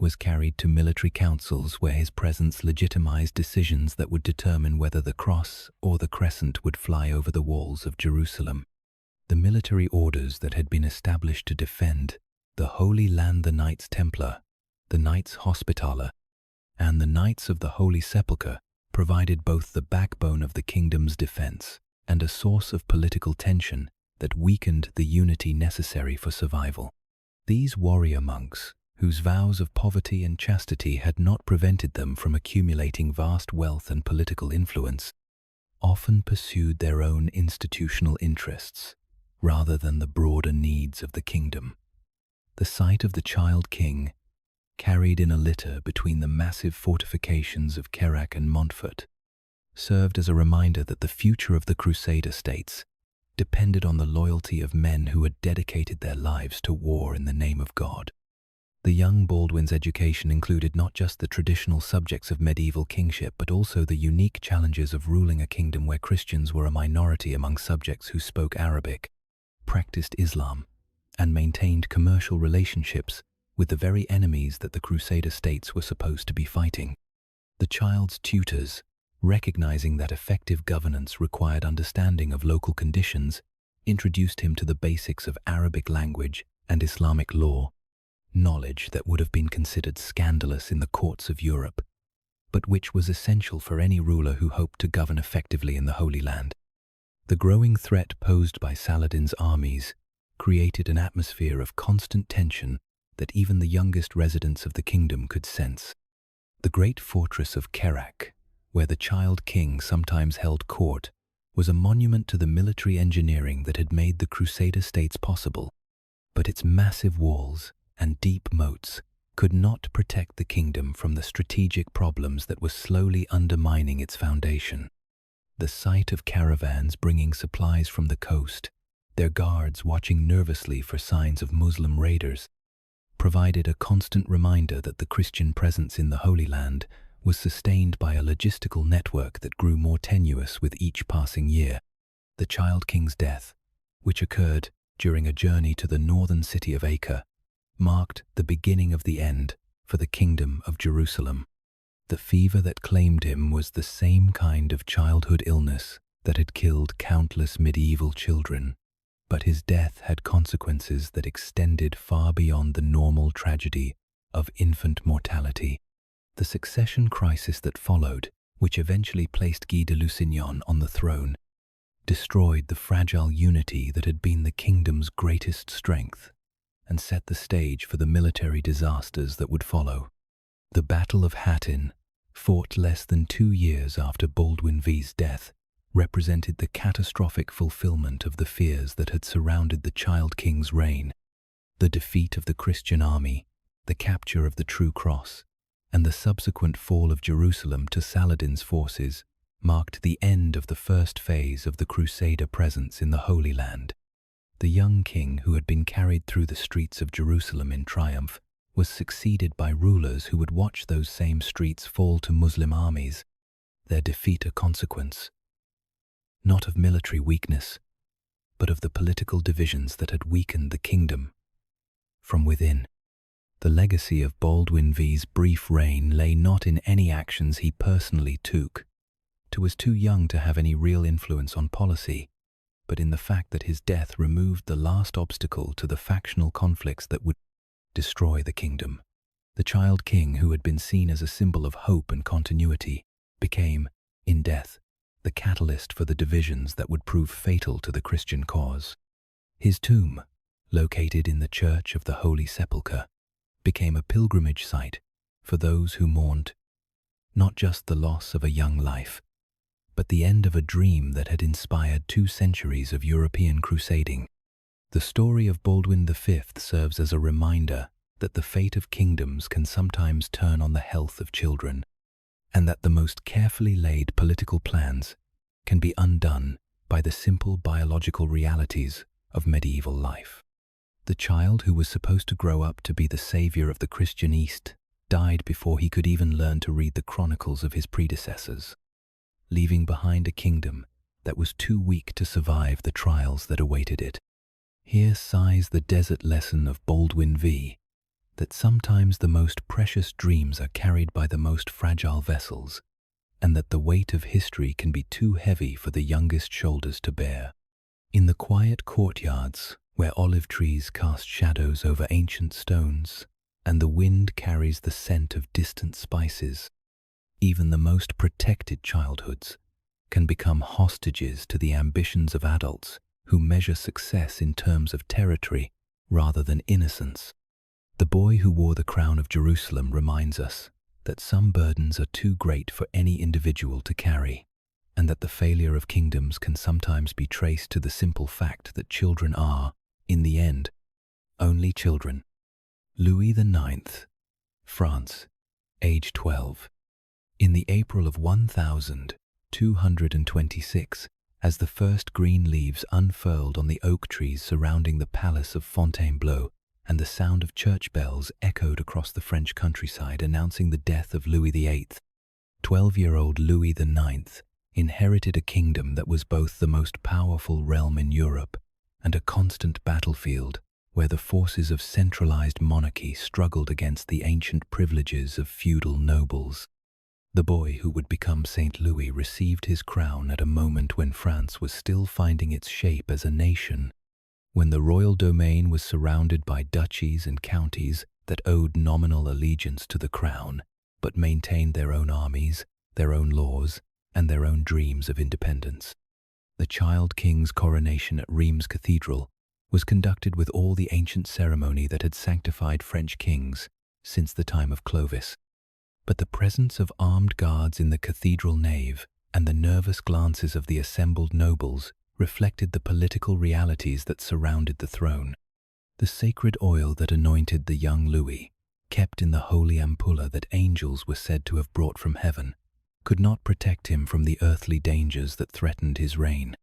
was carried to military councils where his presence legitimized decisions that would determine whether the cross or the crescent would fly over the walls of Jerusalem. The military orders that had been established to defend the Holy Land, the Knights Templar, the Knights Hospitaller, and the Knights of the Holy Sepulchre, provided both the backbone of the kingdom's defense and a source of political tension that weakened the unity necessary for survival. These warrior monks, whose vows of poverty and chastity had not prevented them from accumulating vast wealth and political influence, often pursued their own institutional interests rather than the broader needs of the kingdom. The sight of the child king, carried in a litter between the massive fortifications of Kerak and Montfort, served as a reminder that the future of the Crusader states depended on the loyalty of men who had dedicated their lives to war in the name of God. The young Baldwin's education included not just the traditional subjects of medieval kingship, but also the unique challenges of ruling a kingdom where Christians were a minority among subjects who spoke Arabic, practiced Islam, and maintained commercial relationships with the very enemies that the Crusader states were supposed to be fighting. The child's tutors, recognizing that effective governance required understanding of local conditions, introduced him to the basics of Arabic language and Islamic law, knowledge that would have been considered scandalous in the courts of Europe, but which was essential for any ruler who hoped to govern effectively in the Holy Land. The growing threat posed by Saladin's armies created an atmosphere of constant tension that even the youngest residents of the kingdom could sense. The great fortress of Kerak, where the child king sometimes held court, was a monument to the military engineering that had made the Crusader states possible, but its massive walls and deep moats could not protect the kingdom from the strategic problems that were slowly undermining its foundation. The sight of caravans bringing supplies from the coast, their guards watching nervously for signs of Muslim raiders, provided a constant reminder that the Christian presence in the Holy Land was sustained by a logistical network that grew more tenuous with each passing year. The child king's death, which occurred during a journey to the northern city of Acre, marked the beginning of the end for the kingdom of Jerusalem. The fever that claimed him was the same kind of childhood illness that had killed countless medieval children, but his death had consequences that extended far beyond the normal tragedy of infant mortality. The succession crisis that followed, which eventually placed Guy de Lusignan on the throne, destroyed the fragile unity that had been the kingdom's greatest strength and set the stage for the military disasters that would follow. The Battle of Hattin, fought less than 2 years after Baldwin V's death, represented the catastrophic fulfillment of the fears that had surrounded the child king's reign. The defeat of the Christian army, the capture of the True Cross, and the subsequent fall of Jerusalem to Saladin's forces marked the end of the first phase of the Crusader presence in the Holy Land. The young king, who had been carried through the streets of Jerusalem in triumph, was succeeded by rulers who would watch those same streets fall to Muslim armies, their defeat a consequence, not of military weakness, but of the political divisions that had weakened the kingdom from within. The legacy of Baldwin V's brief reign lay not in any actions he personally took, who was too young to have any real influence on policy, but in the fact that his death removed the last obstacle to the factional conflicts that would destroy the kingdom. The child king, who had been seen as a symbol of hope and continuity, became, in death, the catalyst for the divisions that would prove fatal to the Christian cause. His tomb, located in the Church of the Holy Sepulchre, became a pilgrimage site for those who mourned not just the loss of a young life, but the end of a dream that had inspired 2 centuries of European crusading. The story of Baldwin V serves as a reminder that the fate of kingdoms can sometimes turn on the health of children, and that the most carefully laid political plans can be undone by the simple biological realities of medieval life. The child who was supposed to grow up to be the savior of the Christian East died before he could even learn to read the chronicles of his predecessors, leaving behind a kingdom that was too weak to survive the trials that awaited it. Here sighs the desert lesson of Baldwin V, that sometimes the most precious dreams are carried by the most fragile vessels, and that the weight of history can be too heavy for the youngest shoulders to bear. In the quiet courtyards, where olive trees cast shadows over ancient stones, and the wind carries the scent of distant spices, even the most protected childhoods can become hostages to the ambitions of adults who measure success in terms of territory rather than innocence. The boy who wore the crown of Jerusalem reminds us that some burdens are too great for any individual to carry, and that the failure of kingdoms can sometimes be traced to the simple fact that children are, in the end, only children. Louis IX, France, age 12. In the April of 1226, as the first green leaves unfurled on the oak trees surrounding the palace of Fontainebleau, and the sound of church bells echoed across the French countryside announcing the death of Louis VIII, 12-year-old Louis IX inherited a kingdom that was both the most powerful realm in Europe and a constant battlefield where the forces of centralized monarchy struggled against the ancient privileges of feudal nobles. The boy who would become Saint Louis received his crown at a moment when France was still finding its shape as a nation, when the royal domain was surrounded by duchies and counties that owed nominal allegiance to the crown, but maintained their own armies, their own laws, and their own dreams of independence. The child king's coronation at Rheims Cathedral was conducted with all the ancient ceremony that had sanctified French kings since the time of Clovis. But the presence of armed guards in the cathedral nave and the nervous glances of the assembled nobles reflected the political realities that surrounded the throne. The sacred oil that anointed the young Louis, kept in the holy ampulla that angels were said to have brought from heaven, could not protect him from the earthly dangers that threatened his reign.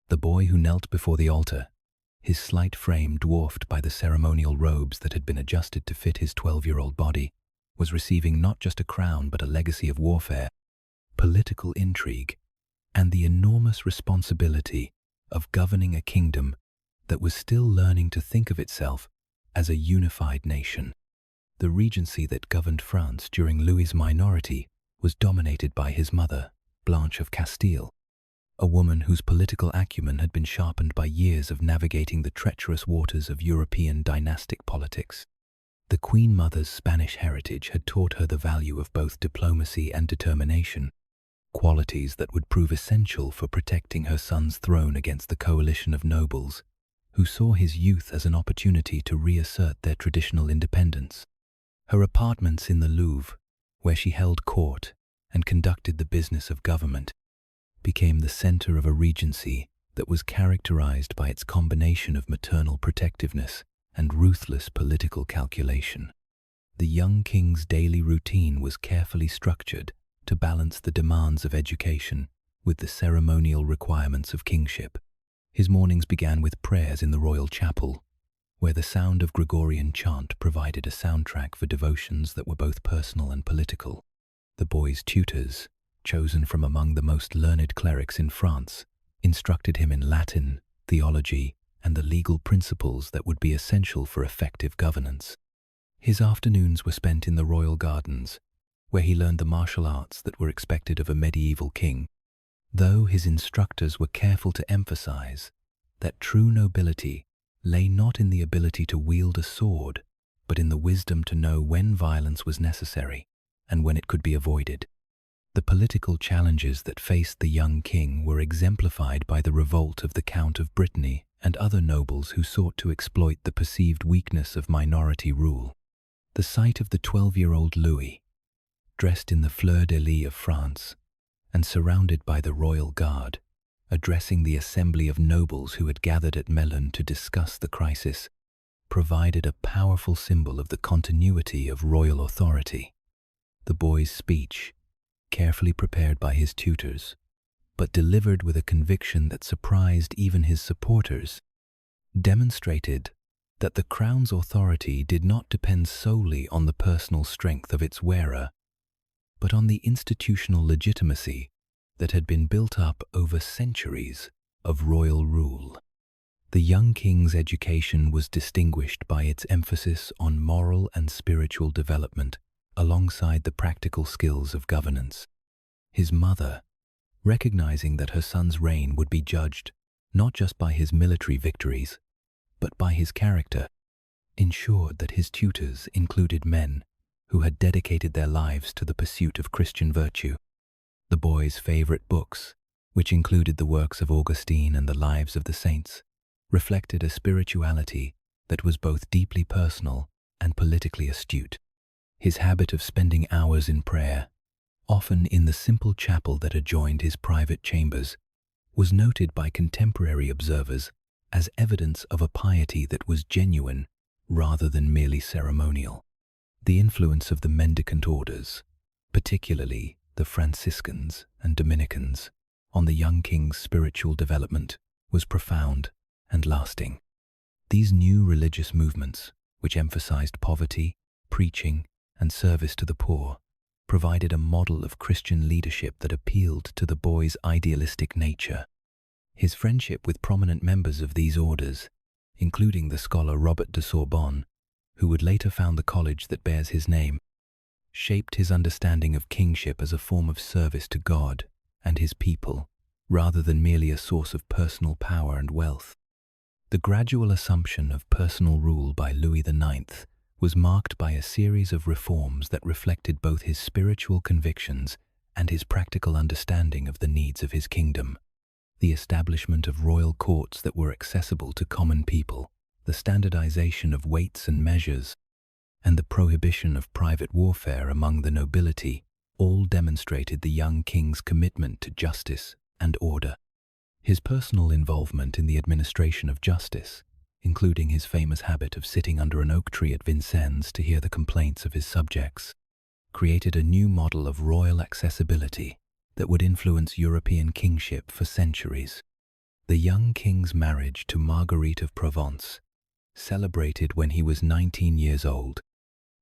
The boy who knelt before the altar, his slight frame dwarfed by the ceremonial robes that had been adjusted to fit his 12-year-old body, was receiving not just a crown but a legacy of warfare, political intrigue, and the enormous responsibility of governing a kingdom that was still learning to think of itself as a unified nation. The regency that governed France during Louis's minority was dominated by his mother, Blanche of Castile, a woman whose political acumen had been sharpened by years of navigating the treacherous waters of European dynastic politics. The Queen Mother's Spanish heritage had taught her the value of both diplomacy and determination, qualities that would prove essential for protecting her son's throne against the coalition of nobles, who saw his youth as an opportunity to reassert their traditional independence. Her apartments in the Louvre, where she held court and conducted the business of government, became the center of a regency that was characterized by its combination of maternal protectiveness and ruthless political calculation. The young king's daily routine was carefully structured to balance the demands of education with the ceremonial requirements of kingship. His mornings began with prayers in the royal chapel, where the sound of Gregorian chant provided a soundtrack for devotions that were both personal and political. The boy's tutors, chosen from among the most learned clerics in France, instructed him in Latin, theology, and the legal principles that would be essential for effective governance. His afternoons were spent in the royal gardens, where he learned the martial arts that were expected of a medieval king, though his instructors were careful to emphasize that true nobility lay not in the ability to wield a sword, but in the wisdom to know when violence was necessary and when it could be avoided. The political challenges that faced the young king were exemplified by the revolt of the Count of Brittany and other nobles who sought to exploit the perceived weakness of minority rule. The sight of the 12-year-old Louis, dressed in the fleur-de-lis of France, and surrounded by the royal guard, addressing the assembly of nobles who had gathered at Melun to discuss the crisis, provided a powerful symbol of the continuity of royal authority. The boy's speech, carefully prepared by his tutors, but delivered with a conviction that surprised even his supporters, demonstrated that the crown's authority did not depend solely on the personal strength of its wearer, but on the institutional legitimacy that had been built up over centuries of royal rule. The young king's education was distinguished by its emphasis on moral and spiritual development alongside the practical skills of governance. His mother, recognizing that her son's reign would be judged not just by his military victories, but by his character, ensured that his tutors included men who had dedicated their lives to the pursuit of Christian virtue. The boy's favorite books, which included the works of Augustine and the lives of the saints, reflected a spirituality that was both deeply personal and politically astute. His habit of spending hours in prayer, often in the simple chapel that adjoined his private chambers, was noted by contemporary observers as evidence of a piety that was genuine rather than merely ceremonial. The influence of the mendicant orders, particularly the Franciscans and Dominicans, on the young king's spiritual development was profound and lasting. These new religious movements, which emphasized poverty, preaching, and service to the poor, provided a model of Christian leadership that appealed to the boy's idealistic nature. His friendship with prominent members of these orders, including the scholar Robert de Sorbonne, who would later found the college that bears his name, shaped his understanding of kingship as a form of service to God and his people, rather than merely a source of personal power and wealth. The gradual assumption of personal rule by Louis IX was marked by a series of reforms that reflected both his spiritual convictions and his practical understanding of the needs of his kingdom. The establishment of royal courts that were accessible to common people, the standardization of weights and measures, and the prohibition of private warfare among the nobility all demonstrated the young king's commitment to justice and order. His personal involvement in the administration of justice, including his famous habit of sitting under an oak tree at Vincennes to hear the complaints of his subjects, created a new model of royal accessibility that would influence European kingship for centuries. The young king's marriage to Marguerite of Provence, celebrated when he was 19 years old,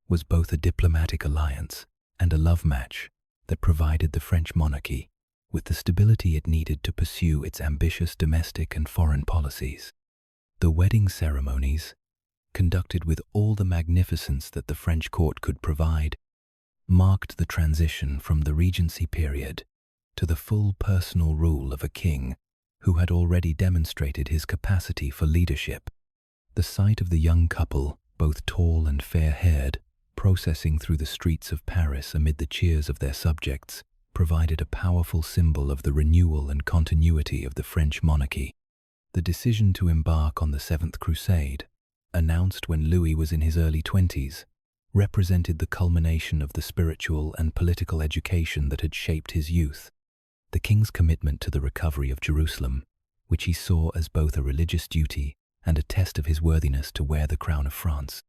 was both a diplomatic alliance and a love match that provided the French monarchy with the stability it needed to pursue its ambitious domestic and foreign policies. The wedding ceremonies, conducted with all the magnificence that the French court could provide, marked the transition from the Regency period to the full personal rule of a king who had already demonstrated his capacity for leadership. The sight of the young couple, both tall and fair-haired, processing through the streets of Paris amid the cheers of their subjects, provided a powerful symbol of the renewal and continuity of the French monarchy. The decision to embark on the Seventh Crusade, announced when Louis was in his early 20s, represented the culmination of the spiritual and political education that had shaped his youth. The king's commitment to the recovery of Jerusalem, which he saw as both a religious duty and a test of his worthiness to wear the crown of France,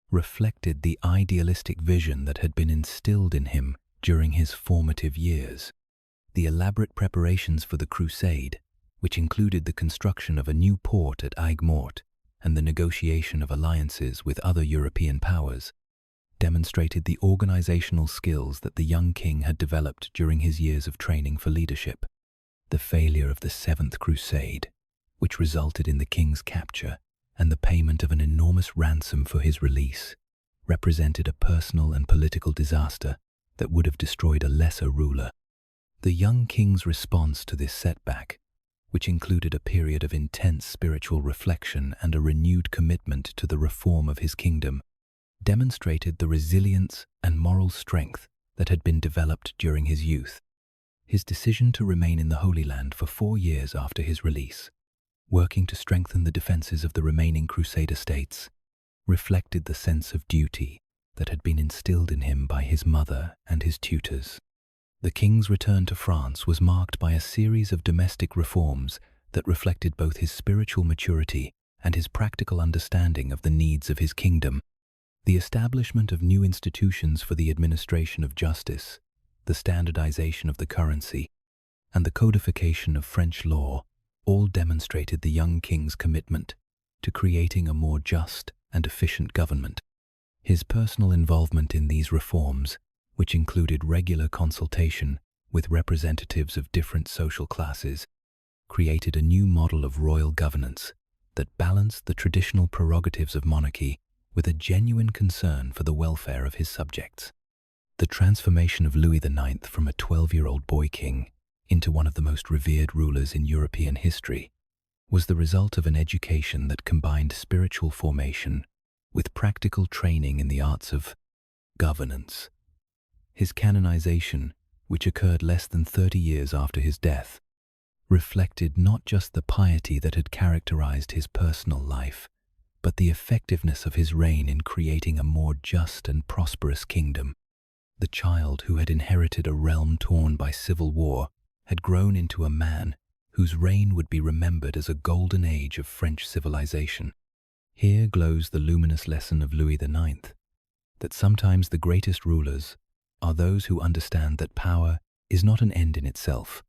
reflected the idealistic vision that had been instilled in him during his formative years. The elaborate preparations for the crusade, which included the construction of a new port at Aigues-Mortes and the negotiation of alliances with other European powers, demonstrated the organizational skills that the young king had developed during his years of training for leadership. The failure of the Seventh Crusade, which resulted in the king's capture and the payment of an enormous ransom for his release, represented a personal and political disaster that would have destroyed a lesser ruler. The young king's response to this setback, which included a period of intense spiritual reflection and a renewed commitment to the reform of his kingdom, demonstrated the resilience and moral strength that had been developed during his youth. His decision to remain in the Holy Land for 4 years after his release, working to strengthen the defenses of the remaining Crusader states, reflected the sense of duty that had been instilled in him by his mother and his tutors. The king's return to France was marked by a series of domestic reforms that reflected both his spiritual maturity and his practical understanding of the needs of his kingdom. The establishment of new institutions for the administration of justice, the standardization of the currency, and the codification of French law all demonstrated the young king's commitment to creating a more just and efficient government. His personal involvement in these reforms, which included regular consultation with representatives of different social classes, created a new model of royal governance that balanced the traditional prerogatives of monarchy with a genuine concern for the welfare of his subjects. The transformation of Louis IX from a 12-year-old boy king into one of the most revered rulers in European history was the result of an education that combined spiritual formation with practical training in the arts of governance. His canonization, which occurred less than 30 years after his death, reflected not just the piety that had characterized his personal life, but the effectiveness of his reign in creating a more just and prosperous kingdom. The child who had inherited a realm torn by civil war had grown into a man whose reign would be remembered as a golden age of French civilization. Here glows the luminous lesson of Louis IX, that sometimes the greatest rulers are those who understand that power is not an end in itself,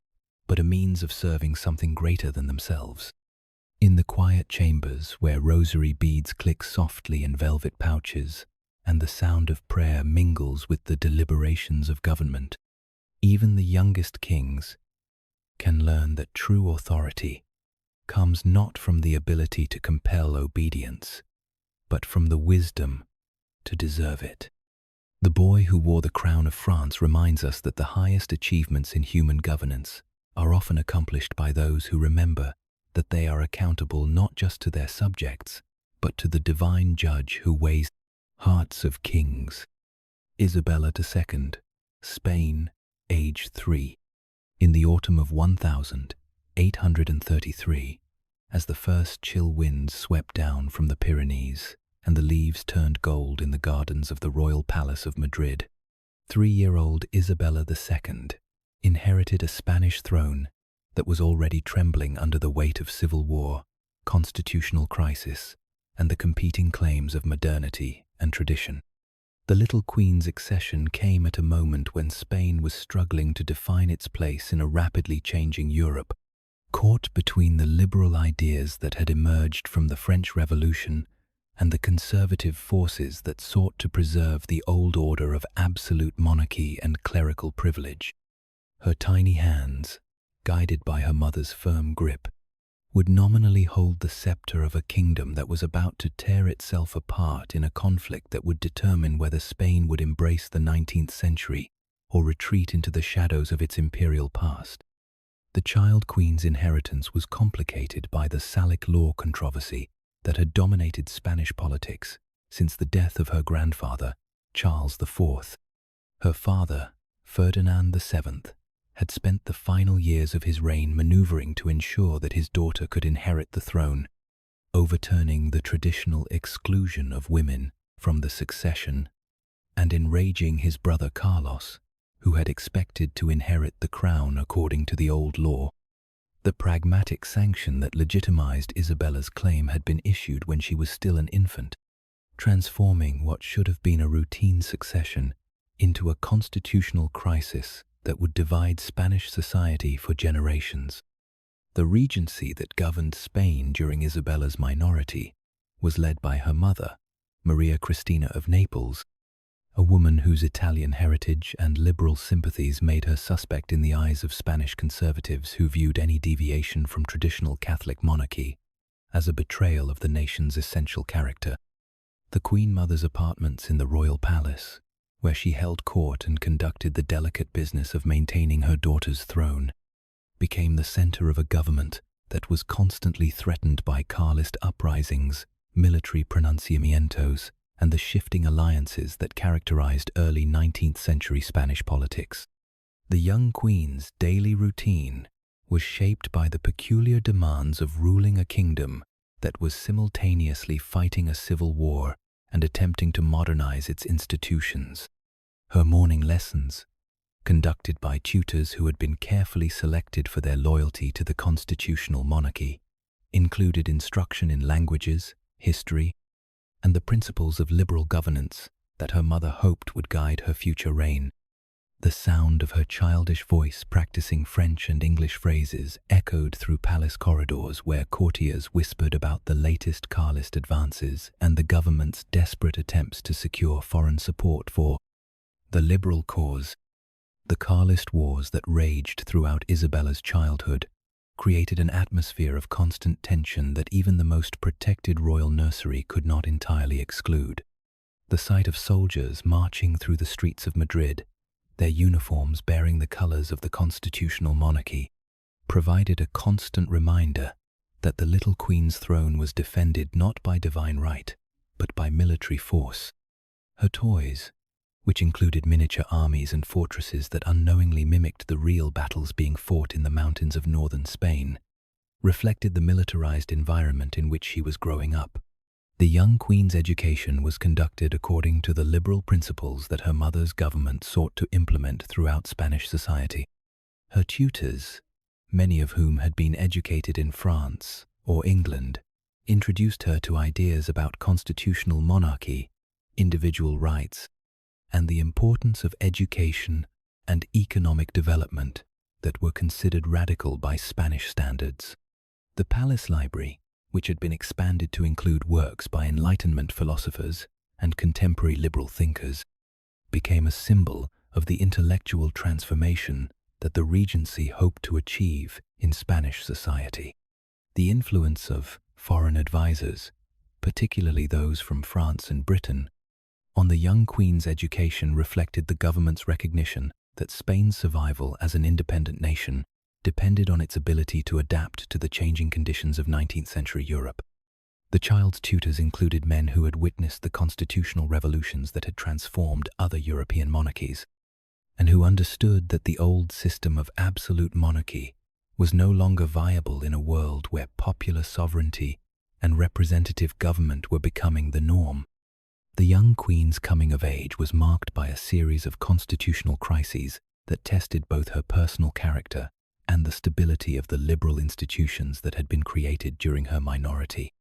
but a means of serving something greater than themselves. In the quiet chambers where rosary beads click softly in velvet pouches and the sound of prayer mingles with the deliberations of government, even the youngest kings can learn that true authority comes not from the ability to compel obedience, but from the wisdom to deserve it. The boy who wore the crown of France reminds us that the highest achievements in human governance are often accomplished by those who remember that they are accountable not just to their subjects, but to the divine judge who weighs hearts of kings. Isabella II, Spain, age 3. In the autumn of 1833, as the first chill winds swept down from the Pyrenees and the leaves turned gold in the gardens of the royal palace of Madrid, 3-year-old Isabella II inherited a Spanish throne that was already trembling under the weight of civil war, constitutional crisis, and the competing claims of modernity and tradition. The little queen's accession came at a moment when Spain was struggling to define its place in a rapidly changing Europe, caught between the liberal ideas that had emerged from the French Revolution and the conservative forces that sought to preserve the old order of absolute monarchy and clerical privilege. Her tiny hands, guided by her mother's firm grip, would nominally hold the scepter of a kingdom that was about to tear itself apart in a conflict that would determine whether Spain would embrace the 19th century or retreat into the shadows of its imperial past. The child queen's inheritance was complicated by the Salic law controversy that had dominated Spanish politics since the death of her grandfather, Charles IV. Her father, Ferdinand VII, had spent the final years of his reign maneuvering to ensure that his daughter could inherit the throne, overturning the traditional exclusion of women from the succession and enraging his brother Carlos, who had expected to inherit the crown according to the old law. The pragmatic sanction that legitimized Isabella's claim had been issued when she was still an infant, transforming what should have been a routine succession into a constitutional crisis that would divide Spanish society for generations. The regency that governed Spain during Isabella's minority was led by her mother, Maria Cristina of Naples, a woman whose Italian heritage and liberal sympathies made her suspect in the eyes of Spanish conservatives who viewed any deviation from traditional Catholic monarchy as a betrayal of the nation's essential character. The Queen Mother's apartments in the royal palace, where she held court and conducted the delicate business of maintaining her daughter's throne, became the center of a government that was constantly threatened by Carlist uprisings, military pronunciamientos, and the shifting alliances that characterized early 19th century Spanish politics. The young queen's daily routine was shaped by the peculiar demands of ruling a kingdom that was simultaneously fighting a civil war and attempting to modernize its institutions. Her morning lessons, conducted by tutors who had been carefully selected for their loyalty to the constitutional monarchy, included instruction in languages, history, and the principles of liberal governance that her mother hoped would guide her future reign. The sound of her childish voice practicing French and English phrases echoed through palace corridors where courtiers whispered about the latest Carlist advances and the government's desperate attempts to secure foreign support for the liberal cause. The Carlist wars that raged throughout Isabella's childhood created an atmosphere of constant tension that even the most protected royal nursery could not entirely exclude. The sight of soldiers marching through the streets of Madrid, their uniforms bearing the colors of the constitutional monarchy, provided a constant reminder that the little queen's throne was defended not by divine right, but by military force. Her toys, which included miniature armies and fortresses that unknowingly mimicked the real battles being fought in the mountains of northern Spain, reflected the militarized environment in which she was growing up. The young queen's education was conducted according to the liberal principles that her mother's government sought to implement throughout Spanish society. Her tutors, many of whom had been educated in France or England, introduced her to ideas about constitutional monarchy, individual rights, and the importance of education and economic development that were considered radical by Spanish standards. The palace library, which had been expanded to include works by Enlightenment philosophers and contemporary liberal thinkers, became a symbol of the intellectual transformation that the Regency hoped to achieve in Spanish society. The influence of foreign advisors, particularly those from France and Britain, on the young queen's education reflected the government's recognition that Spain's survival as an independent nation depended on its ability to adapt to the changing conditions of 19th century Europe. The child's tutors included men who had witnessed the constitutional revolutions that had transformed other European monarchies, and who understood that the old system of absolute monarchy was no longer viable in a world where popular sovereignty and representative government were becoming the norm. The young queen's coming of age was marked by a series of constitutional crises that tested both her personal character and the stability of the liberal institutions that had been created during her minority.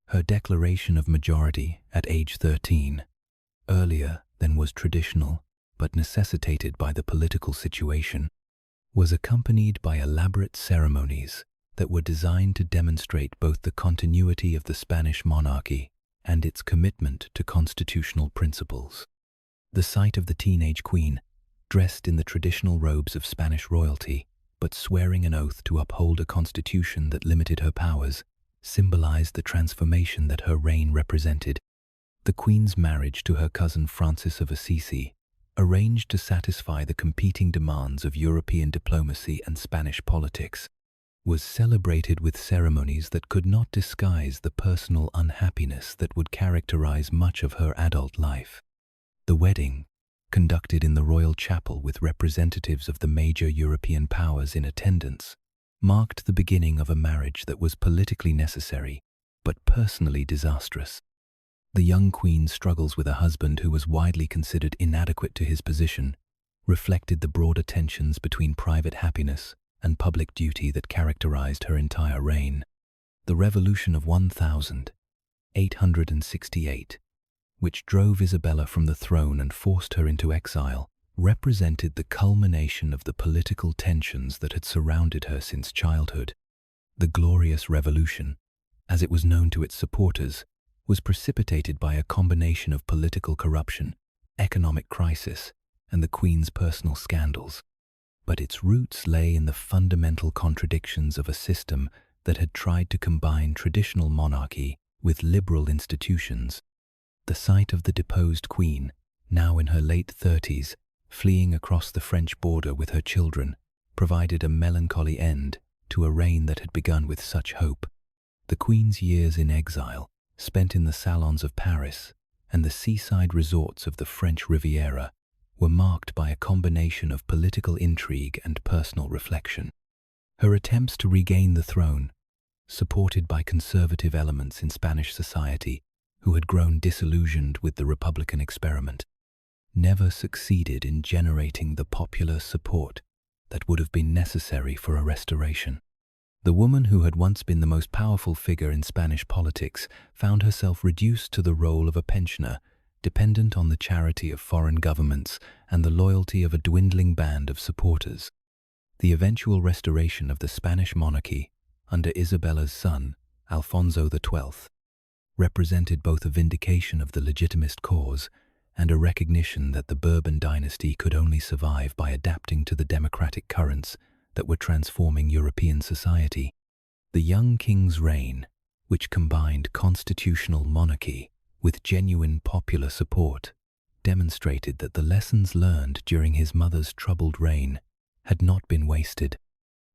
Her declaration of majority at age 13, earlier than was traditional but necessitated by the political situation, was accompanied by elaborate ceremonies that were designed to demonstrate both the continuity of the Spanish monarchy and its commitment to constitutional principles. The sight of the teenage queen, dressed in the traditional robes of Spanish royalty, but swearing an oath to uphold a constitution that limited her powers, symbolized the transformation that her reign represented. The queen's marriage to her cousin Francis of Assisi, arranged to satisfy the competing demands of European diplomacy and Spanish politics, was celebrated with ceremonies that could not disguise the personal unhappiness that would characterize much of her adult life. The wedding, conducted in the royal chapel with representatives of the major European powers in attendance, marked the beginning of a marriage that was politically necessary but personally disastrous. The young queen's struggles with a husband who was widely considered inadequate to his position reflected the broader tensions between private happiness and public duty that characterized her entire reign. The Revolution of 1868, which drove Isabella from the throne and forced her into exile, represented the culmination of the political tensions that had surrounded her since childhood. The Glorious Revolution, as it was known to its supporters, was precipitated by a combination of political corruption, economic crisis, and the Queen's personal scandals. But its roots lay in the fundamental contradictions of a system that had tried to combine traditional monarchy with liberal institutions. The sight of the deposed queen, now in her late 30s, fleeing across the French border with her children, provided a melancholy end to a reign that had begun with such hope. The queen's years in exile, spent in the salons of Paris and the seaside resorts of the French Riviera, were marked by a combination of political intrigue and personal reflection. Her attempts to regain the throne, supported by conservative elements in Spanish society, who had grown disillusioned with the Republican experiment, never succeeded in generating the popular support that would have been necessary for a restoration. The woman who had once been the most powerful figure in Spanish politics found herself reduced to the role of a pensioner, dependent on the charity of foreign governments and the loyalty of a dwindling band of supporters. The eventual restoration of the Spanish monarchy under Isabella's son, Alfonso XII, represented both a vindication of the legitimist cause and a recognition that the Bourbon dynasty could only survive by adapting to the democratic currents that were transforming European society. The young king's reign, which combined constitutional monarchy with genuine popular support, demonstrated that the lessons learned during his mother's troubled reign had not been wasted.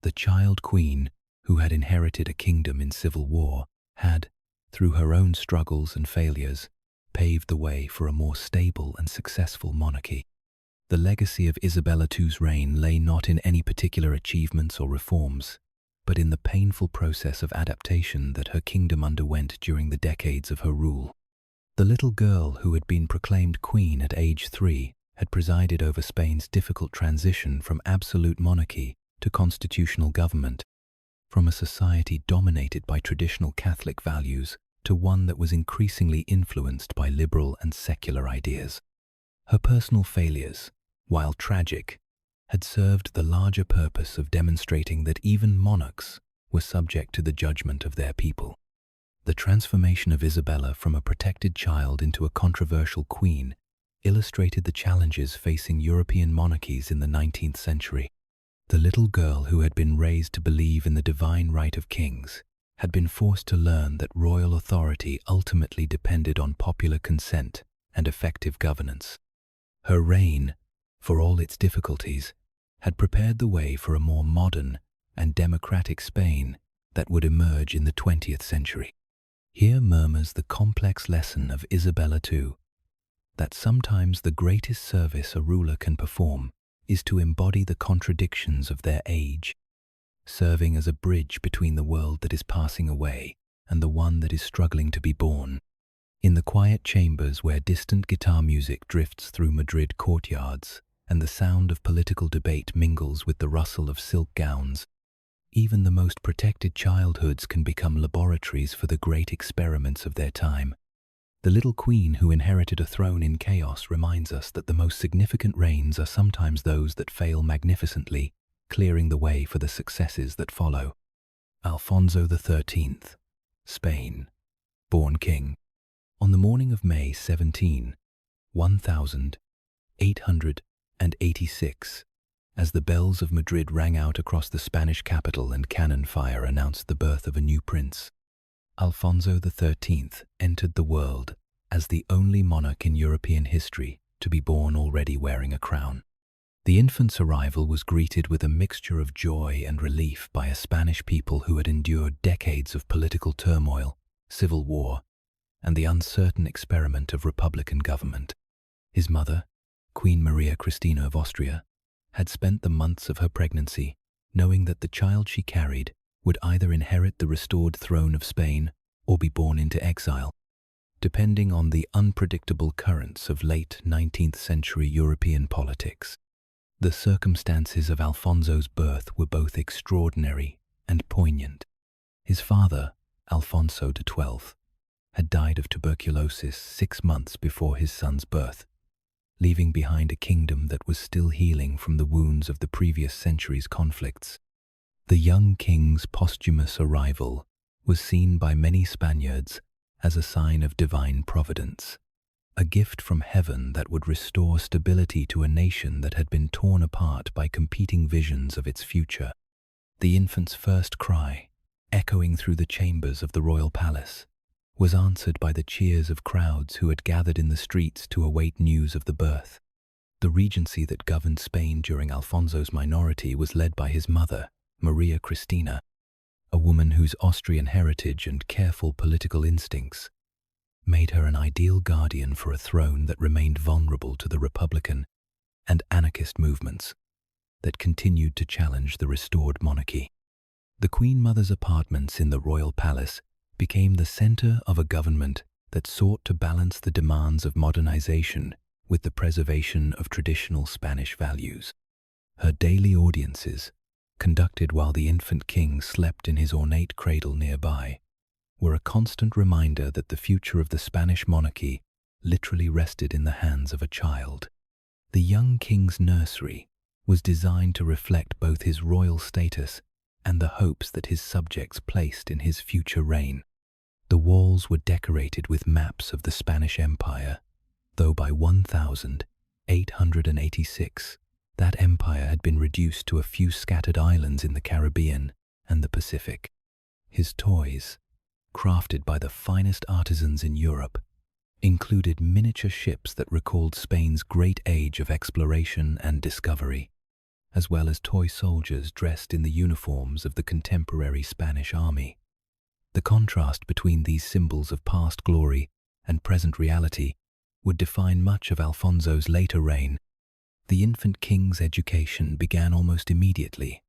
The child queen, who had inherited a kingdom in civil war, had, through her own struggles and failures, paved the way for a more stable and successful monarchy. The legacy of Isabella II's reign lay not in any particular achievements or reforms, but in the painful process of adaptation that her kingdom underwent during the decades of her rule. The little girl who had been proclaimed queen at age 3 had presided over Spain's difficult transition from absolute monarchy to constitutional government, from a society dominated by traditional Catholic values to one that was increasingly influenced by liberal and secular ideas. Her personal failures, while tragic, had served the larger purpose of demonstrating that even monarchs were subject to the judgment of their people. The transformation of Isabella from a protected child into a controversial queen illustrated the challenges facing European monarchies in the 19th century. The little girl who had been raised to believe in the divine right of kings had been forced to learn that royal authority ultimately depended on popular consent and effective governance. Her reign, for all its difficulties, had prepared the way for a more modern and democratic Spain that would emerge in the 20th century. Here murmurs the complex lesson of Isabella II, that sometimes the greatest service a ruler can perform is to embody the contradictions of their age, serving as a bridge between the world that is passing away and the one that is struggling to be born. In the quiet chambers where distant guitar music drifts through Madrid courtyards and the sound of political debate mingles with the rustle of silk gowns, even the most protected childhoods can become laboratories for the great experiments of their time. The little queen who inherited a throne in chaos reminds us that the most significant reigns are sometimes those that fail magnificently, clearing the way for the successes that follow. Alfonso XIII, Spain, born king. On the morning of May 17, 1886, as the bells of Madrid rang out across the Spanish capital and cannon fire announced the birth of a new prince, Alfonso XIII entered the world as the only monarch in European history to be born already wearing a crown. The infant's arrival was greeted with a mixture of joy and relief by a Spanish people who had endured decades of political turmoil, civil war, and the uncertain experiment of republican government. His mother, Queen Maria Cristina of Austria, had spent the months of her pregnancy knowing that the child she carried would either inherit the restored throne of Spain or be born into exile, depending on the unpredictable currents of late 19th century European politics. The circumstances of Alfonso's birth were both extraordinary and poignant. His father, Alfonso XII, had died of tuberculosis 6 months before his son's birth, leaving behind a kingdom that was still healing from the wounds of the previous century's conflicts. The young king's posthumous arrival was seen by many Spaniards as a sign of divine providence, a gift from heaven that would restore stability to a nation that had been torn apart by competing visions of its future. The infant's first cry, echoing through the chambers of the royal palace, was answered by the cheers of crowds who had gathered in the streets to await news of the birth. The regency that governed Spain during Alfonso's minority was led by his mother, Maria Cristina, a woman whose Austrian heritage and careful political instincts made her an ideal guardian for a throne that remained vulnerable to the Republican and anarchist movements that continued to challenge the restored monarchy. The Queen Mother's apartments in the royal palace became the center of a government that sought to balance the demands of modernization with the preservation of traditional Spanish values. Her daily audiences, conducted while the infant king slept in his ornate cradle nearby, were a constant reminder that the future of the Spanish monarchy literally rested in the hands of a child. The young king's nursery was designed to reflect both his royal status and the hopes that his subjects placed in his future reign. The walls were decorated with maps of the Spanish Empire, though by 1886, that empire had been reduced to a few scattered islands in the Caribbean and the Pacific. His toys, crafted by the finest artisans in Europe, included miniature ships that recalled Spain's great age of exploration and discovery, as well as toy soldiers dressed in the uniforms of the contemporary Spanish army. The contrast between these symbols of past glory and present reality would define much of Alfonso's later reign. The infant king's education began almost immediately,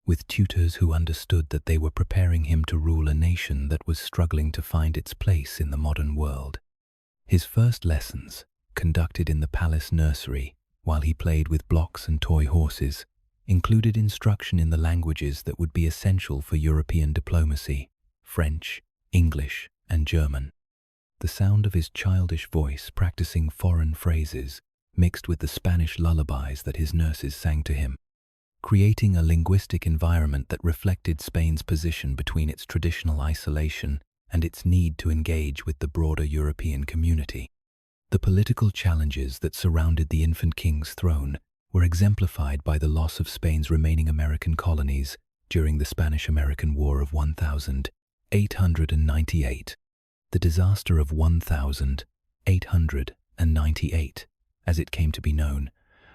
with tutors who understood that they were preparing him to rule a nation that was struggling to find its place in the modern world. His first lessons, conducted in the palace nursery while he played with blocks and toy horses, included instruction in the languages that would be essential for European diplomacy: French, English, and German. The sound of his childish voice practicing foreign phrases mixed with the Spanish lullabies that his nurses sang to him, creating a linguistic environment that reflected Spain's position between its traditional isolation and its need to engage with the broader European community. The political challenges that surrounded the infant king's throne were exemplified by the loss of Spain's remaining American colonies during the Spanish-American War of 1898. The disaster of 1898, as it came to be known,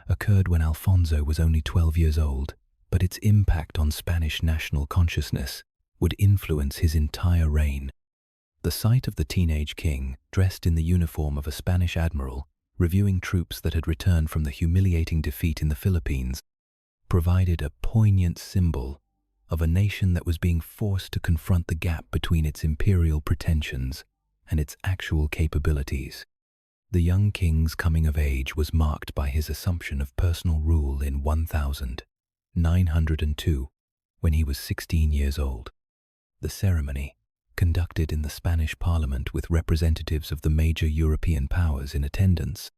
occurred when Alfonso was only 12 years old, but its impact on Spanish national consciousness would influence his entire reign. The sight of the teenage king, dressed in the uniform of a Spanish admiral, reviewing troops that had returned from the humiliating defeat in the Philippines, provided a poignant symbol of a nation that was being forced to confront the gap between its imperial pretensions and its actual capabilities. The young king's coming of age was marked by his assumption of personal rule in 1902, when he was 16 years old. The ceremony, conducted in the Spanish Parliament with representatives of the major European powers in attendance,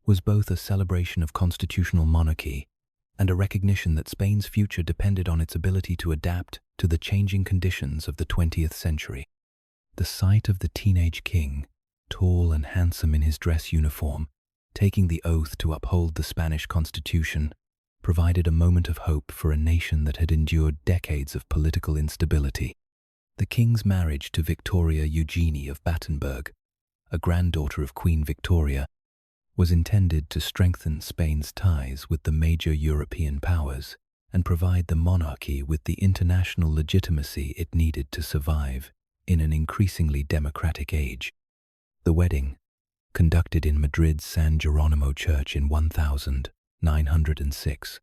was both a celebration of constitutional monarchy and a recognition that Spain's future depended on its ability to adapt to the changing conditions of the 20th century. The sight of the teenage king, tall and handsome in his dress uniform, taking the oath to uphold the Spanish Constitution, provided a moment of hope for a nation that had endured decades of political instability. The king's marriage to Victoria Eugenie of Battenberg, a granddaughter of Queen Victoria, was intended to strengthen Spain's ties with the major European powers and provide the monarchy with the international legitimacy it needed to survive in an increasingly democratic age. The wedding, conducted in Madrid's San Geronimo Church in 1906,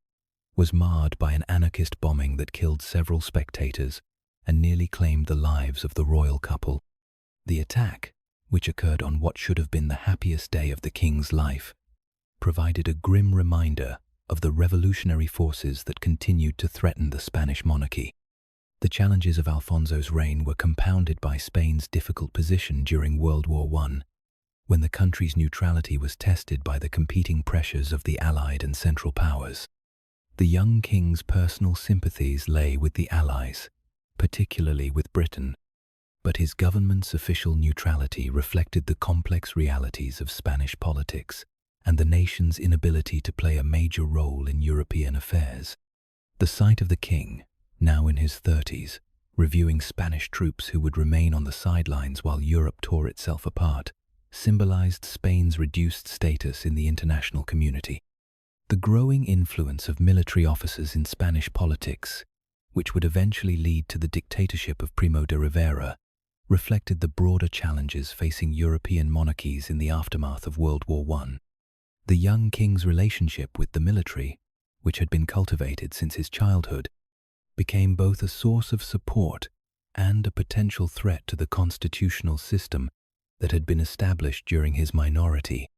was marred by an anarchist bombing that killed several spectators and nearly claimed the lives of the royal couple. The attack, which occurred on what should have been the happiest day of the king's life, provided a grim reminder of the revolutionary forces that continued to threaten the Spanish monarchy. The challenges of Alfonso's reign were compounded by Spain's difficult position during World War I, when the country's neutrality was tested by the competing pressures of the Allied and Central Powers. The young king's personal sympathies lay with the Allies, particularly with Britain, but his government's official neutrality reflected the complex realities of Spanish politics and the nation's inability to play a major role in European affairs. The sight of the king, now in his 30s, reviewing Spanish troops who would remain on the sidelines while Europe tore itself apart, symbolized Spain's reduced status in the international community. The growing influence of military officers in Spanish politics, which would eventually lead to the dictatorship of Primo de Rivera, reflected the broader challenges facing European monarchies in the aftermath of World War I. The young king's relationship with the military, which had been cultivated since his childhood, became both a source of support and a potential threat to the constitutional system that had been established during his minority.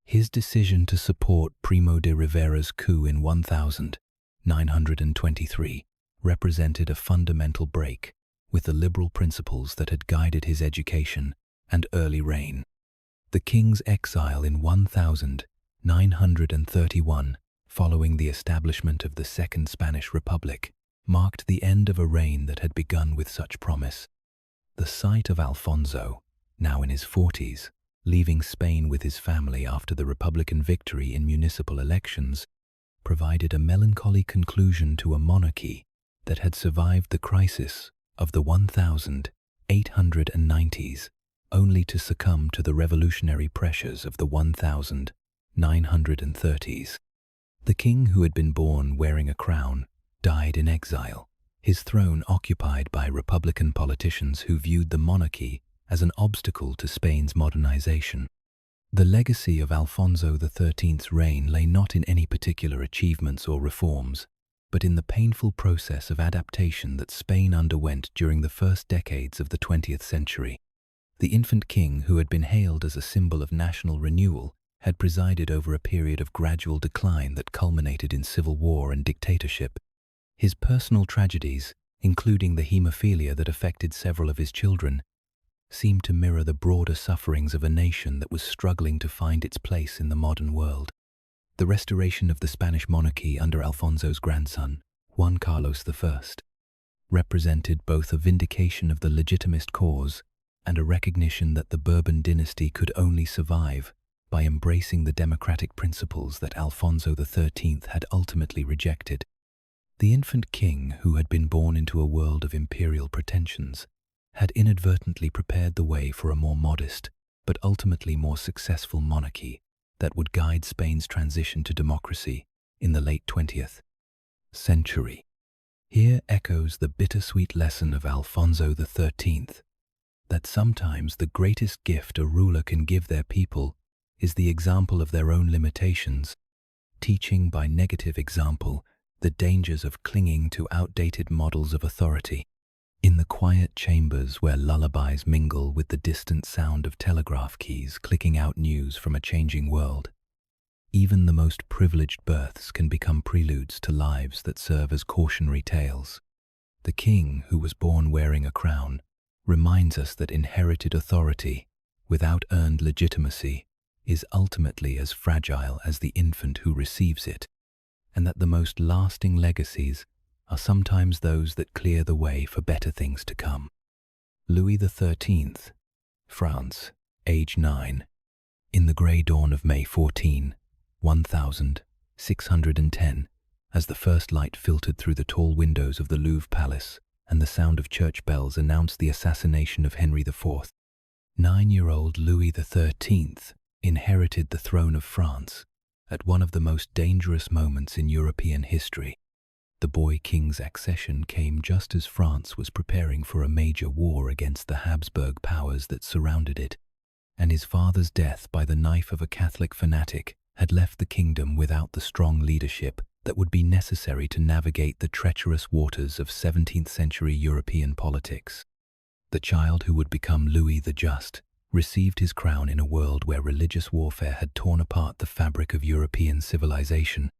His decision to support Primo de Rivera's coup in 1923 represented a fundamental break with the liberal principles that had guided his education and early reign. The king's exile in 1931, following the establishment of the Second Spanish Republic, marked the end of a reign that had begun with such promise. The sight of Alfonso, now in his 40s, leaving Spain with his family after the Republican victory in municipal elections, provided a melancholy conclusion to a monarchy that had survived the crisis of the 1890s, only to succumb to the revolutionary pressures of the 1930s. The king, who had been born wearing a crown, died in exile, his throne occupied by Republican politicians who viewed the monarchy as an obstacle to Spain's modernization. The legacy of Alfonso XIII's reign lay not in any particular achievements or reforms, but in the painful process of adaptation that Spain underwent during the first decades of the 20th century. The infant king, who had been hailed as a symbol of national renewal, had presided over a period of gradual decline that culminated in civil war and dictatorship. His personal tragedies, including the hemophilia that affected several of his children, seemed to mirror the broader sufferings of a nation that was struggling to find its place in the modern world. The restoration of the Spanish monarchy under Alfonso's grandson, Juan Carlos I, represented both a vindication of the legitimist cause and a recognition that the Bourbon dynasty could only survive by embracing the democratic principles that Alfonso XIII had ultimately rejected. The infant king, who had been born into a world of imperial pretensions, had inadvertently prepared the way for a more modest, but ultimately more successful monarchy that would guide Spain's transition to democracy in the late 20th century. Here echoes the bittersweet lesson of Alfonso XIII, that sometimes the greatest gift a ruler can give their people is the example of their own limitations, teaching by negative example the dangers of clinging to outdated models of authority. In the quiet chambers where lullabies mingle with the distant sound of telegraph keys clicking out news from a changing world, even the most privileged births can become preludes to lives that serve as cautionary tales. The king, who was born wearing a crown, reminds us that inherited authority, without earned legitimacy, is ultimately as fragile as the infant who receives it, and that the most lasting legacies are sometimes those that clear the way for better things to come. Louis XIII, France, age 9. In the grey dawn of May 14, 1610, as the first light filtered through the tall windows of the Louvre Palace and the sound of church bells announced the assassination of Henry IV, 9-year-old Louis XIII inherited the throne of France at one of the most dangerous moments in European history. The boy king's accession came just as France was preparing for a major war against the Habsburg powers that surrounded it, and his father's death by the knife of a Catholic fanatic had left the kingdom without the strong leadership that would be necessary to navigate the treacherous waters of 17th-century European politics. The child who would become Louis the Just received his crown in a world where religious warfare had torn apart the fabric of European civilization,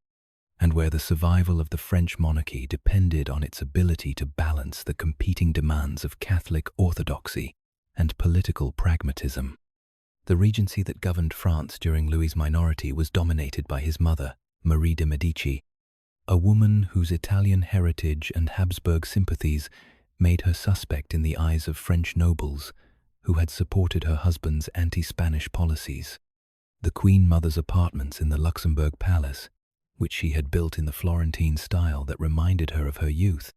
and where the survival of the French monarchy depended on its ability to balance the competing demands of Catholic orthodoxy and political pragmatism. The regency that governed France during Louis's minority was dominated by his mother, Marie de Medici, a woman whose Italian heritage and Habsburg sympathies made her suspect in the eyes of French nobles who had supported her husband's anti-Spanish policies. The Queen Mother's apartments in the Luxembourg Palace, which she had built in the Florentine style that reminded her of her youth,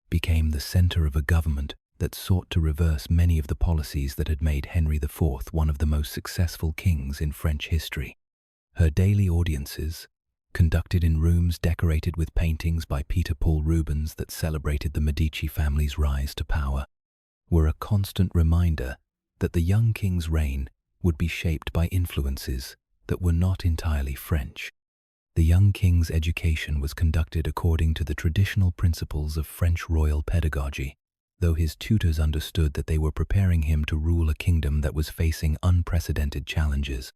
became the center of a government that sought to reverse many of the policies that had made Henry IV one of the most successful kings in French history. Her daily audiences, conducted in rooms decorated with paintings by Peter Paul Rubens that celebrated the Medici family's rise to power, were a constant reminder that the young king's reign would be shaped by influences that were not entirely French. The young king's education was conducted according to the traditional principles of French royal pedagogy, though his tutors understood that they were preparing him to rule a kingdom that was facing unprecedented challenges.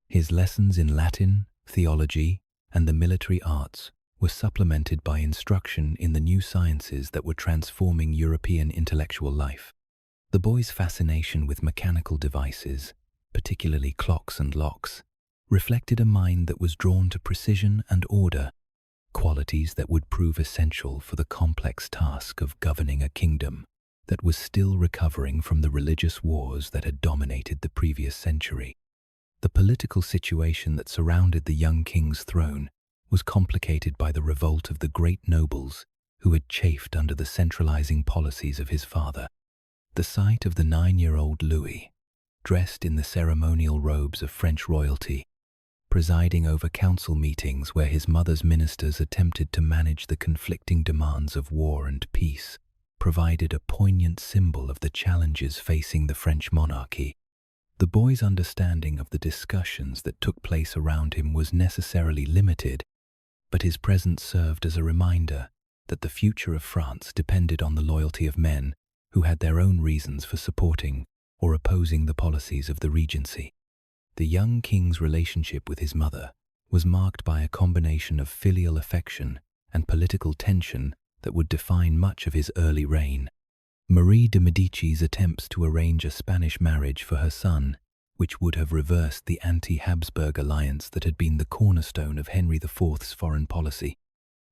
His lessons in Latin, theology, and the military arts were supplemented by instruction in the new sciences that were transforming European intellectual life. The boy's fascination with mechanical devices, particularly clocks and locks, reflected a mind that was drawn to precision and order, qualities that would prove essential for the complex task of governing a kingdom that was still recovering from the religious wars that had dominated the previous century. The political situation that surrounded the young king's throne was complicated by the revolt of the great nobles who had chafed under the centralizing policies of his father. The sight of the 9-year-old Louis, dressed in the ceremonial robes of French royalty, presiding over council meetings where his mother's ministers attempted to manage the conflicting demands of war and peace, provided a poignant symbol of the challenges facing the French monarchy. The boy's understanding of the discussions that took place around him was necessarily limited, but his presence served as a reminder that the future of France depended on the loyalty of men who had their own reasons for supporting or opposing the policies of the regency. The young king's relationship with his mother was marked by a combination of filial affection and political tension that would define much of his early reign. Marie de Medici's attempts to arrange a Spanish marriage for her son, which would have reversed the anti-Habsburg alliance that had been the cornerstone of Henry IV's foreign policy,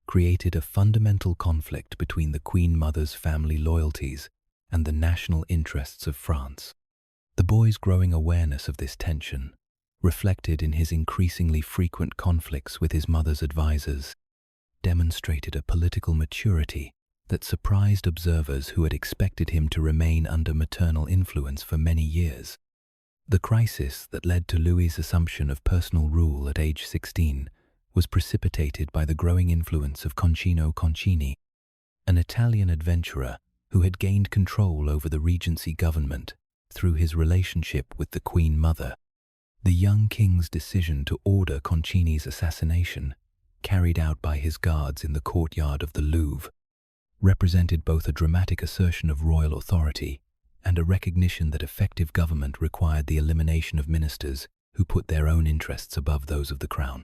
created a fundamental conflict between the Queen Mother's family loyalties and the national interests of France. The boy's growing awareness of this tension, reflected in his increasingly frequent conflicts with his mother's advisors, demonstrated a political maturity that surprised observers who had expected him to remain under maternal influence for many years. The crisis that led to Louis's assumption of personal rule at age 16 was precipitated by the growing influence of Concino Concini, an Italian adventurer who had gained control over the regency government through his relationship with the Queen Mother. The young king's decision to order Concini's assassination, carried out by his guards in the courtyard of the Louvre, represented both a dramatic assertion of royal authority and a recognition that effective government required the elimination of ministers who put their own interests above those of the crown.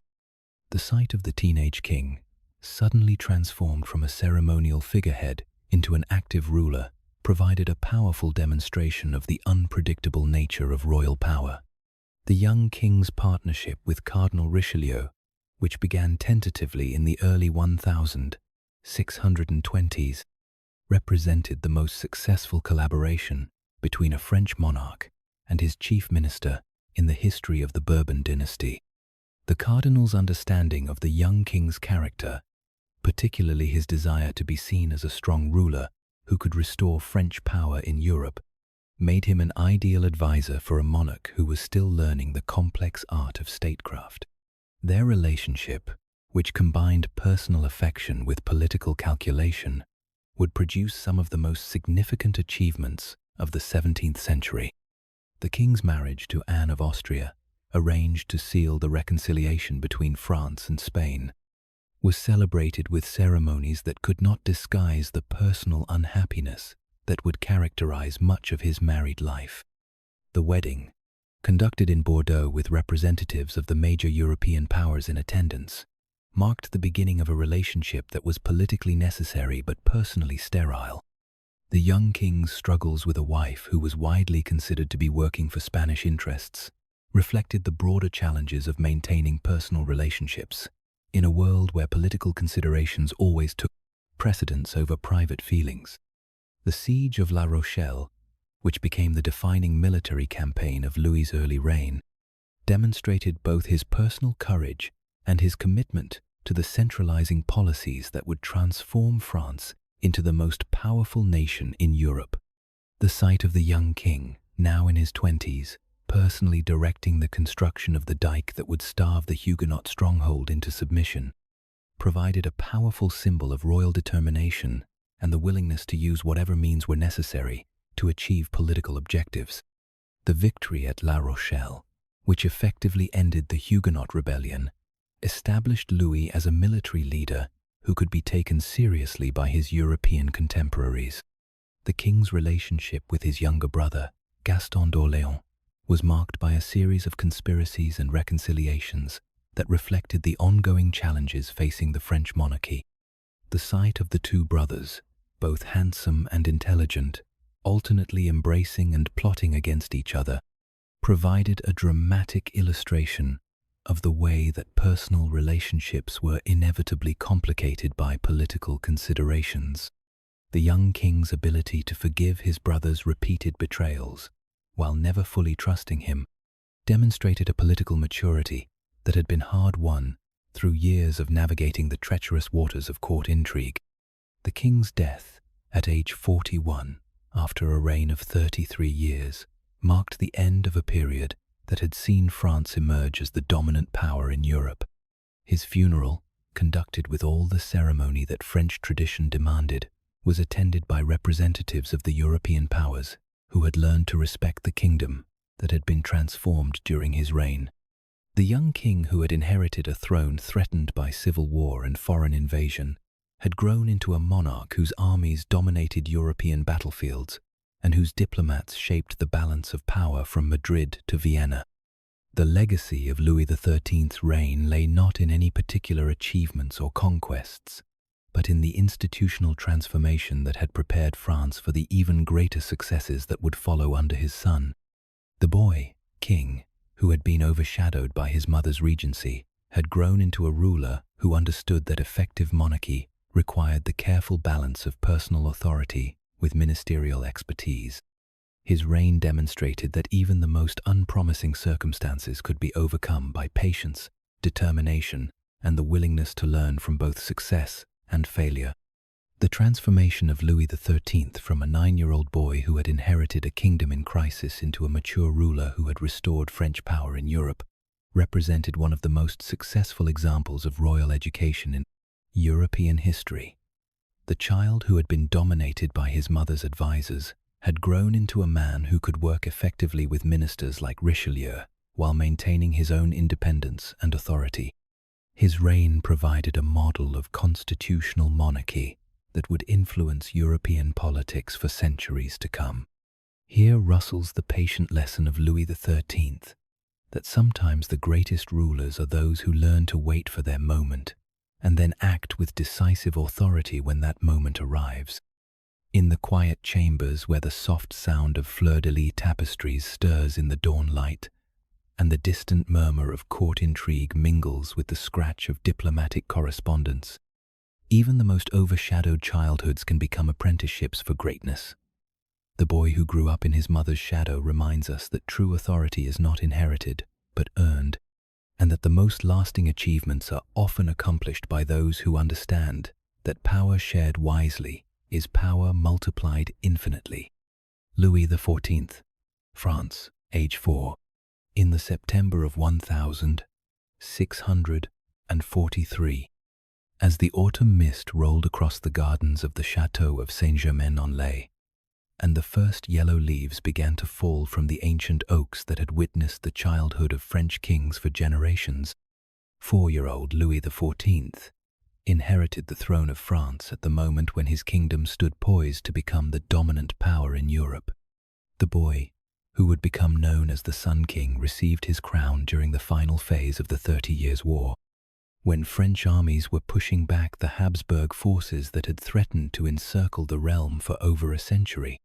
The sight of the teenage king, suddenly transformed from a ceremonial figurehead into an active ruler, provided a powerful demonstration of the unpredictable nature of royal power. The young king's partnership with Cardinal Richelieu, which began tentatively in the early 1620s, represented the most successful collaboration between a French monarch and his chief minister in the history of the Bourbon dynasty. The cardinal's understanding of the young king's character, particularly his desire to be seen as a strong ruler who could restore French power in Europe, made him an ideal advisor for a monarch who was still learning the complex art of statecraft. Their relationship, which combined personal affection with political calculation, would produce some of the most significant achievements of the 17th century. The king's marriage to Anne of Austria, arranged to seal the reconciliation between France and Spain, was celebrated with ceremonies that could not disguise the personal unhappiness that would characterize much of his married life. The wedding, conducted in Bordeaux with representatives of the major European powers in attendance, marked the beginning of a relationship that was politically necessary but personally sterile. The young king's struggles with a wife who was widely considered to be working for Spanish interests reflected the broader challenges of maintaining personal relationships in a world where political considerations always took precedence over private feelings. The siege of La Rochelle, which became the defining military campaign of Louis's early reign, demonstrated both his personal courage and his commitment to the centralizing policies that would transform France into the most powerful nation in Europe. The sight of the young king, now in his 20s, personally directing the construction of the dike that would starve the Huguenot stronghold into submission, provided a powerful symbol of royal determination and the willingness to use whatever means were necessary to achieve political objectives. The victory at La Rochelle, which effectively ended the Huguenot rebellion, established Louis as a military leader who could be taken seriously by his European contemporaries. The king's relationship with his younger brother, Gaston d'Orléans, was marked by a series of conspiracies and reconciliations that reflected the ongoing challenges facing the French monarchy. The sight of the two brothers, both handsome and intelligent, alternately embracing and plotting against each other, provided a dramatic illustration of the way that personal relationships were inevitably complicated by political considerations. The young king's ability to forgive his brother's repeated betrayals, while never fully trusting him, demonstrated a political maturity that had been hard-won through years of navigating the treacherous waters of court intrigue. The king's death, at age 41, after a reign of 33 years, marked the end of a period that had seen France emerge as the dominant power in Europe. His funeral, conducted with all the ceremony that French tradition demanded, was attended by representatives of the European powers who had learned to respect the kingdom that had been transformed during his reign. The young king, who had inherited a throne threatened by civil war and foreign invasion, had grown into a monarch whose armies dominated European battlefields and whose diplomats shaped the balance of power from Madrid to Vienna. The legacy of Louis XIII's reign lay not in any particular achievements or conquests, but in the institutional transformation that had prepared France for the even greater successes that would follow under his son. The boy, king, who had been overshadowed by his mother's regency, had grown into a ruler who understood that effective monarchy required the careful balance of personal authority with ministerial expertise. His reign demonstrated that even the most unpromising circumstances could be overcome by patience, determination, and the willingness to learn from both success and failure. The transformation of Louis XIII from a 9-year-old boy who had inherited a kingdom in crisis into a mature ruler who had restored French power in Europe represented one of the most successful examples of royal education in European history. The child, who had been dominated by his mother's advisors, had grown into a man who could work effectively with ministers like Richelieu while maintaining his own independence and authority. His reign provided a model of constitutional monarchy that would influence European politics for centuries to come. Here rustles the patient lesson of Louis XIII, that sometimes the greatest rulers are those who learn to wait for their moment and then act with decisive authority when that moment arrives. In the quiet chambers where the soft sound of fleur-de-lis tapestries stirs in the dawn light, and the distant murmur of court intrigue mingles with the scratch of diplomatic correspondence, even the most overshadowed childhoods can become apprenticeships for greatness. The boy who grew up in his mother's shadow reminds us that true authority is not inherited, but earned, and that the most lasting achievements are often accomplished by those who understand that power shared wisely is power multiplied infinitely. Louis XIV, France, age 4. In the September of 1643, as the autumn mist rolled across the gardens of the Château of Saint-Germain-en-Laye, and the first yellow leaves began to fall from the ancient oaks that had witnessed the childhood of French kings for generations, 4-year-old Louis XIV inherited the throne of France at the moment when his kingdom stood poised to become the dominant power in Europe. The boy, who would become known as the Sun King, received his crown during the final phase of the 30 Years' War, when French armies were pushing back the Habsburg forces that had threatened to encircle the realm for over a century.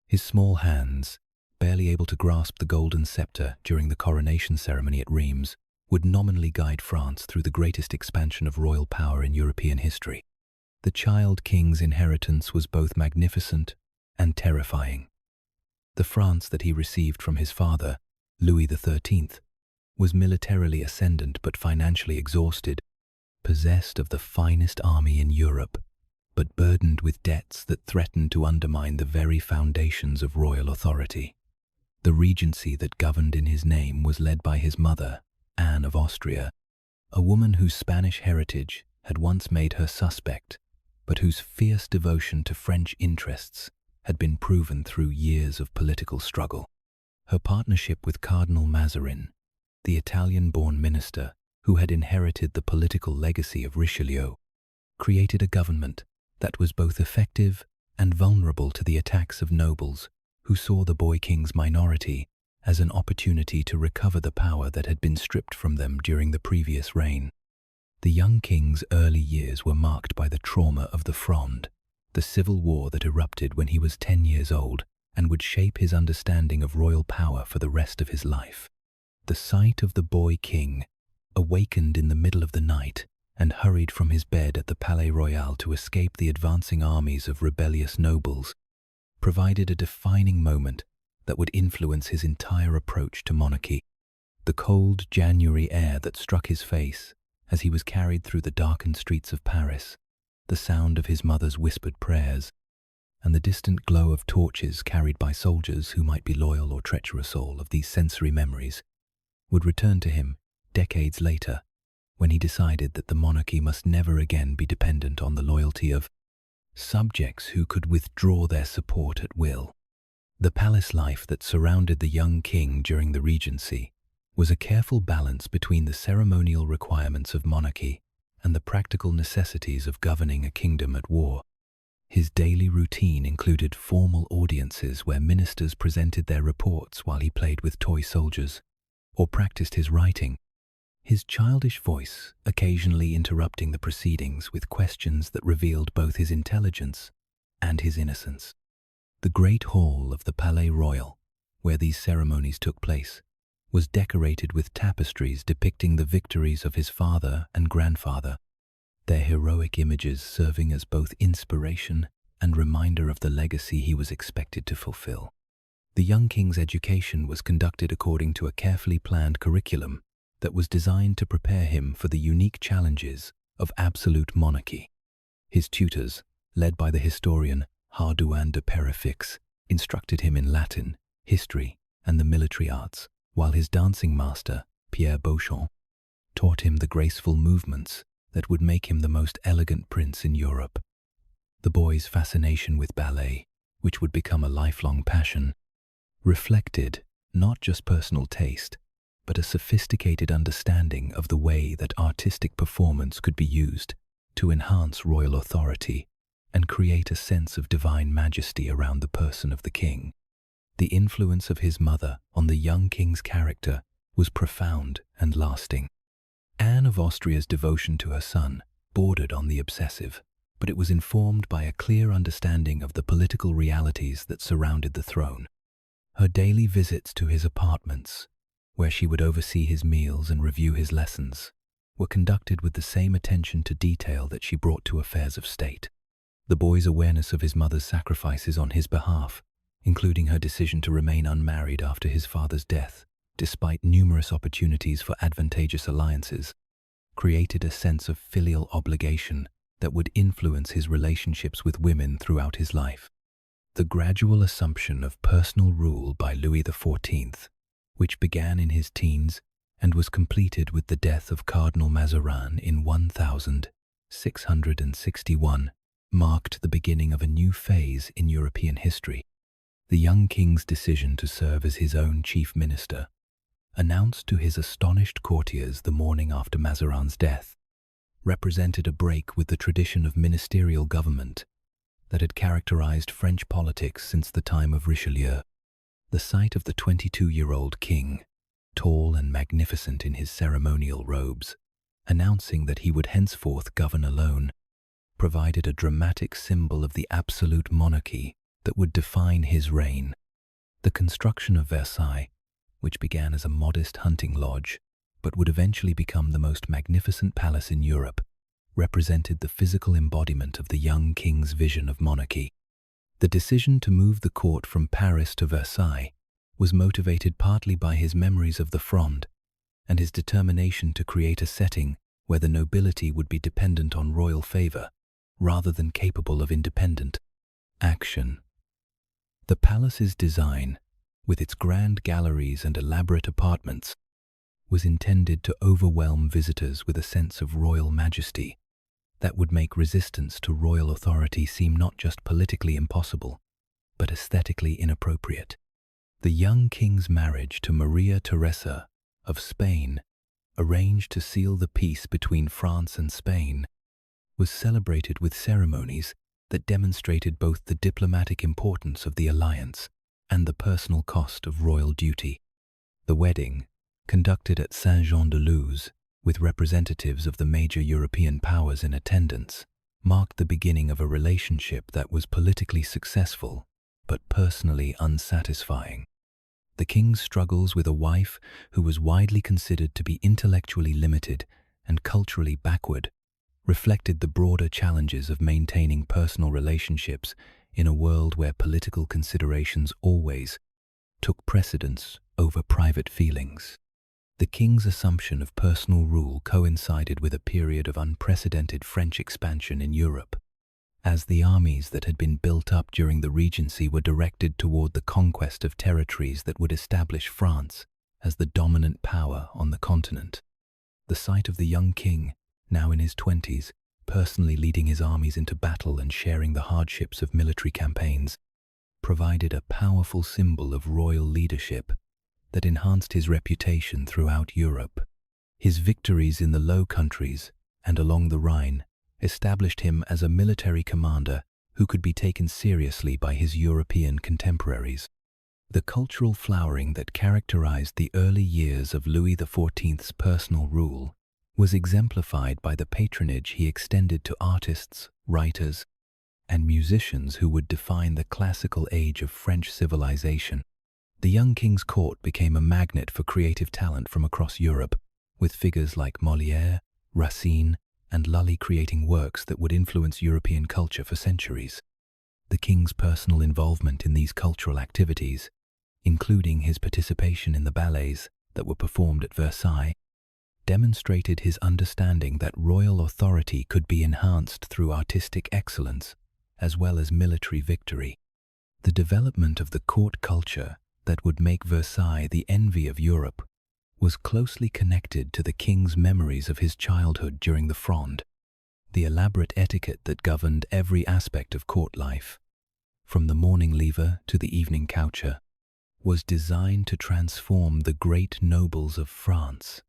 His small hands, barely able to grasp the golden scepter during the coronation ceremony at Reims, would nominally guide France through the greatest expansion of royal power in European history. The child king's inheritance was both magnificent and terrifying. The France that he received from his father, Louis XIII, was militarily ascendant but financially exhausted, possessed of the finest army in Europe, but burdened with debts that threatened to undermine the very foundations of royal authority. The regency that governed in his name was led by his mother, Anne of Austria, a woman whose Spanish heritage had once made her suspect, but whose fierce devotion to French interests had been proven through years of political struggle. Her partnership with Cardinal Mazarin, the Italian-born minister who had inherited the political legacy of Richelieu, created a government that was both effective and vulnerable to the attacks of nobles who saw the boy king's minority as an opportunity to recover the power that had been stripped from them during the previous reign. The young king's early years were marked by the trauma of the Fronde, the civil war that erupted when he was 10 years old and would shape his understanding of royal power for the rest of his life. The sight of the boy king, awakened in the middle of the night and hurried from his bed at the Palais Royal to escape the advancing armies of rebellious nobles, provided a defining moment that would influence his entire approach to monarchy. The cold January air that struck his face as he was carried through the darkened streets of Paris, the sound of his mother's whispered prayers, and the distant glow of torches carried by soldiers who might be loyal or treacherous, all of these sensory memories would return to him decades later when he decided that the monarchy must never again be dependent on the loyalty of subjects who could withdraw their support at will. The palace life that surrounded the young king during the regency was a careful balance between the ceremonial requirements of monarchy and the practical necessities of governing a kingdom at war. His daily routine included formal audiences where ministers presented their reports while he played with toy soldiers or practiced his writing, his childish voice occasionally interrupting the proceedings with questions that revealed both his intelligence and his innocence. The great hall of the Palais Royal, where these ceremonies took place, was decorated with tapestries depicting the victories of his father and grandfather, their heroic images serving as both inspiration and reminder of the legacy he was expected to fulfill. The young king's education was conducted according to a carefully planned curriculum that was designed to prepare him for the unique challenges of absolute monarchy. His tutors, led by the historian Hardouin de Perifix, instructed him in Latin, history, and the military arts, while his dancing master, Pierre Beauchamp, taught him the graceful movements that would make him the most elegant prince in Europe. The boy's fascination with ballet, which would become a lifelong passion, reflected not just personal taste, but a sophisticated understanding of the way that artistic performance could be used to enhance royal authority and create a sense of divine majesty around the person of the king. The influence of his mother on the young king's character was profound and lasting. Anne of Austria's devotion to her son bordered on the obsessive, but it was informed by a clear understanding of the political realities that surrounded the throne. Her daily visits to his apartments, where she would oversee his meals and review his lessons, were conducted with the same attention to detail that she brought to affairs of state. The boy's awareness of his mother's sacrifices on his behalf, including her decision to remain unmarried after his father's death, despite numerous opportunities for advantageous alliances, created a sense of filial obligation that would influence his relationships with women throughout his life. The gradual assumption of personal rule by Louis XIV, which began in his teens and was completed with the death of Cardinal Mazarin in 1661, marked the beginning of a new phase in European history. The young king's decision to serve as his own chief minister, announced to his astonished courtiers the morning after Mazarin's death, represented a break with the tradition of ministerial government that had characterized French politics since the time of Richelieu. The sight of the 22-year-old king, tall and magnificent in his ceremonial robes, announcing that he would henceforth govern alone, provided a dramatic symbol of the absolute monarchy that would define his reign. The construction of Versailles, which began as a modest hunting lodge but would eventually become the most magnificent palace in Europe, represented the physical embodiment of the young king's vision of monarchy. The decision to move the court from Paris to Versailles was motivated partly by his memories of the Fronde and his determination to create a setting where the nobility would be dependent on royal favor rather than capable of independent action. The palace's design, with its grand galleries and elaborate apartments, was intended to overwhelm visitors with a sense of royal majesty that would make resistance to royal authority seem not just politically impossible, but aesthetically inappropriate. The young king's marriage to Maria Theresa of Spain, arranged to seal the peace between France and Spain, was celebrated with ceremonies that demonstrated both the diplomatic importance of the alliance and the personal cost of royal duty. The wedding, conducted at Saint-Jean-de-Luz, with representatives of the major European powers in attendance, marked the beginning of a relationship that was politically successful but personally unsatisfying. The king's struggles with a wife who was widely considered to be intellectually limited and culturally backward reflected the broader challenges of maintaining personal relationships in a world where political considerations always took precedence over private feelings. The king's assumption of personal rule coincided with a period of unprecedented French expansion in Europe, as the armies that had been built up during the Regency were directed toward the conquest of territories that would establish France as the dominant power on the continent. The sight of the young king, now in his 20s, personally leading his armies into battle and sharing the hardships of military campaigns, provided a powerful symbol of royal leadership that enhanced his reputation throughout Europe. His victories in the Low Countries and along the Rhine established him as a military commander who could be taken seriously by his European contemporaries. The cultural flowering that characterized the early years of Louis XIV's personal rule was exemplified by the patronage he extended to artists, writers, and musicians who would define the classical age of French civilization. The young king's court became a magnet for creative talent from across Europe, with figures like Molière, Racine, and Lully creating works that would influence European culture for centuries. The king's personal involvement in these cultural activities, including his participation in the ballets that were performed at Versailles, demonstrated his understanding that royal authority could be enhanced through artistic excellence as well as military victory. The development of the court culture that would make Versailles the envy of Europe was closely connected to the king's memories of his childhood during the Fronde. The elaborate etiquette that governed every aspect of court life, from the morning lever to the evening coucher, was designed to transform the great nobles of France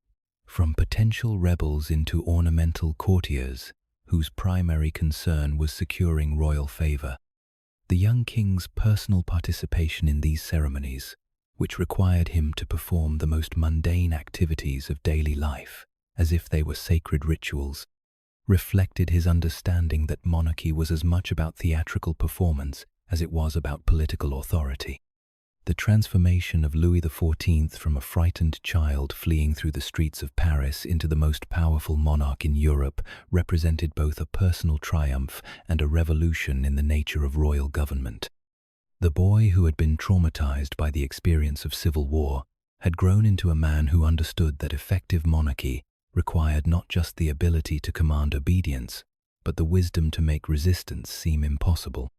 from potential rebels into ornamental courtiers whose primary concern was securing royal favor. The young king's personal participation in these ceremonies, which required him to perform the most mundane activities of daily life as if they were sacred rituals, reflected his understanding that monarchy was as much about theatrical performance as it was about political authority. The transformation of Louis XIV from a frightened child fleeing through the streets of Paris into the most powerful monarch in Europe represented both a personal triumph and a revolution in the nature of royal government. The boy who had been traumatized by the experience of civil war had grown into a man who understood that effective monarchy required not just the ability to command obedience, but the wisdom to make resistance seem impossible.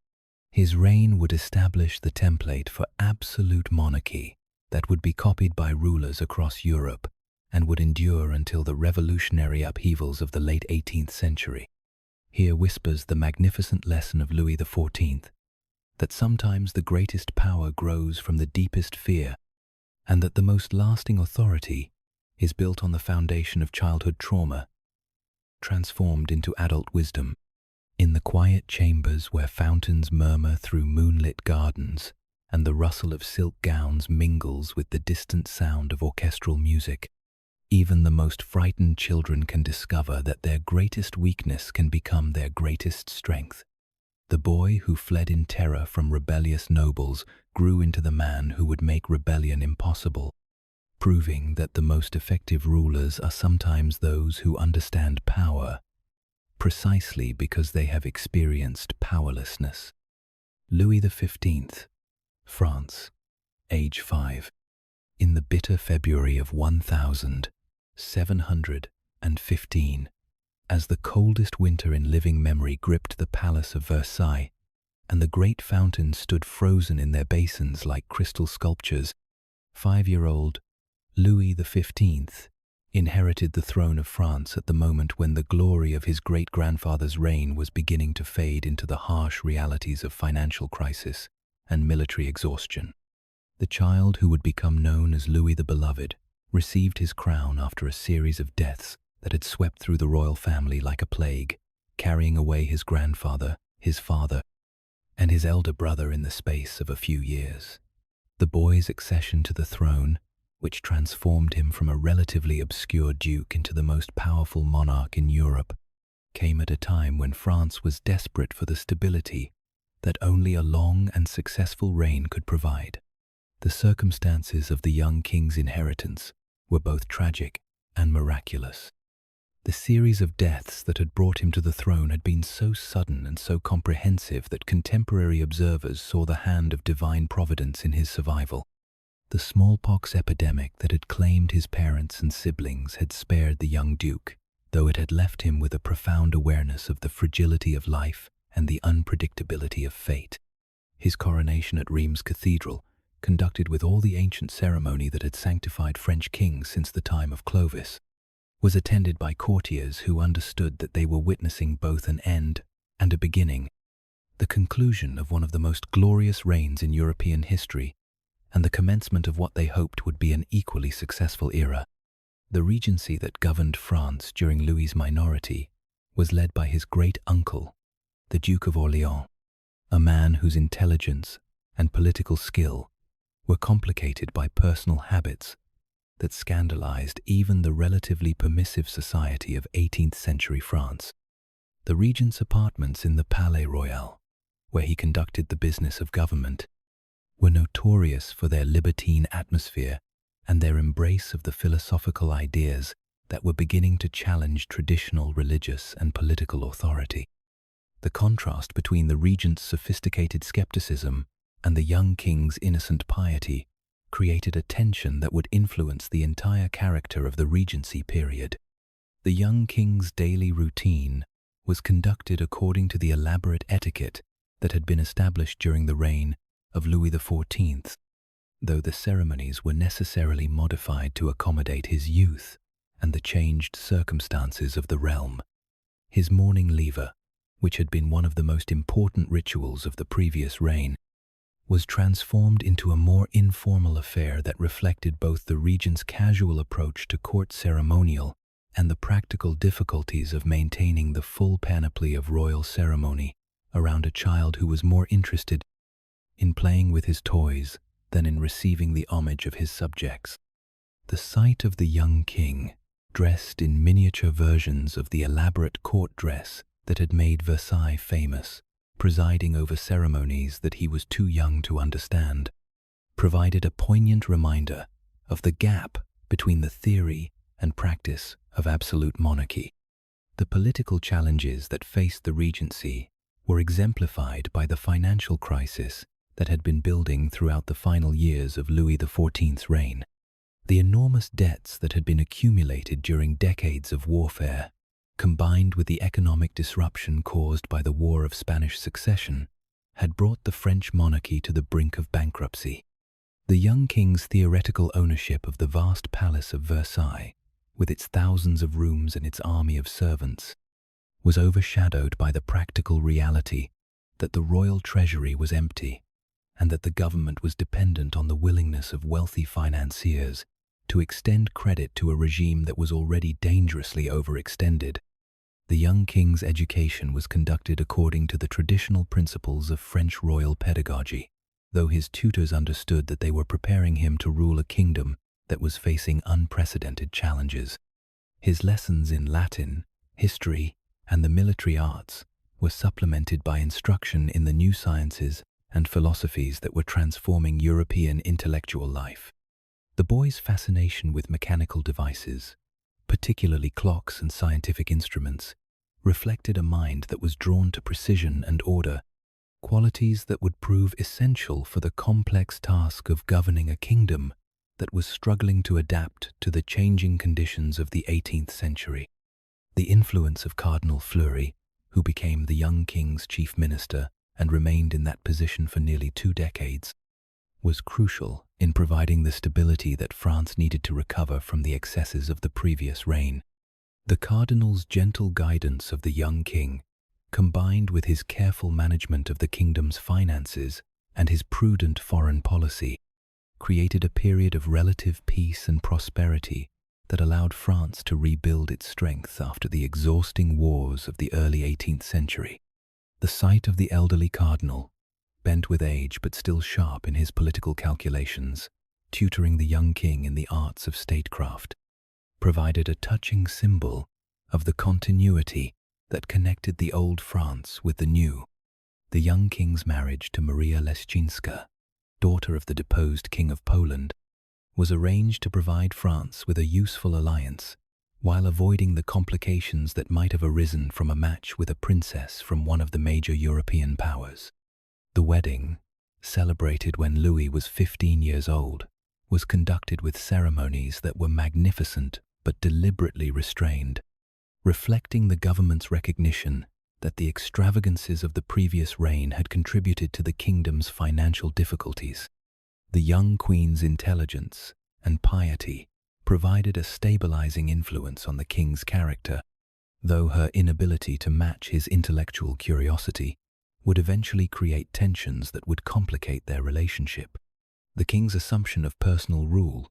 His reign would establish the template for absolute monarchy that would be copied by rulers across Europe and would endure until the revolutionary upheavals of the late 18th century. Here whispers the magnificent lesson of Louis XIV, that sometimes the greatest power grows from the deepest fear, and that the most lasting authority is built on the foundation of childhood trauma, transformed into adult wisdom. In the quiet chambers where fountains murmur through moonlit gardens and the rustle of silk gowns mingles with the distant sound of orchestral music, even the most frightened children can discover that their greatest weakness can become their greatest strength. The boy who fled in terror from rebellious nobles grew into the man who would make rebellion impossible, proving that the most effective rulers are sometimes those who understand power precisely because they have experienced powerlessness. Louis XV, France, age 5. In the bitter February of 1715, as the coldest winter in living memory gripped the palace of Versailles, and the great fountains stood frozen in their basins like crystal sculptures, 5-year-old Louis XV inherited the throne of France at the moment when the glory of his great-grandfather's reign was beginning to fade into the harsh realities of financial crisis and military exhaustion. The child who would become known as Louis the Beloved received his crown after a series of deaths that had swept through the royal family like a plague, carrying away his grandfather his father, and his elder brother in the space of a few years. The boy's accession to the throne, which transformed him from a relatively obscure duke into the most powerful monarch in Europe, came at a time when France was desperate for the stability that only a long and successful reign could provide. The circumstances of the young king's inheritance were both tragic and miraculous. The series of deaths that had brought him to the throne had been so sudden and so comprehensive that contemporary observers saw the hand of divine providence in his survival. The smallpox epidemic that had claimed his parents and siblings had spared the young duke, though it had left him with a profound awareness of the fragility of life and the unpredictability of fate. His coronation at Rheims Cathedral, conducted with all the ancient ceremony that had sanctified French kings since the time of Clovis, was attended by courtiers who understood that they were witnessing both an end and a beginning, the conclusion of one of the most glorious reigns in European history, and the commencement of what they hoped would be an equally successful era. The regency that governed France during Louis's minority was led by his great-uncle, the Duke of Orléans, a man whose intelligence and political skill were complicated by personal habits that scandalized even the relatively permissive society of 18th century France. The regent's apartments in the Palais Royal, where he conducted the business of government, were notorious for their libertine atmosphere and their embrace of the philosophical ideas that were beginning to challenge traditional religious and political authority. The contrast between the regent's sophisticated skepticism and the young king's innocent piety created a tension that would influence the entire character of the regency period. The young king's daily routine was conducted according to the elaborate etiquette that had been established during the reign of Louis XIV, though the ceremonies were necessarily modified to accommodate his youth and the changed circumstances of the realm. His morning lever, which had been one of the most important rituals of the previous reign, was transformed into a more informal affair that reflected both the regent's casual approach to court ceremonial and the practical difficulties of maintaining the full panoply of royal ceremony around a child who was more interested in playing with his toys than in receiving the homage of his subjects. The sight of the young king, dressed in miniature versions of the elaborate court dress that had made Versailles famous, presiding over ceremonies that he was too young to understand, provided a poignant reminder of the gap between the theory and practice of absolute monarchy. The political challenges that faced the regency were exemplified by the financial crisis that had been building throughout the final years of Louis XIV's reign. The enormous debts that had been accumulated during decades of warfare, combined with the economic disruption caused by the War of Spanish Succession, had brought the French monarchy to the brink of bankruptcy. The young king's theoretical ownership of the vast palace of Versailles, with its thousands of rooms and its army of servants, was overshadowed by the practical reality that the royal treasury was empty and that the government was dependent on the willingness of wealthy financiers to extend credit to a regime that was already dangerously overextended. The young king's education was conducted according to the traditional principles of French royal pedagogy, though his tutors understood that they were preparing him to rule a kingdom that was facing unprecedented challenges. His lessons in Latin, history, and the military arts were supplemented by instruction in the new sciences and philosophies that were transforming European intellectual life. The boy's fascination with mechanical devices, particularly clocks and scientific instruments, reflected a mind that was drawn to precision and order, qualities that would prove essential for the complex task of governing a kingdom that was struggling to adapt to the changing conditions of the 18th century. The influence of Cardinal Fleury, who became the young king's chief minister and remained in that position for nearly 2 decades, was crucial in providing the stability that France needed to recover from the excesses of the previous reign. The cardinal's gentle guidance of the young king, combined with his careful management of the kingdom's finances and his prudent foreign policy, created a period of relative peace and prosperity that allowed France to rebuild its strength after the exhausting wars of the early 18th century. The sight of the elderly cardinal, bent with age but still sharp in his political calculations, tutoring the young king in the arts of statecraft, provided a touching symbol of the continuity that connected the old France with the new. The young king's marriage to Maria Leszczyńska, daughter of the deposed King of Poland, was arranged to provide France with a useful alliance, while avoiding the complications that might have arisen from a match with a princess from one of the major European powers. The wedding, celebrated when Louis was 15 years old, was conducted with ceremonies that were magnificent but deliberately restrained, reflecting the government's recognition that the extravagances of the previous reign had contributed to the kingdom's financial difficulties. The young queen's intelligence and piety provided a stabilizing influence on the king's character, though her inability to match his intellectual curiosity would eventually create tensions that would complicate their relationship. The king's assumption of personal rule,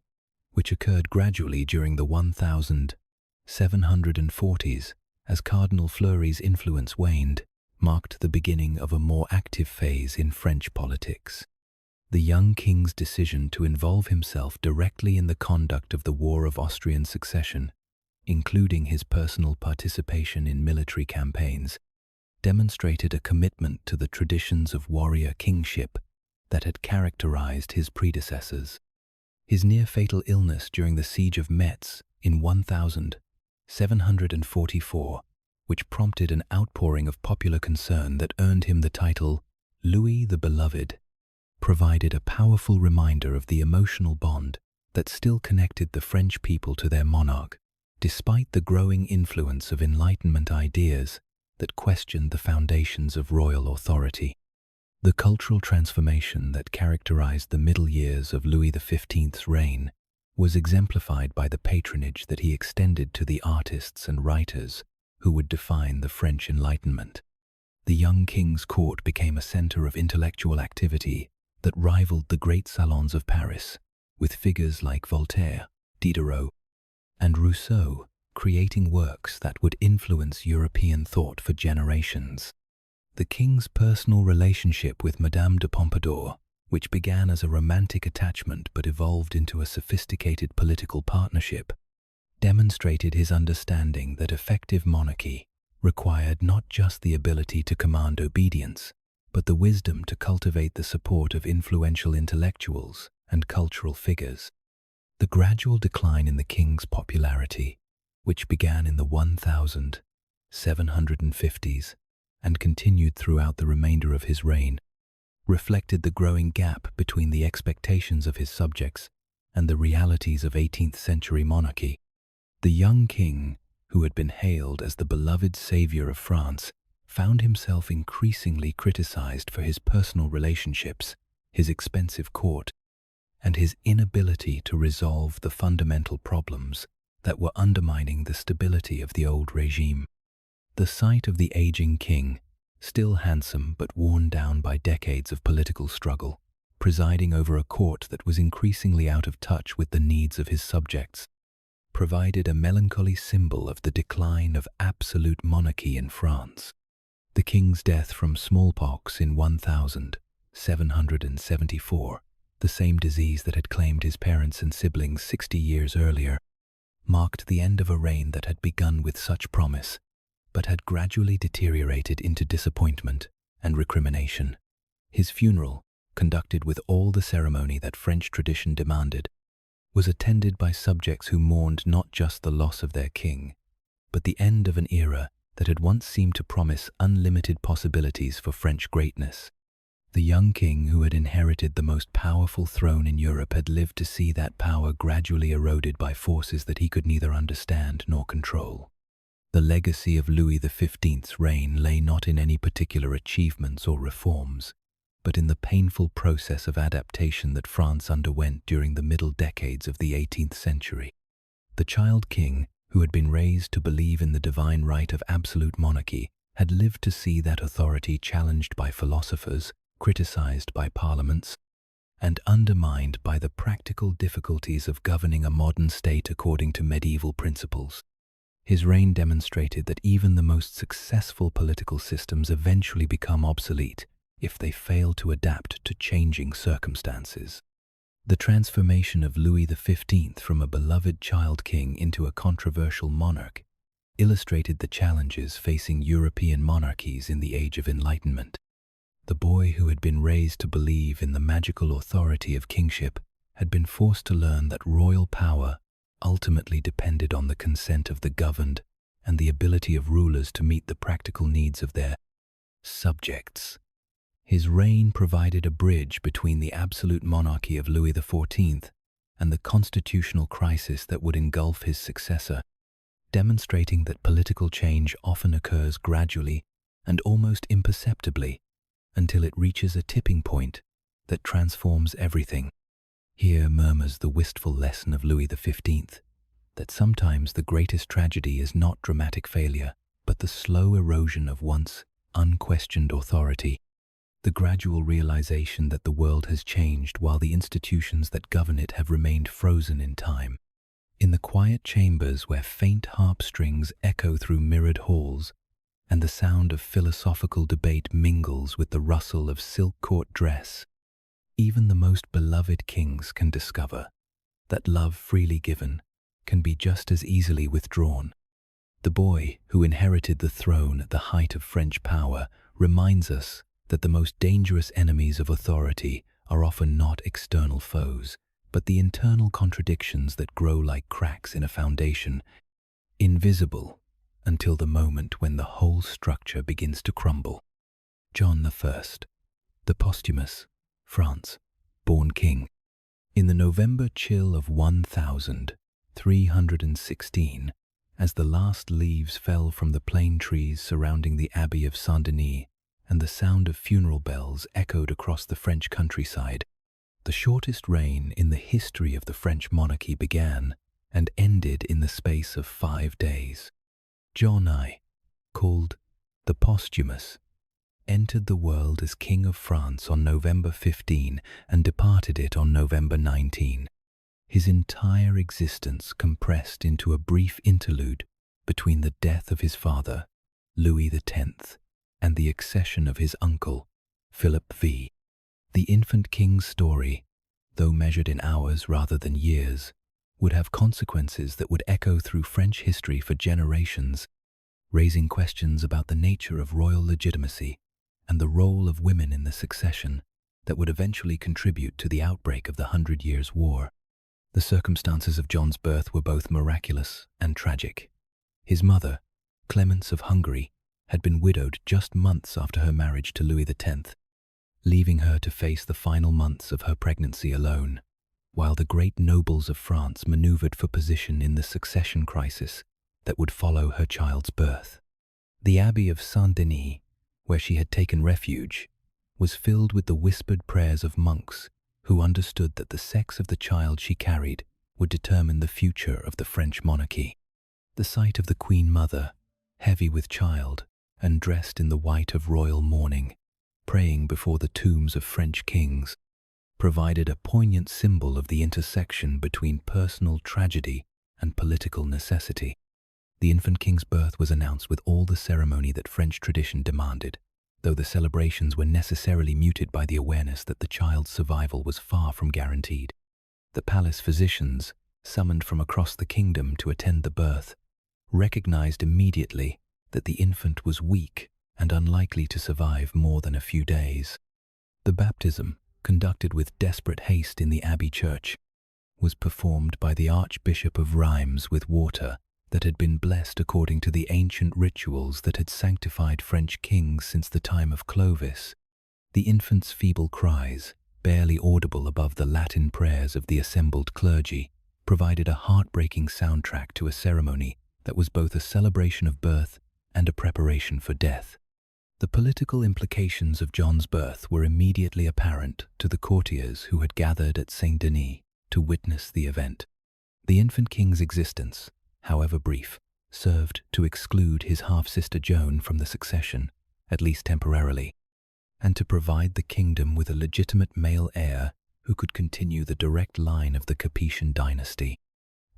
which occurred gradually during the 1740s as Cardinal Fleury's influence waned, marked the beginning of a more active phase in French politics. The young king's decision to involve himself directly in the conduct of the War of Austrian Succession, including his personal participation in military campaigns, demonstrated a commitment to the traditions of warrior kingship that had characterized his predecessors. His near-fatal illness during the Siege of Metz in 1744, which prompted an outpouring of popular concern that earned him the title Louis the Beloved, provided a powerful reminder of the emotional bond that still connected the French people to their monarch, despite the growing influence of Enlightenment ideas that questioned the foundations of royal authority. The cultural transformation that characterized the middle years of Louis XV's reign was exemplified by the patronage that he extended to the artists and writers who would define the French Enlightenment. The young king's court became a center of intellectual activity that rivaled the great salons of Paris, with figures like Voltaire, Diderot, and Rousseau creating works that would influence European thought for generations. The king's personal relationship with Madame de Pompadour, which began as a romantic attachment but evolved into a sophisticated political partnership, demonstrated his understanding that effective monarchy required not just the ability to command obedience, but the wisdom to cultivate the support of influential intellectuals and cultural figures. The gradual decline in the king's popularity, which began in the 1750s and continued throughout the remainder of his reign, reflected the growing gap between the expectations of his subjects and the realities of 18th-century monarchy. The young king, who had been hailed as the beloved savior of France, found himself increasingly criticized for his personal relationships, his expensive court, and his inability to resolve the fundamental problems that were undermining the stability of the old regime. The sight of the aging king, still handsome but worn down by decades of political struggle, presiding over a court that was increasingly out of touch with the needs of his subjects, provided a melancholy symbol of the decline of absolute monarchy in France. The king's death from smallpox in 1774, the same disease that had claimed his parents and siblings 60 years earlier, marked the end of a reign that had begun with such promise, but had gradually deteriorated into disappointment and recrimination. His funeral, conducted with all the ceremony that French tradition demanded, was attended by subjects who mourned not just the loss of their king, but the end of an era that had once seemed to promise unlimited possibilities for French greatness. The young king who had inherited the most powerful throne in Europe had lived to see that power gradually eroded by forces that he could neither understand nor control. The legacy of Louis XV's reign lay not in any particular achievements or reforms, but in the painful process of adaptation that France underwent during the middle decades of the 18th century. The child king, who had been raised to believe in the divine right of absolute monarchy, had lived to see that authority challenged by philosophers, criticized by parliaments, and undermined by the practical difficulties of governing a modern state according to medieval principles. His reign demonstrated that even the most successful political systems eventually become obsolete if they fail to adapt to changing circumstances. The transformation of Louis XV from a beloved child king into a controversial monarch illustrated the challenges facing European monarchies in the Age of Enlightenment. The boy who had been raised to believe in the magical authority of kingship had been forced to learn that royal power ultimately depended on the consent of the governed and the ability of rulers to meet the practical needs of their subjects. His reign provided a bridge between the absolute monarchy of Louis XIV and the constitutional crisis that would engulf his successor, demonstrating that political change often occurs gradually and almost imperceptibly until it reaches a tipping point that transforms everything. Here murmurs the wistful lesson of Louis XV, that sometimes the greatest tragedy is not dramatic failure, but the slow erosion of once unquestioned authority, the gradual realization that the world has changed while the institutions that govern it have remained frozen in time. In the quiet chambers where faint harp strings echo through mirrored halls, and the sound of philosophical debate mingles with the rustle of silk court dress, even the most beloved kings can discover that love freely given can be just as easily withdrawn. The boy who inherited the throne at the height of French power reminds us that the most dangerous enemies of authority are often not external foes, but the internal contradictions that grow like cracks in a foundation, invisible until the moment when the whole structure begins to crumble. John I, the posthumous, France, born king. In the November chill of 1316, as the last leaves fell from the plane trees surrounding the Abbey of Saint-Denis and the sound of funeral bells echoed across the French countryside, the shortest reign in the history of the French monarchy began and ended in the space of 5 days. John I, called the Posthumous, entered the world as King of France on November 15 and departed it on November 19. His entire existence compressed into a brief interlude between the death of his father, Louis X, and the accession of his uncle, Philip V. The infant king's story, though measured in hours rather than years, would have consequences that would echo through French history for generations, raising questions about the nature of royal legitimacy and the role of women in the succession that would eventually contribute to the outbreak of the 100 Years' War. The circumstances of John's birth were both miraculous and tragic. His mother, Clemence of Hungary, had been widowed just months after her marriage to Louis X, leaving her to face the final months of her pregnancy alone, while the great nobles of France maneuvered for position in the succession crisis that would follow her child's birth. The Abbey of Saint-Denis, where she had taken refuge, was filled with the whispered prayers of monks who understood that the sex of the child she carried would determine the future of the French monarchy. The sight of the Queen Mother, heavy with child and dressed in the white of royal mourning, praying before the tombs of French kings, provided a poignant symbol of the intersection between personal tragedy and political necessity. The infant king's birth was announced with all the ceremony that French tradition demanded, though the celebrations were necessarily muted by the awareness that the child's survival was far from guaranteed. The palace physicians, summoned from across the kingdom to attend the birth, recognized immediately that the infant was weak and unlikely to survive more than a few days. The baptism, conducted with desperate haste in the abbey church, was performed by the Archbishop of Reims with water that had been blessed according to the ancient rituals that had sanctified French kings since the time of Clovis. The infant's feeble cries, barely audible above the Latin prayers of the assembled clergy, provided a heartbreaking soundtrack to a ceremony that was both a celebration of birth and a preparation for death. The political implications of John's birth were immediately apparent to the courtiers who had gathered at Saint-Denis to witness the event. The infant king's existence, however brief, served to exclude his half-sister Joan from the succession, at least temporarily, and to provide the kingdom with a legitimate male heir who could continue the direct line of the Capetian dynasty.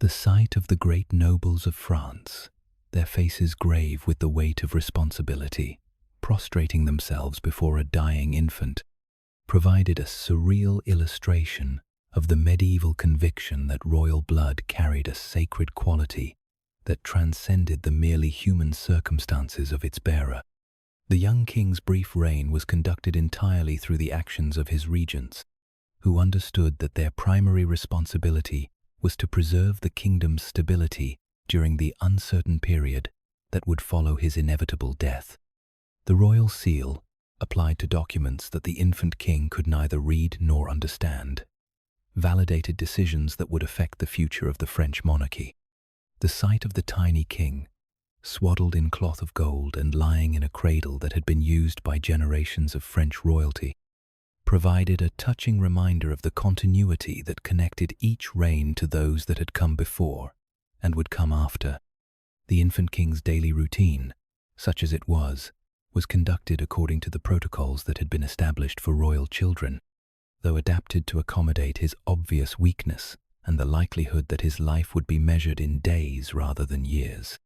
The sight of the great nobles of France, their faces grave with the weight of responsibility, prostrating themselves before a dying infant, provided a surreal illustration of the medieval conviction that royal blood carried a sacred quality that transcended the merely human circumstances of its bearer. The young king's brief reign was conducted entirely through the actions of his regents, who understood that their primary responsibility was to preserve the kingdom's stability during the uncertain period that would follow his inevitable death. The royal seal, applied to documents that the infant king could neither read nor understand, validated decisions that would affect the future of the French monarchy. The sight of the tiny king, swaddled in cloth of gold and lying in a cradle that had been used by generations of French royalty, provided a touching reminder of the continuity that connected each reign to those that had come before and would come after. The infant king's daily routine, such as it was conducted according to the protocols that had been established for royal children, though adapted to accommodate his obvious weakness and the likelihood that his life would be measured in days rather than years.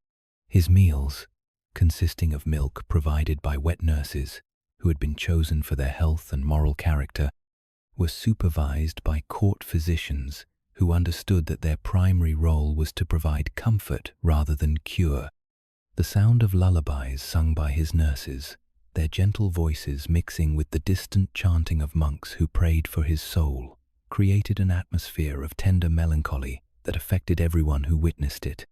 His meals, consisting of milk provided by wet nurses who had been chosen for their health and moral character, were supervised by court physicians who understood that their primary role was to provide comfort rather than cure. The sound of lullabies sung by his nurses, their gentle voices mixing with the distant chanting of monks who prayed for his soul, created an atmosphere of tender melancholy that affected everyone who witnessed it.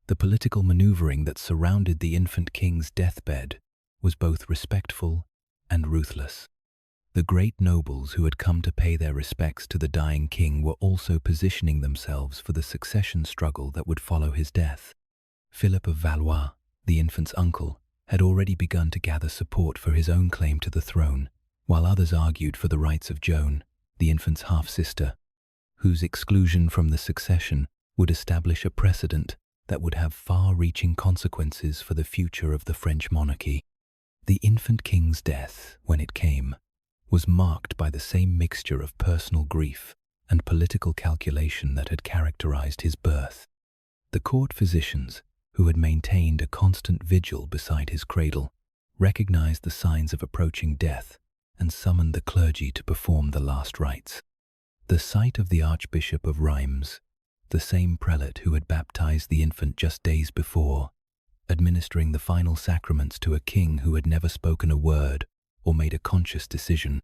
The political maneuvering that surrounded the infant king's deathbed was both respectful and ruthless. The great nobles who had come to pay their respects to the dying king were also positioning themselves for the succession struggle that would follow his death. Philip of Valois, the infant's uncle, had already begun to gather support for his own claim to the throne, while others argued for the rights of Joan, the infant's half-sister, whose exclusion from the succession would establish a precedent that would have far-reaching consequences for the future of the French monarchy. The infant king's death, when it came, was marked by the same mixture of personal grief and political calculation that had characterized his birth. The court physicians, who had maintained a constant vigil beside his cradle, recognized the signs of approaching death and summoned the clergy to perform the last rites. The sight of the Archbishop of Reims, the same prelate who had baptized the infant just days before, administering the final sacraments to a king who had never spoken a word or made a conscious decision,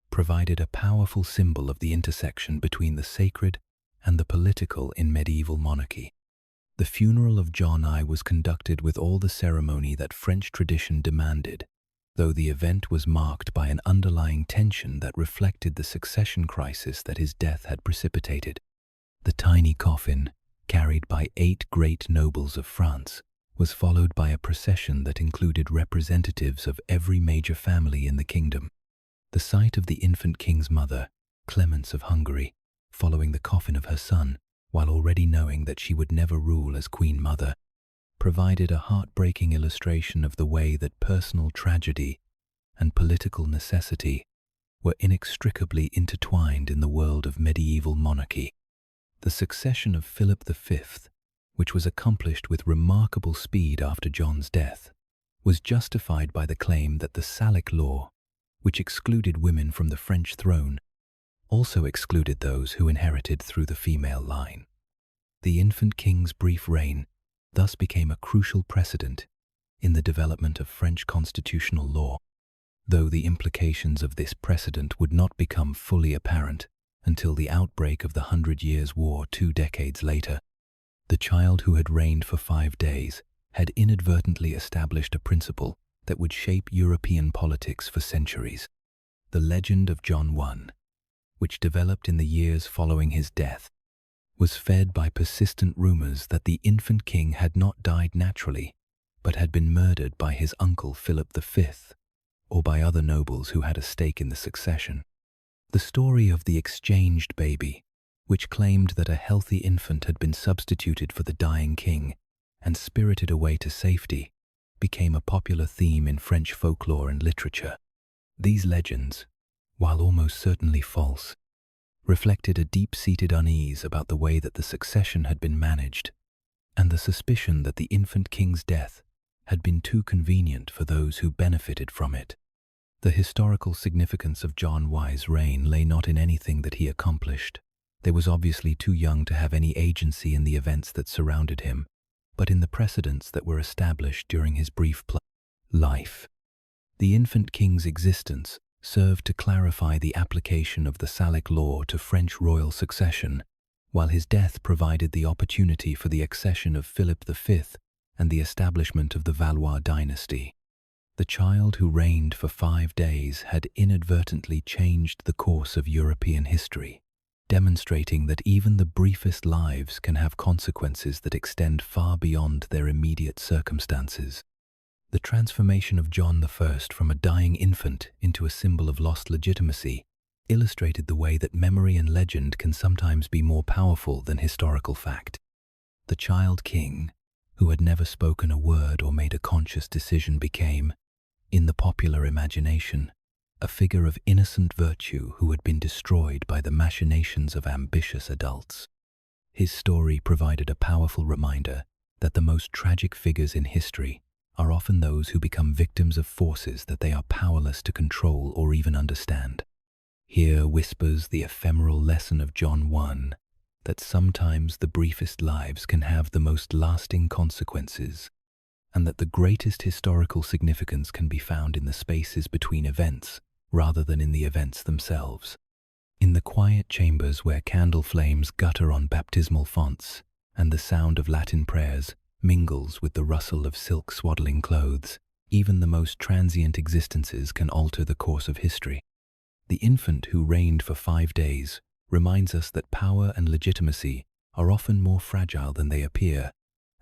provided a powerful symbol of the intersection between the sacred and the political in medieval monarchy. The funeral of John I was conducted with all the ceremony that French tradition demanded, though the event was marked by an underlying tension that reflected the succession crisis that his death had precipitated. The tiny coffin, carried by 8 great nobles of France, was followed by a procession that included representatives of every major family in the kingdom. The sight of the infant king's mother, Clemence of Hungary, following the coffin of her son, while already knowing that she would never rule as Queen Mother, provided a heartbreaking illustration of the way that personal tragedy and political necessity were inextricably intertwined in the world of medieval monarchy. The succession of Philip V, which was accomplished with remarkable speed after John's death, was justified by the claim that the Salic law, which excluded women from the French throne, also excluded those who inherited through the female line. The infant king's brief reign thus became a crucial precedent in the development of French constitutional law, though the implications of this precedent would not become fully apparent until the outbreak of the 100 Years' War 2 decades later. The child who had reigned for 5 days had inadvertently established a principle that would shape European politics for centuries. The legend of John I, which developed in the years following his death, was fed by persistent rumors that the infant king had not died naturally, but had been murdered by his uncle Philip V, or by other nobles who had a stake in the succession. The story of the exchanged baby, which claimed that a healthy infant had been substituted for the dying king and spirited away to safety, became a popular theme in French folklore and literature. These legends, while almost certainly false, reflected a deep-seated unease about the way that the succession had been managed and the suspicion that the infant king's death had been too convenient for those who benefited from it. The historical significance of John Y's reign lay not in anything that he accomplished. He was obviously too young to have any agency in the events that surrounded him, but in the precedents that were established during his brief life. The infant king's existence served to clarify the application of the Salic law to French royal succession, while his death provided the opportunity for the accession of Philip V and the establishment of the Valois dynasty. The child who reigned for 5 days had inadvertently changed the course of European history, demonstrating that even the briefest lives can have consequences that extend far beyond their immediate circumstances. The transformation of John I from a dying infant into a symbol of lost legitimacy illustrated the way that memory and legend can sometimes be more powerful than historical fact. The child king, who had never spoken a word or made a conscious decision, became, in the popular imagination, a figure of innocent virtue who had been destroyed by the machinations of ambitious adults. His story provided a powerful reminder that the most tragic figures in history are often those who become victims of forces that they are powerless to control or even understand. Here whispers the ephemeral lesson of John I, that sometimes the briefest lives can have the most lasting consequences, and that the greatest historical significance can be found in the spaces between events rather than in the events themselves. In the quiet chambers where candle flames gutter on baptismal fonts and the sound of Latin prayers mingles with the rustle of silk swaddling clothes, even the most transient existences can alter the course of history. The infant who reigned for 5 days reminds us that power and legitimacy are often more fragile than they appear,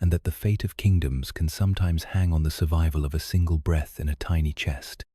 and that the fate of kingdoms can sometimes hang on the survival of a single breath in a tiny chest.